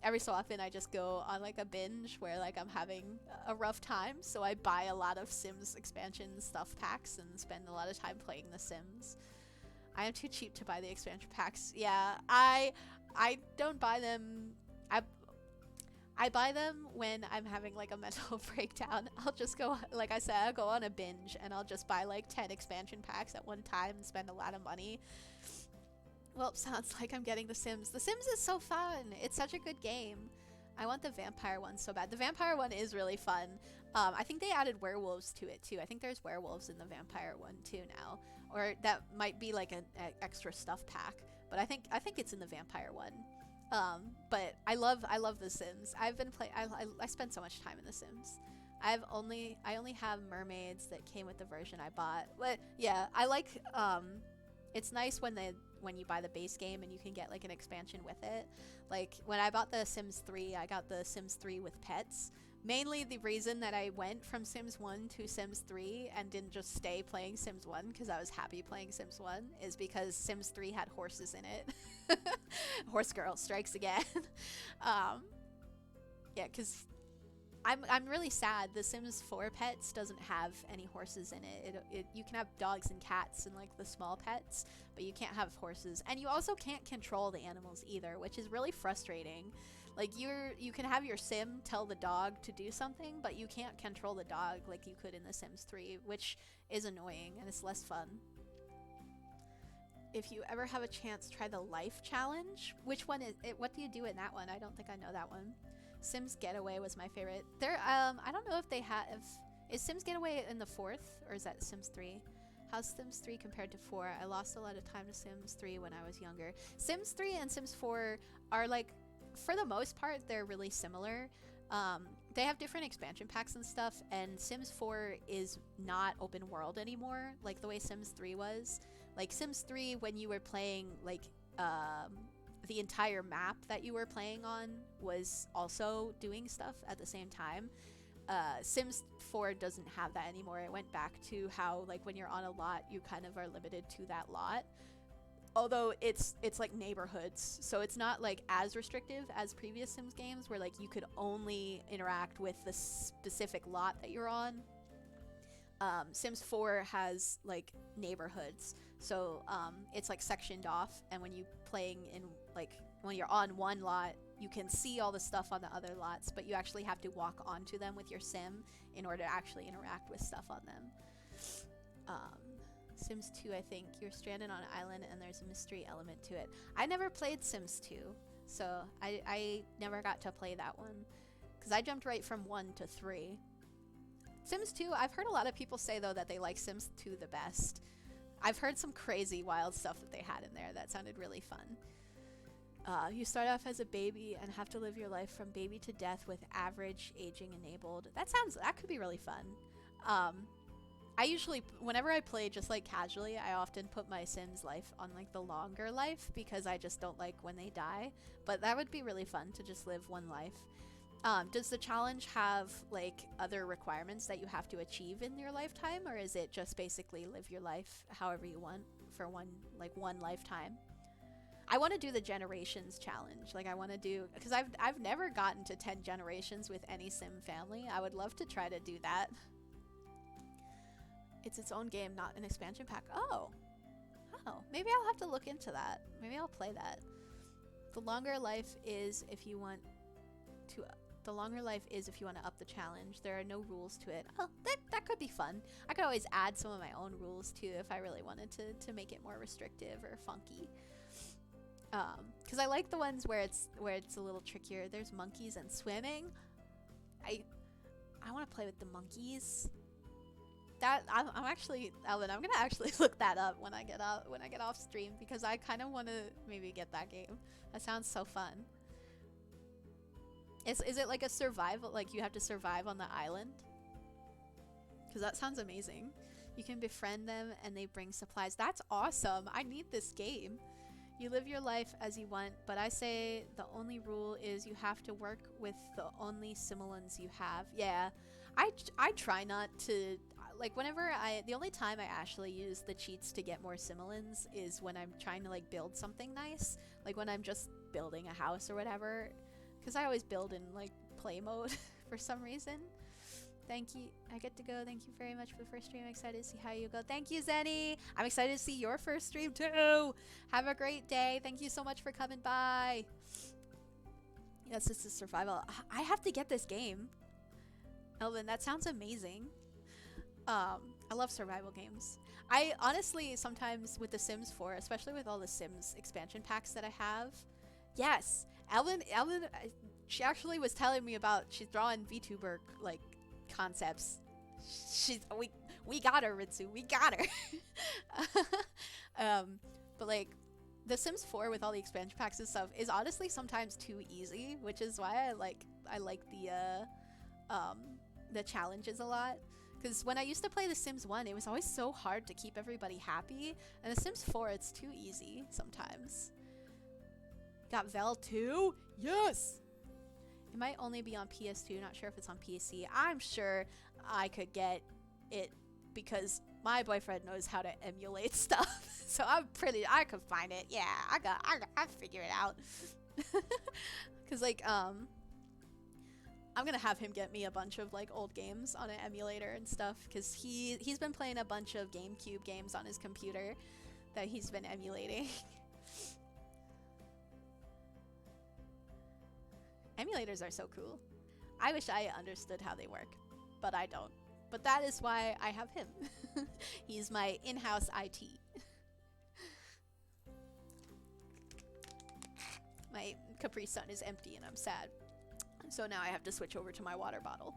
Every so often I just go on like a binge where like I'm having a rough time, so I buy a lot of Sims expansion stuff packs and spend a lot of time playing The Sims. I am too cheap to buy the expansion packs. Yeah, I don't buy them. I buy them when I'm having like a mental breakdown. I'll just go, like I said, I'll go on a binge and I'll just buy like 10 expansion packs at one time and spend a lot of money. Well, sounds like I'm getting The Sims. The Sims is so fun. It's such a good game. I want the vampire one so bad. The vampire one is really fun. I think they added werewolves to it too. I think there's werewolves in the vampire one too now. Or that might be like an extra stuff pack. But I think it's in the vampire one. But I love The Sims. I've been I spend so much time in The Sims. I only have mermaids that came with the version I bought. But yeah, I like it's nice when when you buy the base game, and you can get like an expansion with it. Like when I bought the Sims 3, I got the Sims 3 with pets. Mainly the reason that I went from Sims 1 to Sims 3 and didn't just stay playing Sims 1 because I was happy playing Sims 1 is because Sims 3 had horses in it. Horse girl strikes again. Yeah, because I'm really sad the Sims 4 pets doesn't have any horses in it. You can have dogs and cats and like the small pets, but you can't have horses. And you also can't control the animals either, which is really frustrating. Like you can have your sim tell the dog to do something, but you can't control the dog like you could in The Sims 3, which is annoying and it's less fun. If you ever have a chance, try the life challenge. Which one is it? What do you do in that one? I don't think I know that one. Sims Getaway was my favorite. There, I don't know if they have. Is Sims Getaway in the 4th, or is that Sims 3? How's Sims 3 compared to 4? I lost a lot of time to Sims 3 when I was younger. Sims 3 and Sims 4 are like, for the most part, they're really similar. They have different expansion packs and stuff, and Sims 4 is not open world anymore, like the way Sims 3 was. Like Sims 3, when you were playing, like, the entire map that you were playing on was also doing stuff at the same time. Sims 4 doesn't have that anymore. It went back to how, like, when you're on a lot, you kind of are limited to that lot. Although it's like neighborhoods, so it's not like as restrictive as previous Sims games where like you could only interact with the specific lot that you're on. Sims 4 has like neighborhoods, so it's like sectioned off, and when you playing in like when you're on one lot, you can see all the stuff on the other lots, but you actually have to walk onto them with your sim in order to actually interact with stuff on them. Sims 2, I think you're stranded on an island and there's a mystery element to it. I never played Sims 2, so I never got to play that one because I jumped right from 1 to 3. Sims 2, I've heard a lot of people say though that they like Sims 2 the best. I've heard some crazy wild stuff that they had in there that sounded really fun. You start off as a baby and have to live your life from baby to death with average aging enabled. That could be really fun. I usually, whenever I play just like casually, I often put my Sims life on like the longer life because I just don't like when they die. But that would be really fun to just live one life. Does the challenge have like other requirements that you have to achieve in your lifetime, or is it just basically live your life however you want for one lifetime? I want to do the generations challenge. Like I want to do, because I've never gotten to 10 generations with any Sim family. I would love to try to do that. It's its own game, not an expansion pack. Oh, maybe I'll have to look into that. Maybe I'll play that. The longer life is if you want to up the challenge. There are no rules to it. Oh, that could be fun. I could always add some of my own rules too if I really wanted to make it more restrictive or funky. Because I like the ones where it's a little trickier. There's monkeys and swimming. I want to play with the monkeys. I'm actually, Ellen, I'm gonna actually look that up when I get off stream because I kind of want to maybe get that game. That sounds so fun. Is it like a survival? Like you have to survive on the island? Because that sounds amazing. You can befriend them and they bring supplies. That's awesome. I need this game. You live your life as you want, but I say the only rule is you have to work with the only simoleons you have. Yeah, I try not to. Like the only time I actually use the cheats to get more simoleons is when I'm trying to like build something nice. Like when I'm just building a house or whatever. Because I always build in like play mode for some reason. Thank you. I get to go. Thank you very much for the first stream. I'm excited to see how you go. Thank you, Zenny. I'm excited to see your first stream too. Have a great day. Thank you so much for coming by. Yes, this is survival. I have to get this game. Elvin, that sounds amazing. I love survival games. I honestly sometimes with The Sims 4, especially with all the Sims expansion packs that I have. Yes, Elvin, she actually was telling me about, she's drawing VTuber like concepts. We got her, Ritsu. We got her. But like The Sims 4 with all the expansion packs and stuff is honestly sometimes too easy, which is why I like the challenges a lot. Because when I used to play The Sims 1, it was always so hard to keep everybody happy. And The Sims 4, it's too easy sometimes. Got Vel 2? Yes! It might only be on PS2, not sure if it's on PC. I'm sure I could get it because my boyfriend knows how to emulate stuff. So I could find it. Yeah, I figure it out. Cause like, I'm gonna have him get me a bunch of like old games on an emulator and stuff. Cause he's been playing a bunch of GameCube games on his computer that he's been emulating. Emulators are so cool. I wish I understood how they work, but I don't. But that is why I have him. He's my in-house IT. My Capri Sun is empty and I'm sad. So now I have to switch over to my water bottle.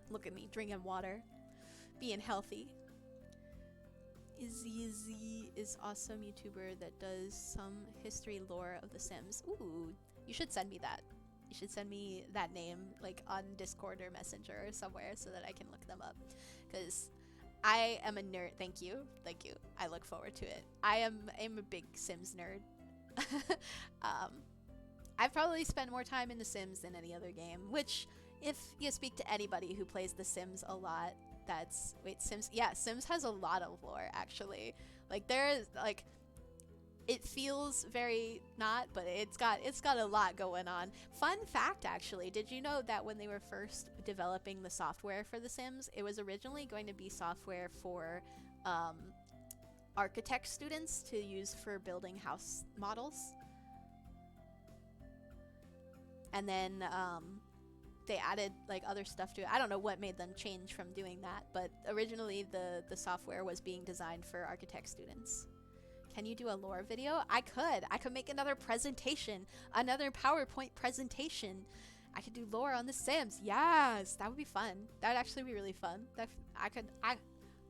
Look at me drinking water, being healthy. Izzy is awesome YouTuber that does some history lore of The Sims. Ooh, you should send me that. You should send me that name like on Discord or Messenger or somewhere so that I can look them up. Because I am a nerd. Thank you. Thank you. I look forward to it. I'm a big Sims nerd. I've probably spent more time in The Sims than any other game, which if you speak to anybody who plays The Sims a lot, Sims has a lot of lore actually. Like there's like, it feels very not, but it's got a lot going on. Fun fact actually, did you know that when they were first developing the software for The Sims, it was originally going to be software for architect students to use for building house models? And then they added like other stuff to it. I don't know what made them change from doing that, but originally the software was being designed for architect students. Can you do a lore video? I could make another presentation, another PowerPoint presentation. I could do lore on The Sims. Yes, that would be fun. That would actually be really fun.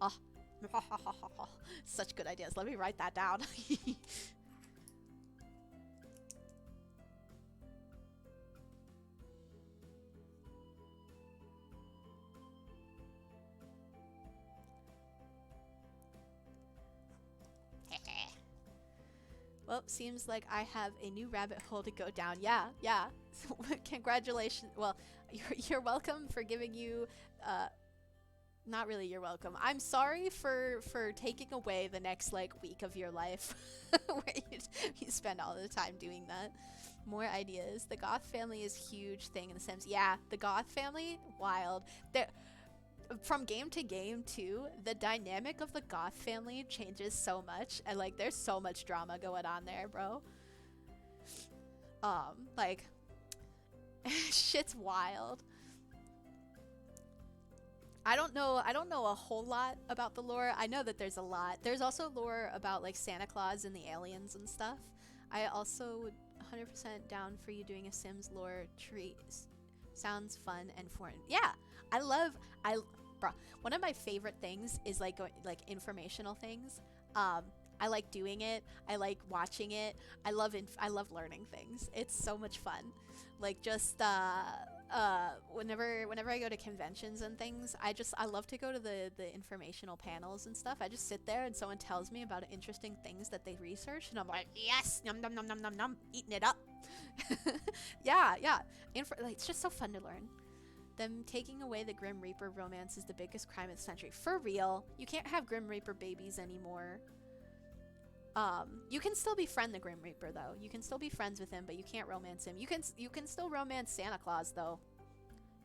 Oh, such good ideas. Let me write that down. Well, seems like I have a new rabbit hole to go down. Yeah. Congratulations. Well, you're welcome for giving you, not really you're welcome. I'm sorry for taking away the next like week of your life where you spend all the time doing that. More ideas. The Goth family is a huge thing in The Sims. Yeah, the Goth family, wild. From game to game too, the dynamic of the Goth family changes so much, and like there's so much drama going on there, bro. Like shit's wild. I don't know a whole lot about the lore. I know that there's a lot. There's also lore about like Santa Claus and the aliens and stuff. I also would 100% down for you doing a Sims lore tree. Sounds fun and foreign. Yeah, bro, one of my favorite things is like going like informational things. I like doing it. I like watching it. I love learning things. It's so much fun. Like just whenever I go to conventions and things, I love to go to the informational panels and stuff. I just sit there and someone tells me about interesting things that they researched, and I'm like, yes, num num num num num num, eating it up. yeah. Like, it's just so fun to learn. Them taking away the Grim Reaper romance is the biggest crime of the century. For real. You can't have Grim Reaper babies anymore. You can still befriend the Grim Reaper though. You can still be friends with him, but you can't romance him. You can still romance Santa Claus though.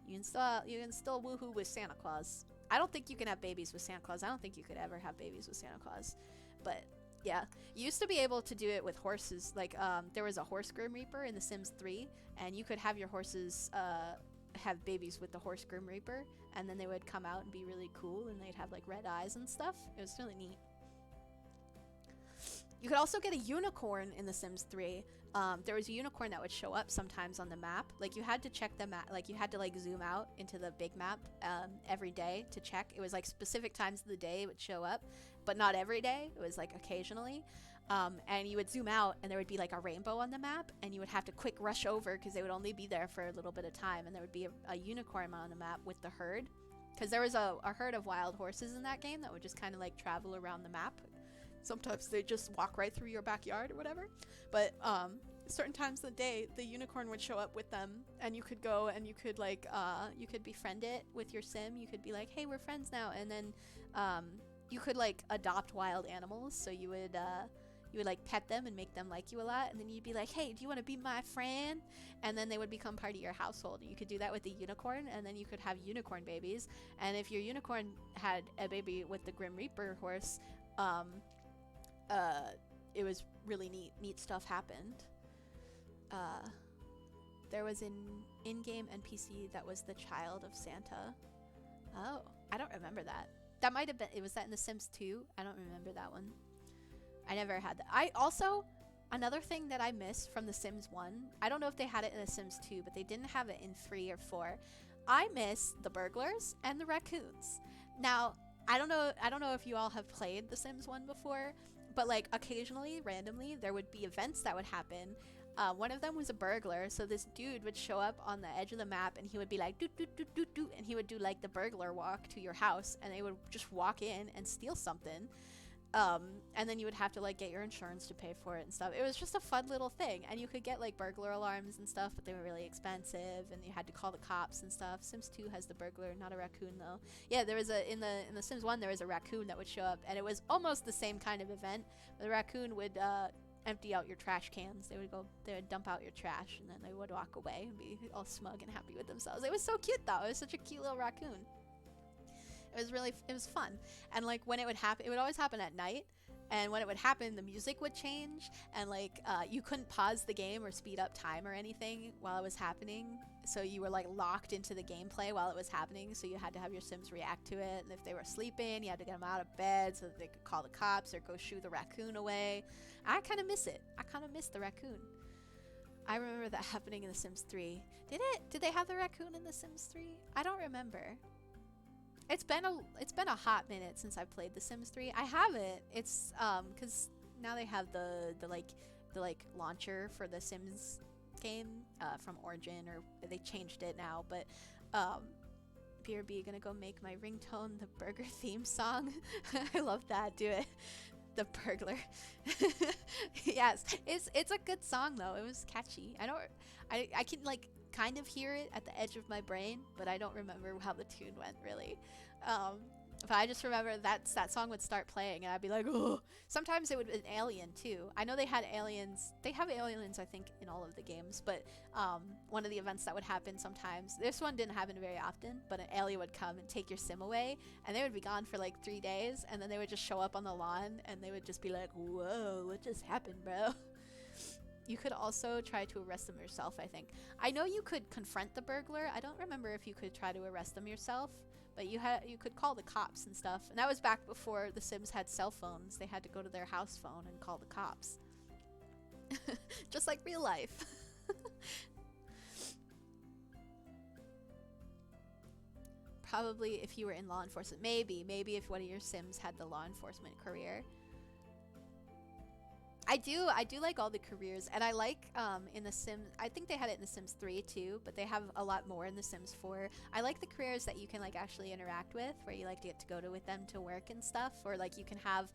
You can still woohoo with Santa Claus. I don't think you can have babies with Santa Claus. I don't think you could ever have babies with Santa Claus. But yeah, you used to be able to do it with horses. Like there was a horse Grim Reaper in The Sims 3, and you could have your horses have babies with the horse Grim Reaper, and then they would come out and be really cool, and they'd have like red eyes and stuff. It was really neat. You could also get a unicorn in The Sims 3. There was a unicorn that would show up sometimes on the map. Like, you had to check the map, like you had to like zoom out into the big map every day to check. It was like specific times of the day it would show up, but not every day. It was like occasionally. And you would zoom out and there would be like a rainbow on the map, and you would have to quick rush over because they would only be there for a little bit of time, and there would be a unicorn on the map with the herd, because there was a herd of wild horses in that game that would just kind of like travel around the map. Sometimes they just walk right through your backyard or whatever, but certain times of the day the unicorn would show up with them, and you could go and you could like you could befriend it with your sim. You could be like, hey, we're friends now, and then you could like adopt wild animals, so you would like pet them and make them like you a lot, and then you'd be like, hey, do you want to be my friend? And then they would become part of your household. You could do that with the unicorn, and then you could have unicorn babies. And if your unicorn had a baby with the Grim Reaper horse, it was really neat stuff happened. There was an in-game NPC that was the child of Santa. Oh, I don't remember that. That might have been, was that in The Sims 2? I don't remember that one. I never had that. I also, another thing that I missed from The Sims 1, I don't know if they had it in The Sims 2, but they didn't have it in 3 or 4. I miss the burglars and the raccoons. Now, I don't know if you all have played The Sims 1 before, but like occasionally, randomly, there would be events that would happen. One of them was a burglar, so this dude would show up on the edge of the map, and he would be like, doot, doot, doot, doot, doot, and he would do like the burglar walk to your house, and they would just walk in and steal something. And then you would have to like get your insurance to pay for it and stuff. It was just a fun little thing, and you could get like burglar alarms and stuff, but they were really expensive, and you had to call the cops and stuff. Sims 2 has the burglar, not a raccoon though. Yeah, there was in the Sims 1 there was a raccoon that would show up, and it was almost the same kind of event. The raccoon would empty out your trash cans. They would dump out your trash, and then they would walk away and be all smug and happy with themselves. It was so cute though. It was such a cute little raccoon. It was fun. And like when it would happen, it would always happen at night, and when it would happen the music would change, and like you couldn't pause the game or speed up time or anything while it was happening, so you were like locked into the gameplay while it was happening, so you had to have your sims react to it, and if they were sleeping you had to get them out of bed so that they could call the cops or go shoo the raccoon away. I kind of miss it. I kind of miss the raccoon. I remember that happening in The Sims 3. Did they have the raccoon in The Sims 3? I don't remember. It's been a hot minute since I played The Sims 3. I haven't. It's because now they have the launcher for the Sims game from Origin, or they changed it now. But BRB gonna go make my ringtone the burger theme song. I love that. Do it. The burglar. Yes, it's a good song though. It was catchy. I can like kind of hear it at the edge of my brain, but I don't remember how the tune went really. But I just remember that song would start playing and I'd be like, oh. Sometimes it would be an alien too. I know they had aliens. They have aliens I think in all of the games, but one of the events that would happen sometimes, this one didn't happen very often, but an alien would come and take your sim away, and they would be gone for like 3 days, and then they would just show up on the lawn and they would just be like, whoa, what just happened, bro? You could also try to arrest them yourself, I think. I know you could confront the burglar. I don't remember if you could try to arrest them yourself, but you could call the cops and stuff. And that was back before the Sims had cell phones. They had to go to their house phone and call the cops. Just like real life. Probably if you were in law enforcement. Maybe if one of your Sims had the law enforcement career. I do like all the careers, and I like in the Sims, I think they had it in the Sims 3 too, but they have a lot more in the Sims 4. I like the careers that you can like actually interact with, where you like to get to go with them to work and stuff, or like you can have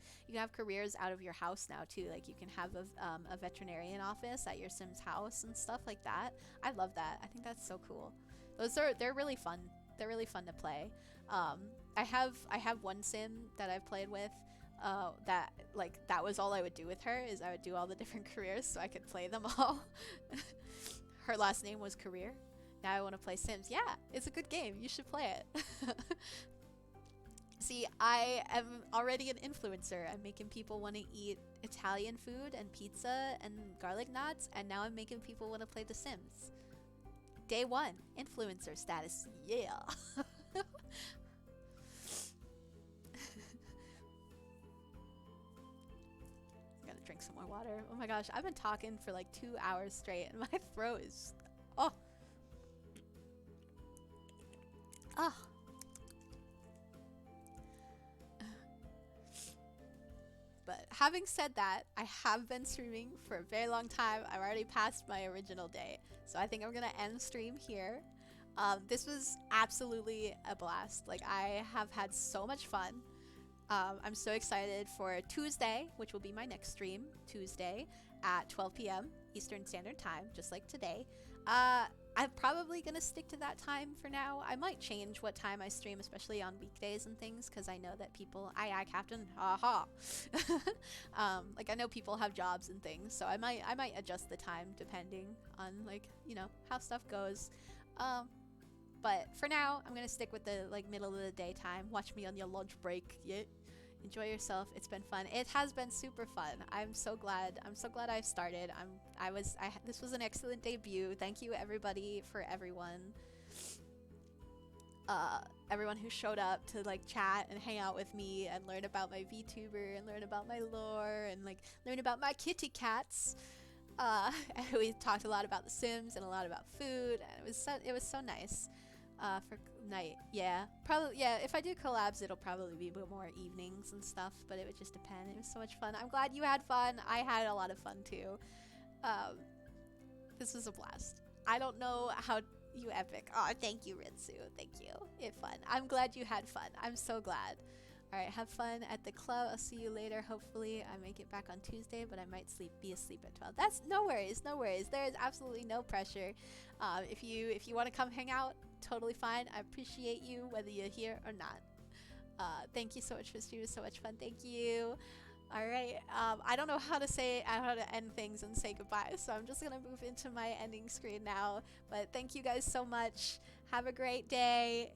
careers out of your house now too. Like you can have a veterinarian office at your Sims house and stuff like that. I love that. I think that's so cool. They're really fun. They're really fun to play. I have one Sim that I've played with. That was all I would do with her, is I would do all the different careers so I could play them all. Her last name was Career. Now I want to play Sims. Yeah, it's a good game. You should play it. See, I am already an influencer. I'm making people want to eat Italian food and pizza and garlic knots, and now I'm making people want to play The Sims. Day 1, influencer status. Yeah. drink some more water. Oh my gosh, I've been talking for like 2 hours straight and my throat is, oh. Oh. But having said that, I have been streaming for a very long time. I've already passed my original day. So I think I'm gonna end stream here. This was absolutely a blast. Like, I have had so much fun. I'm so excited for Tuesday, which will be my next stream, Tuesday at 12 p.m. Eastern Standard Time, just like today. I'm probably gonna stick to that time for now. I might change what time I stream, especially on weekdays and things, because I know that people, aye Captain, haha. Like, I know people have jobs and things, so I might adjust the time depending on, like, you know, how stuff goes. But for now, I'm gonna stick with the like middle of the day time. Watch me on your lunch break. Yeah. Enjoy yourself. It's been fun. It has been super fun. I'm so glad I've started. This was an excellent debut. Thank you everybody for everyone who showed up to like chat and hang out with me and learn about my VTuber and learn about my lore and like learn about my kitty cats. And we talked a lot about The Sims and a lot about food, and it was so nice. For night, yeah, probably, yeah, if I do collabs it'll probably be more evenings and stuff, but it would just depend. It was so much fun. I'm glad you had fun. I had a lot of fun too. This was a blast. I don't know how you epic. Oh, thank you, Ritsu. Thank you. It's fun. I'm glad you had fun. I'm so glad. Alright, have fun at the club. I'll see you later. Hopefully I make it back on Tuesday, but I might be asleep at 12. That's no worries, no worries. There is absolutely no pressure. If you want to come hang out, totally fine. I appreciate you whether you're here or not. Thank you so much for streaming. So much fun. Thank you. Alright, I don't know how to end things and say goodbye, so I'm just gonna move into my ending screen now. But thank you guys so much. Have a great day.